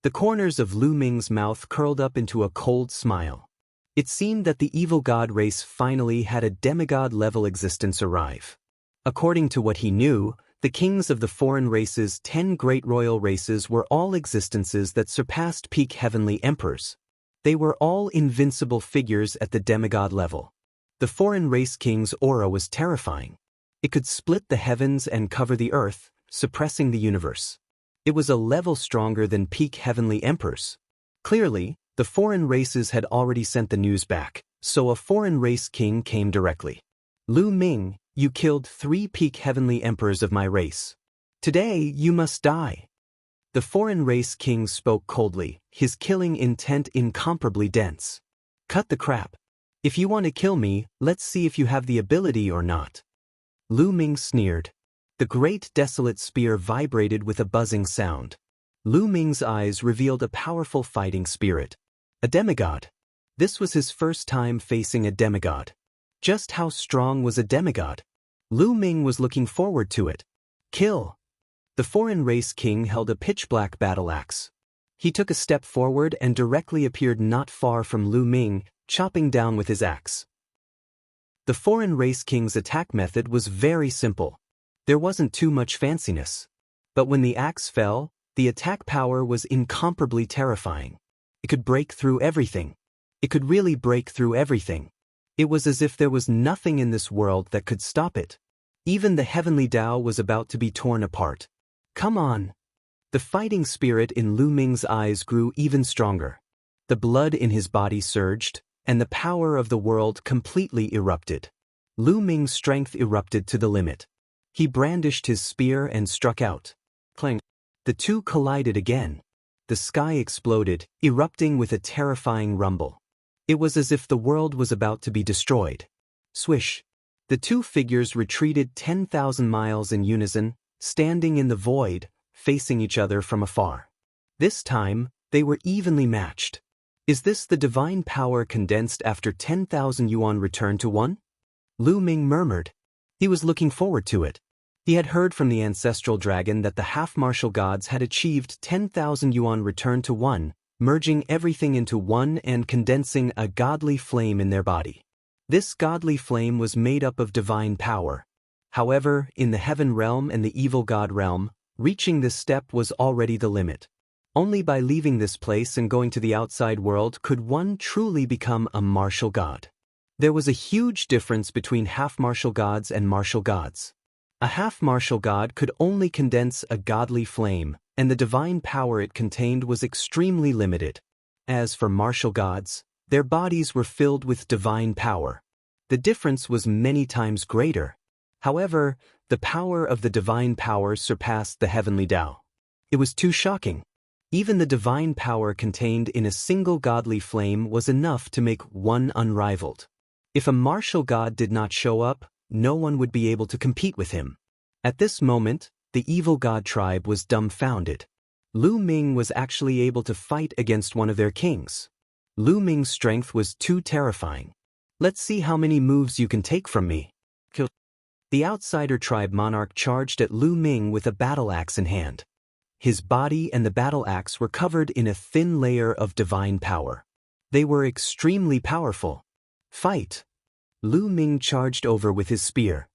The corners of Lu Ming's mouth curled up into a cold smile. It seemed that the evil god race finally had a demigod-level existence arrive. According to what he knew, the kings of the foreign race's 10 great royal races were all existences that surpassed peak heavenly emperors. They were all invincible figures at the demigod level. The foreign race king's aura was terrifying. It could split the heavens and cover the earth, suppressing the universe. It was a level stronger than peak heavenly emperors. Clearly, the foreign races had already sent the news back, so a foreign race king came directly. Lu Ming, you killed 3 peak heavenly emperors of my race. Today, you must die. The foreign race king spoke coldly, his killing intent incomparably dense. Cut the crap. If you want to kill me, let's see if you have the ability or not. Lu Ming sneered. The great desolate spear vibrated with a buzzing sound. Lu Ming's eyes revealed a powerful fighting spirit. A demigod. This was his first time facing a demigod. Just how strong was a demigod? Lu Ming was looking forward to it. Kill. The foreign race king held a pitch-black battle axe. He took a step forward and directly appeared not far from Lu Ming, chopping down with his axe. The foreign race king's attack method was very simple. There wasn't too much fanciness. But when the axe fell, the attack power was incomparably terrifying. It could break through everything. It could really break through everything. It was as if there was nothing in this world that could stop it. Even the heavenly Tao was about to be torn apart. Come on! The fighting spirit in Lu Ming's eyes grew even stronger. The blood in his body surged, and the power of the world completely erupted. Lu Ming's strength erupted to the limit. He brandished his spear and struck out. Clang! The two collided again. The sky exploded, erupting with a terrifying rumble. It was as if the world was about to be destroyed. Swish! The two figures retreated 10,000 miles in unison, standing in the void, facing each other from afar. This time, they were evenly matched. Is this the divine power condensed after 10,000 yuan returned to one? Lu Ming murmured. He was looking forward to it. He had heard from the ancestral dragon that the half-martial gods had achieved 10,000 yuan returned to one, merging everything into one and condensing a godly flame in their body. This godly flame was made up of divine power. However, in the heaven realm and the evil god realm, reaching this step was already the limit. Only by leaving this place and going to the outside world could one truly become a martial god. There was a huge difference between half-martial gods and martial gods. A half-martial god could only condense a godly flame, and the divine power it contained was extremely limited. As for martial gods, their bodies were filled with divine power. The difference was many times greater. However, the power of the divine power surpassed the heavenly Tao. It was too shocking. Even the divine power contained in a single godly flame was enough to make one unrivaled. If a martial god did not show up, no one would be able to compete with him. At this moment, the evil god tribe was dumbfounded. Lu Ming was actually able to fight against one of their kings. Lu Ming's strength was too terrifying. Let's see how many moves you can take from me. Kill. The outsider tribe monarch charged at Lu Ming with a battle axe in hand. His body and the battle axe were covered in a thin layer of divine power. They were extremely powerful. Fight! Lu Ming charged over with his spear.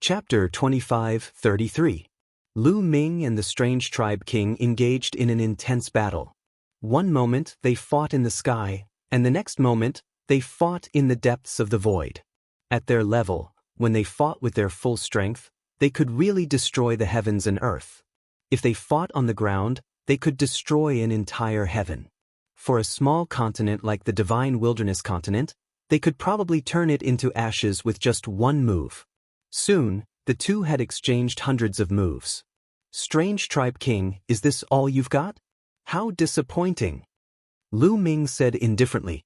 Chapter 25-33. Lu Ming and the strange tribe king engaged in an intense battle. One moment they fought in the sky, and the next moment they fought in the depths of the void. At their level, when they fought with their full strength, they could really destroy the heavens and earth. If they fought on the ground, they could destroy an entire heaven. For a small continent like the divine wilderness continent, they could probably turn it into ashes with just one move. Soon, the two had exchanged hundreds of moves. Strange tribe king, is this all you've got? How disappointing! Lu Ming said indifferently.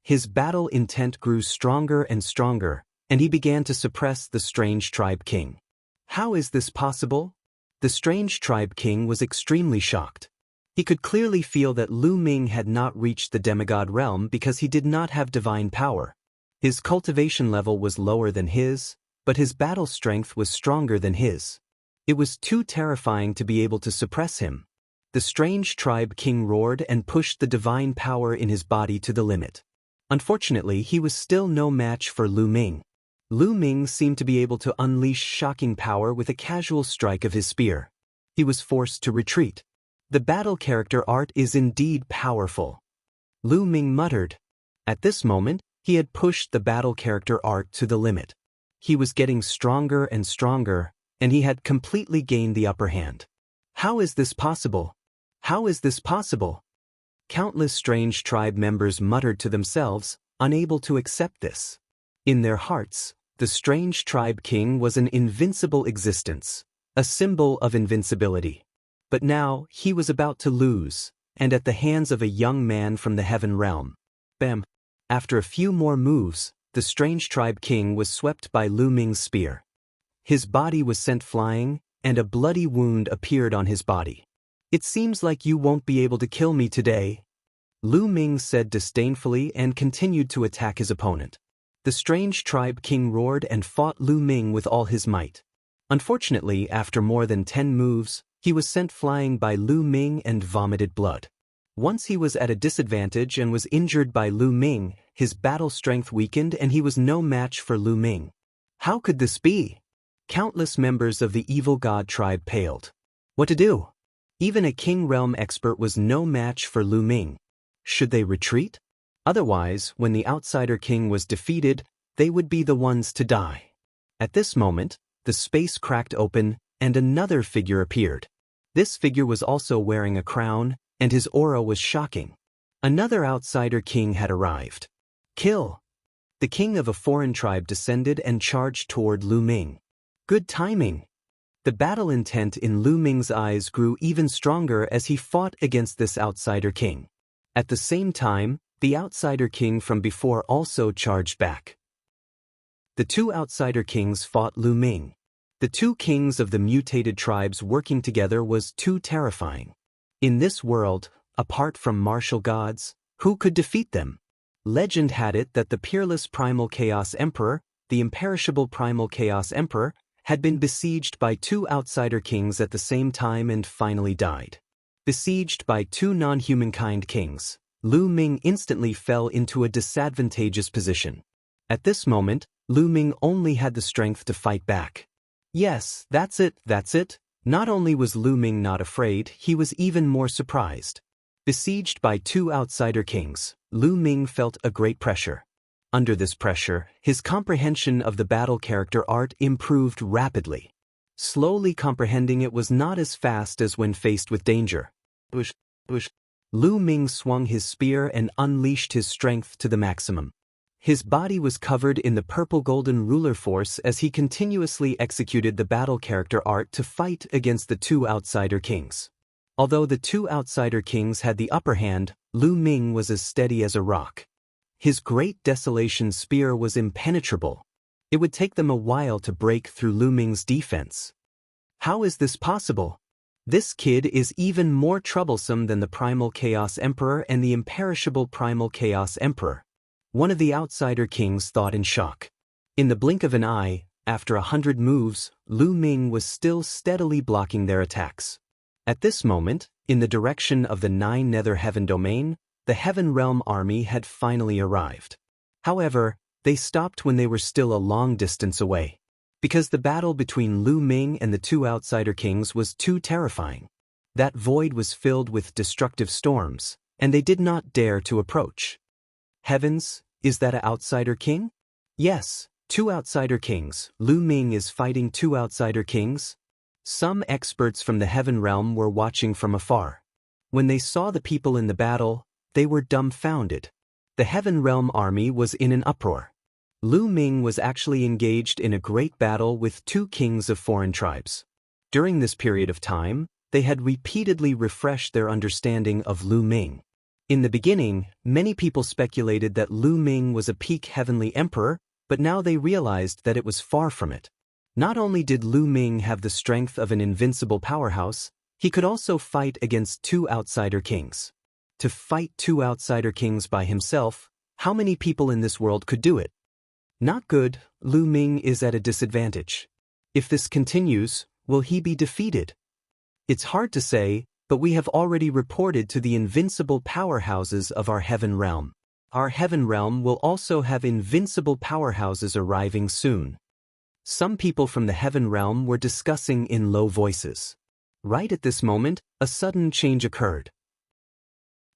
His battle intent grew stronger and stronger, and he began to suppress the strange tribe king. How is this possible? The strange tribe king was extremely shocked. He could clearly feel that Lu Ming had not reached the demigod realm because he did not have divine power. His cultivation level was lower than his, but his battle strength was stronger than his. It was too terrifying to be able to suppress him. The strange tribe king roared and pushed the divine power in his body to the limit. Unfortunately, he was still no match for Lu Ming. Lu Ming seemed to be able to unleash shocking power with a casual strike of his spear. He was forced to retreat. The battle character art is indeed powerful. Lu Ming muttered. At this moment, he had pushed the battle character art to the limit. He was getting stronger and stronger, and he had completely gained the upper hand. How is this possible? How is this possible? Countless strange tribe members muttered to themselves, unable to accept this. In their hearts, the strange tribe king was an invincible existence, a symbol of invincibility. But now, he was about to lose, and at the hands of a young man from the heaven realm. Bam! After a few more moves, the strange tribe king was swept by Lu Ming's spear. His body was sent flying, and a bloody wound appeared on his body. It seems like you won't be able to kill me today, Lu Ming said disdainfully and continued to attack his opponent. The strange tribe king roared and fought Lu Ming with all his might. Unfortunately, after more than 10 moves, He was sent flying by Lu Ming and vomited blood. Once he was at a disadvantage and was injured by Lu Ming, his battle strength weakened and he was no match for Lu Ming. How could this be? Countless members of the evil god tribe paled. What to do? Even a king realm expert was no match for Lu Ming. Should they retreat? Otherwise, when the outsider king was defeated, they would be the ones to die. At this moment, the space cracked open and another figure appeared. This figure was also wearing a crown, and his aura was shocking. Another outsider king had arrived. Kill! The king of a foreign tribe descended and charged toward Lu Ming. Good timing! The battle intent in Lu Ming's eyes grew even stronger as he fought against this outsider king. At the same time, the outsider king from before also charged back. The two outsider kings fought Lu Ming. The two kings of the mutated tribes working together was too terrifying. In this world, apart from martial gods, who could defeat them? Legend had it that the peerless Primal Chaos Emperor, the imperishable Primal Chaos Emperor, had been besieged by two outsider kings at the same time and finally died. Besieged by two non-humankind kings, Lu Ming instantly fell into a disadvantageous position. At this moment, Lu Ming only had the strength to fight back. Yes, that's it. Not only was Lu Ming not afraid, he was even more surprised. Besieged by two outsider kings, Lu Ming felt a great pressure. Under this pressure, his comprehension of the battle character art improved rapidly. Slowly comprehending it was not as fast as when faced with danger. Lu Ming swung his spear and unleashed his strength to the maximum. His body was covered in the purple golden ruler force as he continuously executed the battle character art to fight against the two outsider kings. Although the two outsider kings had the upper hand, Lu Ming was as steady as a rock. His great desolation spear was impenetrable. It would take them a while to break through Lu Ming's defense. How is this possible? This kid is even more troublesome than the Primal Chaos Emperor and the imperishable Primal Chaos Emperor. One of the outsider kings thought in shock. In the blink of an eye, after 100 moves, Lu Ming was still steadily blocking their attacks. At this moment, in the direction of the 9 Nether Heaven domain, the Heaven Realm army had finally arrived. However, they stopped when they were still a long distance away. Because the battle between Lu Ming and the two outsider kings was too terrifying. That void was filled with destructive storms, and they did not dare to approach. Heavens, is that an outsider king? Yes, two outsider kings. Lu Ming is fighting two outsider kings. Some experts from the Heaven Realm were watching from afar. When they saw the people in the battle, they were dumbfounded. The Heaven Realm army was in an uproar. Lu Ming was actually engaged in a great battle with two kings of foreign tribes. During this period of time, they had repeatedly refreshed their understanding of Lu Ming. In the beginning, many people speculated that Lu Ming was a peak heavenly emperor, but now they realized that it was far from it. Not only did Lu Ming have the strength of an invincible powerhouse, he could also fight against two outsider kings. To fight two outsider kings by himself, how many people in this world could do it? Not good. Lu Ming is at a disadvantage. If this continues, will he be defeated? It's hard to say, but we have already reported to the invincible powerhouses of our Heaven Realm. Our Heaven Realm will also have invincible powerhouses arriving soon. Some people from the Heaven Realm were discussing in low voices. Right at this moment, a sudden change occurred.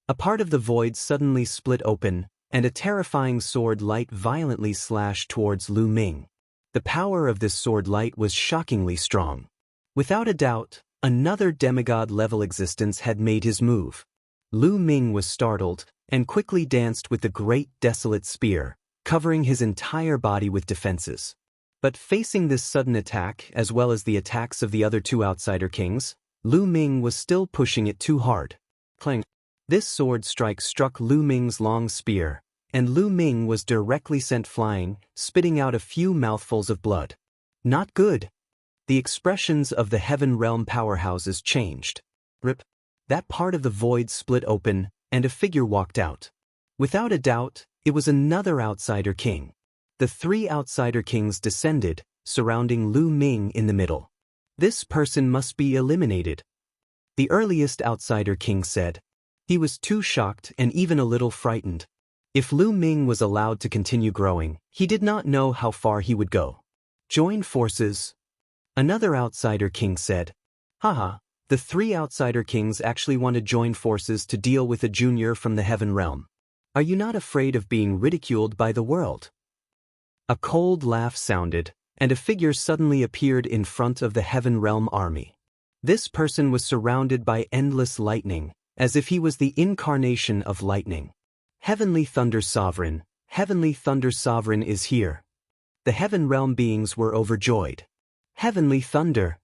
A part of the void suddenly split open, and a terrifying sword light violently slashed towards Lu Ming. The power of this sword light was shockingly strong. Without a doubt, another demigod-level existence had made his move. Lu Ming was startled, and quickly danced with the great desolate spear, covering his entire body with defenses. But facing this sudden attack, as well as the attacks of the other two outsider kings, Lu Ming was still pushing it too hard. Clang! This sword strike struck Lu Ming's long spear, and Lu Ming was directly sent flying, spitting out a few mouthfuls of blood. Not good. The expressions of the Heaven Realm powerhouses changed. Rip. That part of the void split open, and a figure walked out. Without a doubt, it was another outsider king. The 3 outsider kings descended, surrounding Lu Ming in the middle. This person must be eliminated. the earliest outsider king said. He was too shocked and even a little frightened. If Lu Ming was allowed to continue growing, he did not know how far he would go. Join forces? Another outsider king said. Haha, the three outsider kings actually want to join forces to deal with a junior from the heaven realm. Are you not afraid of being ridiculed by the world? A cold laugh sounded, and a figure suddenly appeared in front of the heaven realm army. This person was surrounded by endless lightning, as if he was the incarnation of lightning. Heavenly Thunder Sovereign is here. The heaven realm beings were overjoyed. Heavenly Thunder.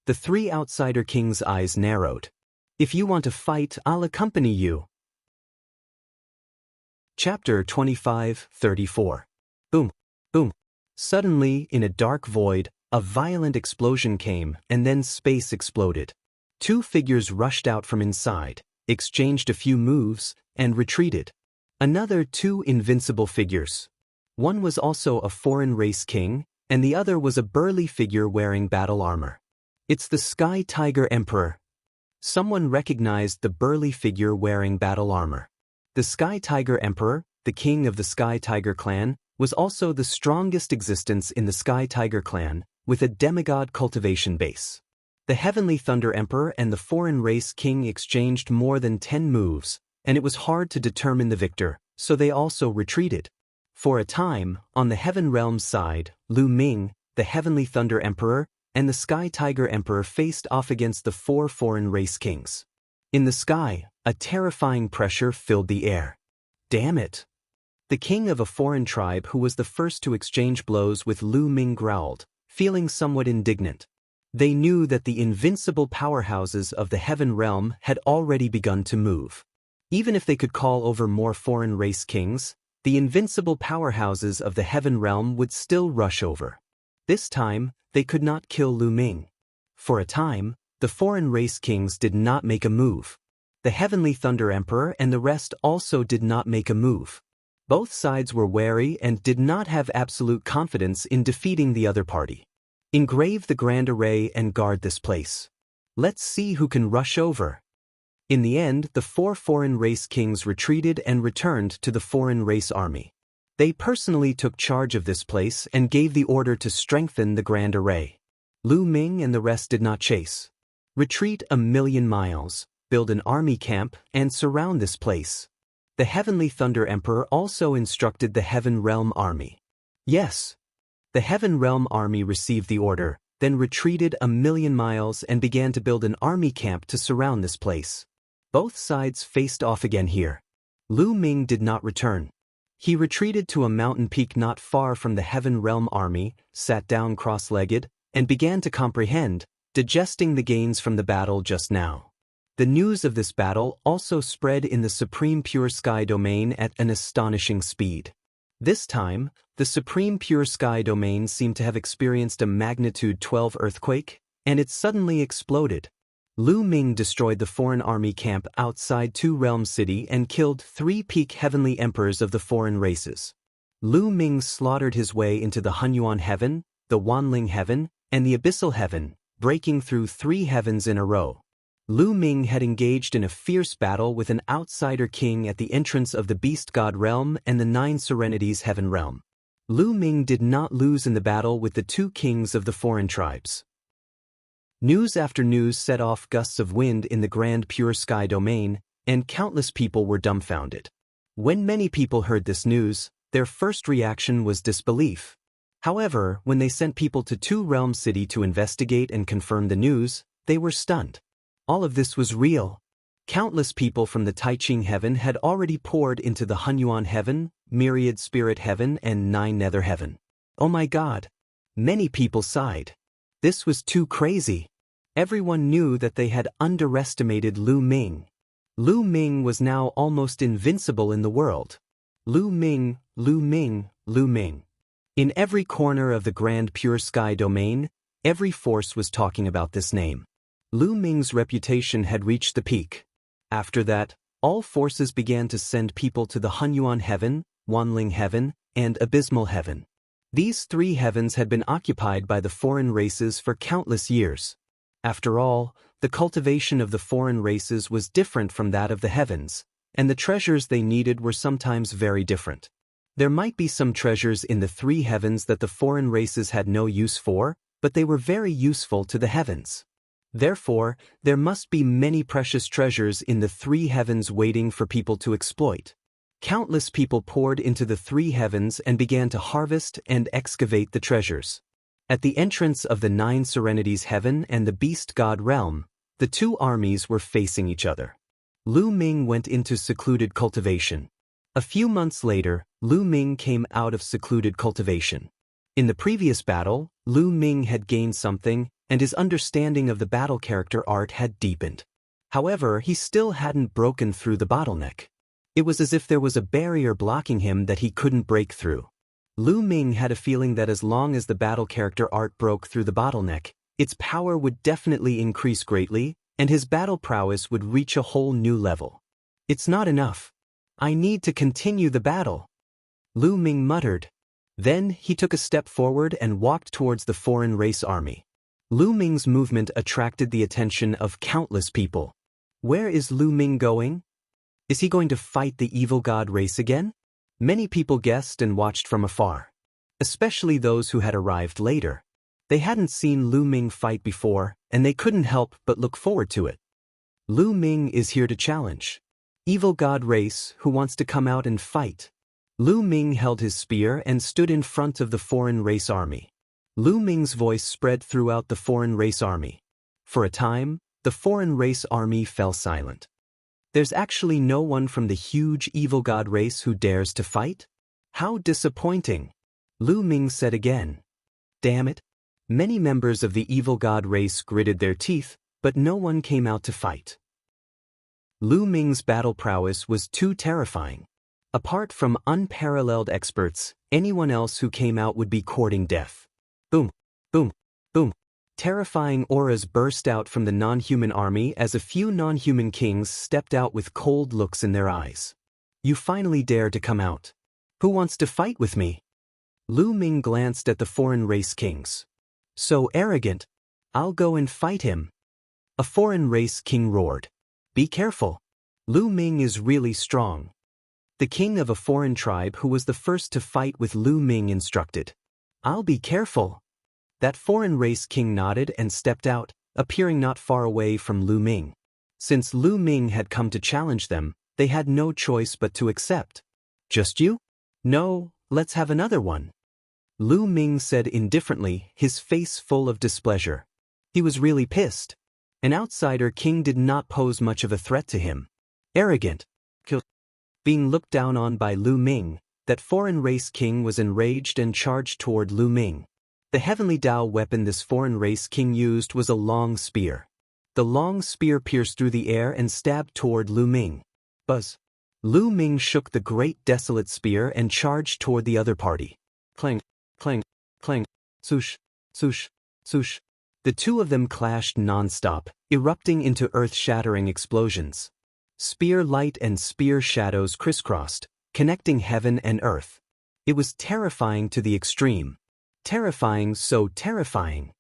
The three outsider kings' eyes narrowed. If you want to fight, I'll accompany you. Chapter 25:34. Boom, boom. Suddenly, in a dark void, a violent explosion came, and then space exploded. Two figures rushed out from inside, exchanged a few moves, and retreated. Another two invincible figures. One was also a foreign race king, and the other was a burly figure wearing battle armor. It's the Sky Tiger Emperor. Someone recognized the burly figure wearing battle armor. The Sky Tiger Emperor, the king of the Sky Tiger clan, was also the strongest existence in the Sky Tiger clan, with a demigod cultivation base. The Heavenly Thunder Emperor and the foreign race king exchanged more than 10 moves, and it was hard to determine the victor, so they also retreated. For a time, on the Heaven Realm's side, Lu Ming, the Heavenly Thunder Emperor, and the Sky Tiger Emperor faced off against the 4 foreign race kings. In the sky, a terrifying pressure filled the air. Damn it! The king of a foreign tribe who was the first to exchange blows with Lu Ming growled, feeling somewhat indignant. They knew that the invincible powerhouses of the Heaven Realm had already begun to move. Even if they could call over more foreign race kings, the invincible powerhouses of the Heaven Realm would still rush over. This time, they could not kill Lu Ming. For a time, the foreign race kings did not make a move. The Heavenly Thunder Emperor and the rest also did not make a move. Both sides were wary and did not have absolute confidence in defeating the other party. Engrave the grand array and guard this place. Let's see who can rush over. In the end, the 4 foreign race kings retreated and returned to the foreign race army. They personally took charge of this place and gave the order to strengthen the grand array. Lu Ming and the rest did not chase. Retreat 1,000,000 miles, build an army camp, and surround this place. The Heavenly Thunder Emperor also instructed the Heaven Realm army. Yes. The Heaven Realm army received the order, then retreated 1,000,000 miles and began to build an army camp to surround this place. Both sides faced off again here. Lu Ming did not return. He retreated to a mountain peak not far from the Heaven Realm army, sat down cross-legged, and began to comprehend, digesting the gains from the battle just now. The news of this battle also spread in the Supreme Pure Sky domain at an astonishing speed. This time, the Supreme Pure Sky domain seemed to have experienced a magnitude 12 earthquake, and it suddenly exploded. Lu Ming destroyed the foreign army camp outside Two Realm City and killed 3 peak heavenly emperors of the foreign races. Lu Ming slaughtered his way into the Hunyuan Heaven, the Wanling Heaven, and the Abyssal Heaven, breaking through 3 heavens in a row. Lu Ming had engaged in a fierce battle with an outsider king at the entrance of the Beast God Realm and the 9 Serenities Heaven Realm. Lu Ming did not lose in the battle with the 2 kings of the foreign tribes. News after news set off gusts of wind in the Grand Pure Sky domain, and countless people were dumbfounded. When many people heard this news, their first reaction was disbelief. However, when they sent people to Two Realm City to investigate and confirm the news, they were stunned. All of this was real. Countless people from the Taiching Heaven had already poured into the Hunyuan Heaven, Myriad Spirit Heaven, and 9 Nether Heaven. Oh my God! Many people sighed. This was too crazy. Everyone knew that they had underestimated Lu Ming. Lu Ming was now almost invincible in the world. Lu Ming, Lu Ming, Lu Ming. In every corner of the Grand Pure Sky domain, every force was talking about this name. Lu Ming's reputation had reached the peak. After that, all forces began to send people to the Hunyuan Heaven, Wanling Heaven, and Abysmal Heaven. These 3 heavens had been occupied by the foreign races for countless years. After all, The cultivation of the foreign races was different from that of the heavens, and the treasures they needed were sometimes very different. There might be some treasures in the three heavens that the foreign races had no use for, but they were very useful to the heavens. Therefore, there must be many precious treasures in the three heavens waiting for people to exploit. Countless people poured into the three heavens and began to harvest and excavate the treasures. At the entrance of the Nine Serenities heaven and the beast god realm, the two armies were facing each other. Lu Ming went into secluded cultivation. A few months later, Lu Ming came out of secluded cultivation. In the previous battle, Lu Ming had gained something, and his understanding of the battle character art had deepened. However, he still hadn't broken through the bottleneck. It was as if there was a barrier blocking him that he couldn't break through. Lu Ming had a feeling that as long as the battle character art broke through the bottleneck, its power would definitely increase greatly, and his battle prowess would reach a whole new level. It's not enough. I need to continue the battle, Lu Ming muttered. Then he took a step forward and walked towards the foreign race army. Lu Ming's movement attracted the attention of countless people. Where is Lu Ming going? Is he going to fight the evil god race again? Many people guessed and watched from afar. Especially those who had arrived later. They hadn't seen Lu Ming fight before, and they couldn't help but look forward to it. Lu Ming is here to challenge. Evil god race, who wants to come out and fight? Lu Ming held his spear and stood in front of the foreign race army. Lu Ming's voice spread throughout the foreign race army. For a time, the foreign race army fell silent. There's actually no one from the huge evil god race who dares to fight? How disappointing, Lu Ming said again. Damn it. Many members of the evil god race gritted their teeth, but no one came out to fight. Lu Ming's battle prowess was too terrifying. Apart from unparalleled experts, anyone else who came out would be courting death. Boom, boom, boom. Terrifying auras burst out from the non-human army as a few non-human kings stepped out with cold looks in their eyes. You finally dare to come out. Who wants to fight with me? Lu Ming glanced at the foreign race kings. So arrogant. I'll go and fight him. A foreign race king roared. Be careful. Lu Ming is really strong. The king of a foreign tribe who was the first to fight with Lu Ming instructed. I'll be careful. That foreign race king nodded and stepped out, appearing not far away from Lu Ming. Since Lu Ming had come to challenge them, they had no choice but to accept. Just you? No, let's have another one. Lu Ming said indifferently, his face full of displeasure. He was really pissed. An outsider king did not pose much of a threat to him. Arrogant. Being looked down on by Lu Ming, that foreign race king was enraged and charged toward Lu Ming. The heavenly Dao weapon this foreign race king used was a long spear. The long spear pierced through the air and stabbed toward Lu Ming. Buzz. Lu Ming shook the great desolate spear and charged toward the other party. Clang, clang, clang, swoosh, swoosh, swoosh. The two of them clashed non-stop, erupting into earth-shattering explosions. Spear light and spear shadows crisscrossed, connecting heaven and earth. It was terrifying to the extreme. Terrifying, so terrifying.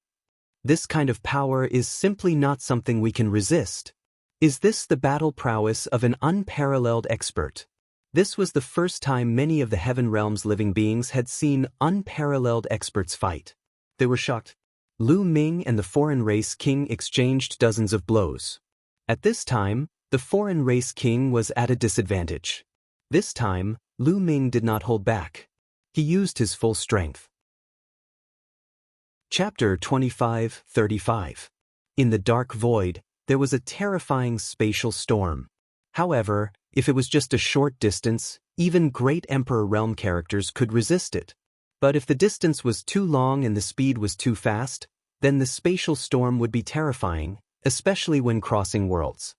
This kind of power is simply not something we can resist. Is this the battle prowess of an unparalleled expert? This was the first time many of the Heaven Realm's living beings had seen unparalleled experts fight. They were shocked. Lu Ming and the foreign race king exchanged dozens of blows. At this time, the foreign race king was at a disadvantage. This time, Lu Ming did not hold back. He used his full strength. Chapter 25-35. In the dark void, there was a terrifying spatial storm. However, if it was just a short distance, even great Emperor Realm characters could resist it. But if the distance was too long and the speed was too fast, then the spatial storm would be terrifying, especially when crossing worlds.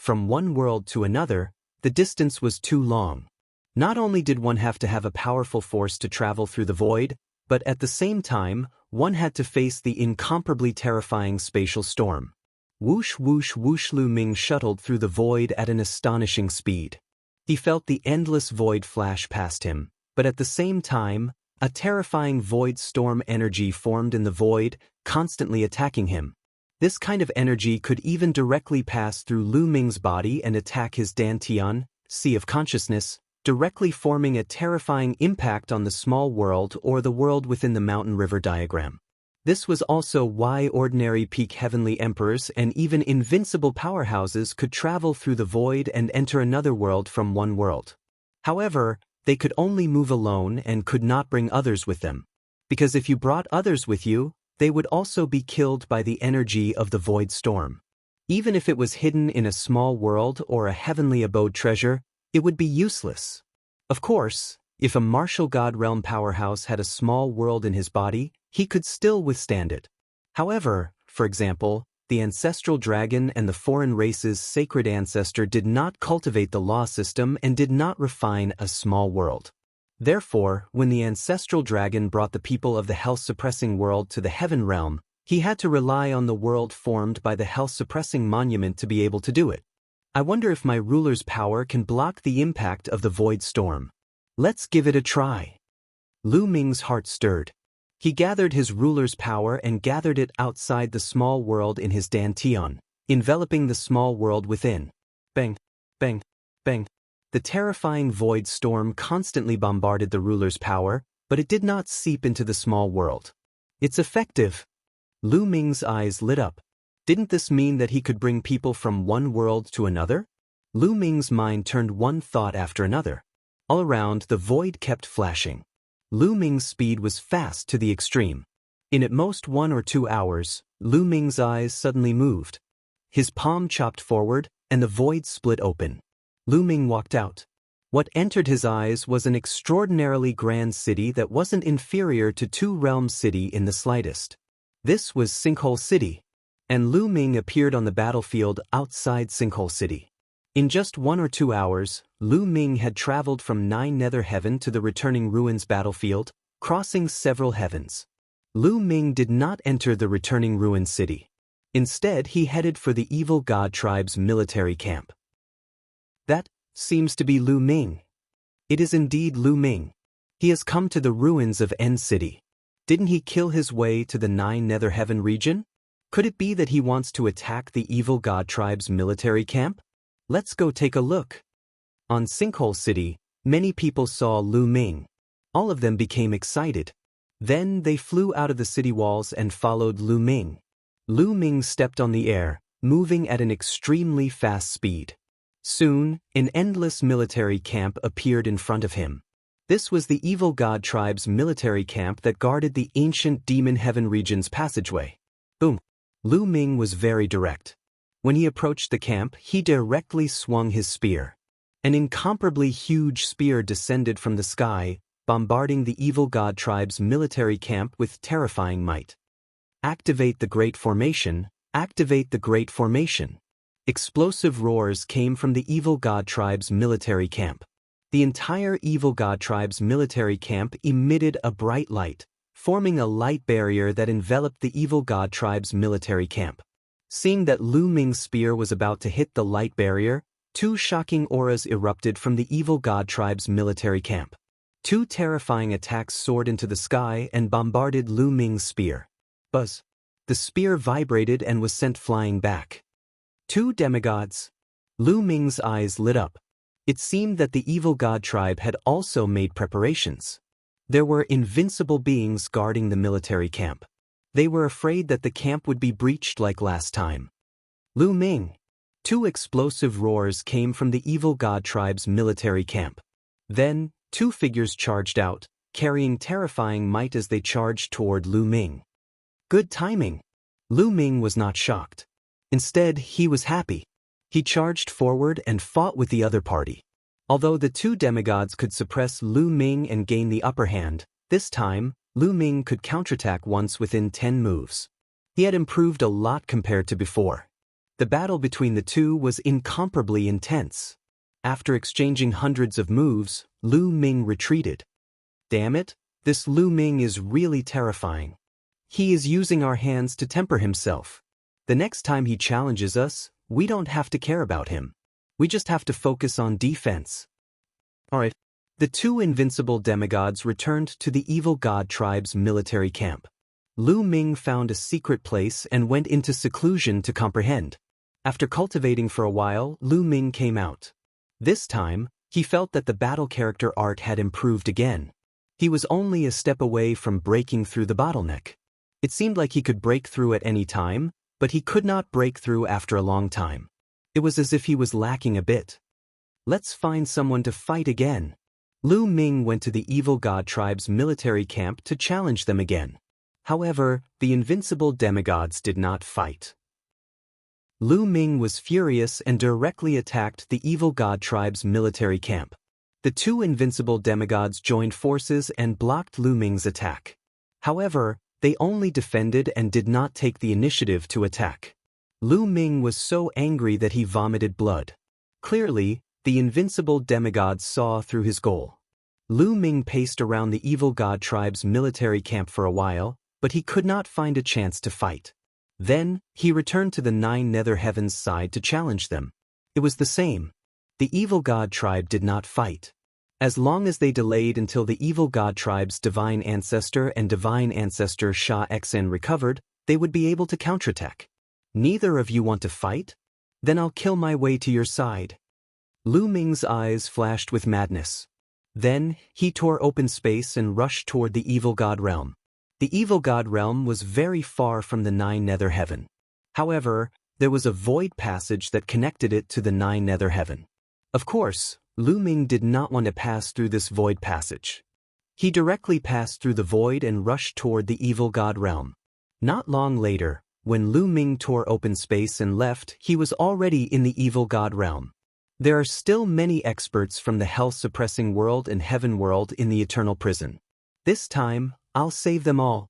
From one world to another, the distance was too long. Not only did one have to have a powerful force to travel through the void, but at the same time, one had to face the incomparably terrifying spatial storm. Whoosh whoosh whoosh. Lu Ming shuttled through the void at an astonishing speed. He felt the endless void flash past him, but at the same time, a terrifying void storm energy formed in the void, constantly attacking him. This kind of energy could even directly pass through Lu Ming's body and attack his Dantian, Sea of Consciousness, directly forming a terrifying impact on the small world or the world within the mountain river diagram. This was also why ordinary peak heavenly emperors and even invincible powerhouses could travel through the void and enter another world from one world. However, they could only move alone and could not bring others with them. Because if you brought others with you, they would also be killed by the energy of the void storm. Even if it was hidden in a small world or a heavenly abode treasure, it would be useless. Of course, if a martial god realm powerhouse had a small world in his body, he could still withstand it. However, for example, the ancestral dragon and the foreign race's sacred ancestor did not cultivate the law system and did not refine a small world. Therefore, when the ancestral dragon brought the people of the health-suppressing world to the heaven realm, he had to rely on the world formed by the health-suppressing monument to be able to do it. I wonder if my ruler's power can block the impact of the void storm. Let's give it a try. Lu Ming's heart stirred. He gathered his ruler's power and gathered it outside the small world in his Dantian, enveloping the small world within. Bang, bang, bang. The terrifying void storm constantly bombarded the ruler's power, but it did not seep into the small world. It's effective. Lu Ming's eyes lit up. Didn't this mean that he could bring people from one world to another? Lu Ming's mind turned one thought after another. All around, the void kept flashing. Lu Ming's speed was fast to the extreme. In at most 1 or 2 hours, Lu Ming's eyes suddenly moved. His palm chopped forward, and the void split open. Lu Ming walked out. What entered his eyes was an extraordinarily grand city that wasn't inferior to Two Realms City in the slightest. This was Sinkhole City, and Lu Ming appeared on the battlefield outside Sinkhole City. In just 1 or 2 hours, Lu Ming had traveled from 9 Nether Heaven to the returning ruins battlefield, crossing several heavens. Lu Ming did not enter the returning ruin city. Instead, he headed for the evil god tribe's military camp. That seems to be Lu Ming. It is indeed Lu Ming. He has come to the ruins of End City. Didn't he kill his way to the 9 Nether Heaven region? Could it be that he wants to attack the evil god tribe's military camp? Let's go take a look. On Sinkhole City, many people saw Lu Ming. All of them became excited. Then they flew out of the city walls and followed Lu Ming. Lu Ming stepped on the air, moving at an extremely fast speed. Soon, an endless military camp appeared in front of him. This was the evil god tribe's military camp that guarded the ancient demon heaven region's passageway. Boom. Lu Ming was very direct. When he approached the camp, he directly swung his spear. An incomparably huge spear descended from the sky, bombarding the evil god tribe's military camp with terrifying might. Activate the Great Formation, activate the Great Formation. Explosive roars came from the evil god tribe's military camp. The entire evil god tribe's military camp emitted a bright light, forming a light barrier that enveloped the evil god tribe's military camp. Seeing that Lu Ming's spear was about to hit the light barrier, 2 shocking auras erupted from the evil god tribe's military camp. 2 terrifying attacks soared into the sky and bombarded Lu Ming's spear. Buzz. The spear vibrated and was sent flying back. 2 demigods. Lu Ming's eyes lit up. It seemed that the evil god tribe had also made preparations. There were invincible beings guarding the military camp. They were afraid that the camp would be breached like last time. Lu Ming. 2 explosive roars came from the evil god tribe's military camp. Then, 2 figures charged out, carrying terrifying might as they charged toward Lu Ming. Good timing. Lu Ming was not shocked. Instead, he was happy. He charged forward and fought with the other party. Although the 2 demigods could suppress Lu Ming and gain the upper hand, this time, Lu Ming could counterattack once within 10 moves. He had improved a lot compared to before. The battle between the 2 was incomparably intense. After exchanging hundreds of moves, Lu Ming retreated. Damn it, this Lu Ming is really terrifying. He is using our hands to temper himself. The next time he challenges us, we don't have to care about him. We just have to focus on defense. Alright. The 2 invincible demigods returned to the evil god tribe's military camp. Lu Ming found a secret place and went into seclusion to comprehend. After cultivating for a while, Lu Ming came out. This time, he felt that the battle character art had improved again. He was only a step away from breaking through the bottleneck. It seemed like he could break through at any time, but he could not break through after a long time. It was as if he was lacking a bit. Let's find someone to fight again. Lu Ming went to the evil god tribe's military camp to challenge them again. However, the invincible demigods did not fight. Lu Ming was furious and directly attacked the evil god tribe's military camp. The two invincible demigods joined forces and blocked Lu Ming's attack. However, they only defended and did not take the initiative to attack. Lu Ming was so angry that he vomited blood. Clearly, the invincible demigods saw through his goal. Lu Ming paced around the evil god tribe's military camp for a while, but he could not find a chance to fight. Then, he returned to the nine nether heavens side to challenge them. It was the same. The evil god tribe did not fight. As long as they delayed until the evil god tribe's divine ancestor and divine ancestor Sha Xen recovered, they would be able to counterattack. Neither of you want to fight? Then I'll kill my way to your side. Lu Ming's eyes flashed with madness. Then, he tore open space and rushed toward the evil god realm. The evil god realm was very far from the nine nether heaven. However, there was a void passage that connected it to the nine nether heaven. Of course, Lu Ming did not want to pass through this void passage. He directly passed through the void and rushed toward the evil god realm. Not long later, when Lu Ming tore open space and left, he was already in the evil god realm. There are still many experts from the hell-suppressing world and heaven world in the eternal prison. This time, I'll save them all.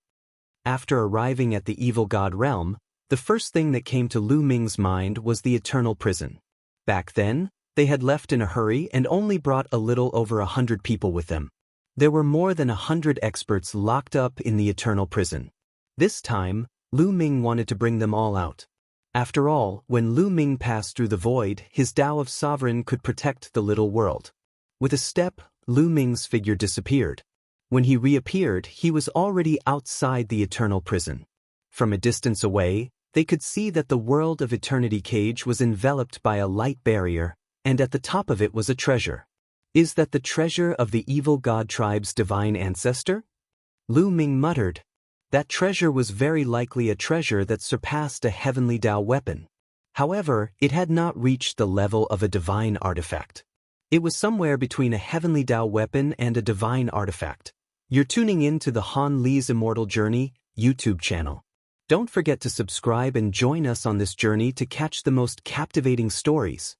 After arriving at the evil god realm, the first thing that came to Lu Ming's mind was the eternal prison. Back then, they had left in a hurry and only brought a little over 100 people with them. There were more than 100 experts locked up in the eternal prison. This time, Lu Ming wanted to bring them all out. After all, when Lu Ming passed through the void, his Tao of Sovereign could protect the little world. With a step, Lu Ming's figure disappeared. When he reappeared, he was already outside the eternal prison. From a distance away, they could see that the world of Eternity Cage was enveloped by a light barrier, and at the top of it was a treasure. Is that the treasure of the evil god tribe's divine ancestor? Lu Ming muttered. That treasure was very likely a treasure that surpassed a heavenly Tao weapon. However, it had not reached the level of a divine artifact. It was somewhere between a heavenly Tao weapon and a divine artifact. You're tuning in to the Han Li's Immortal Journey YouTube channel. Don't forget to subscribe and join us on this journey to catch the most captivating stories.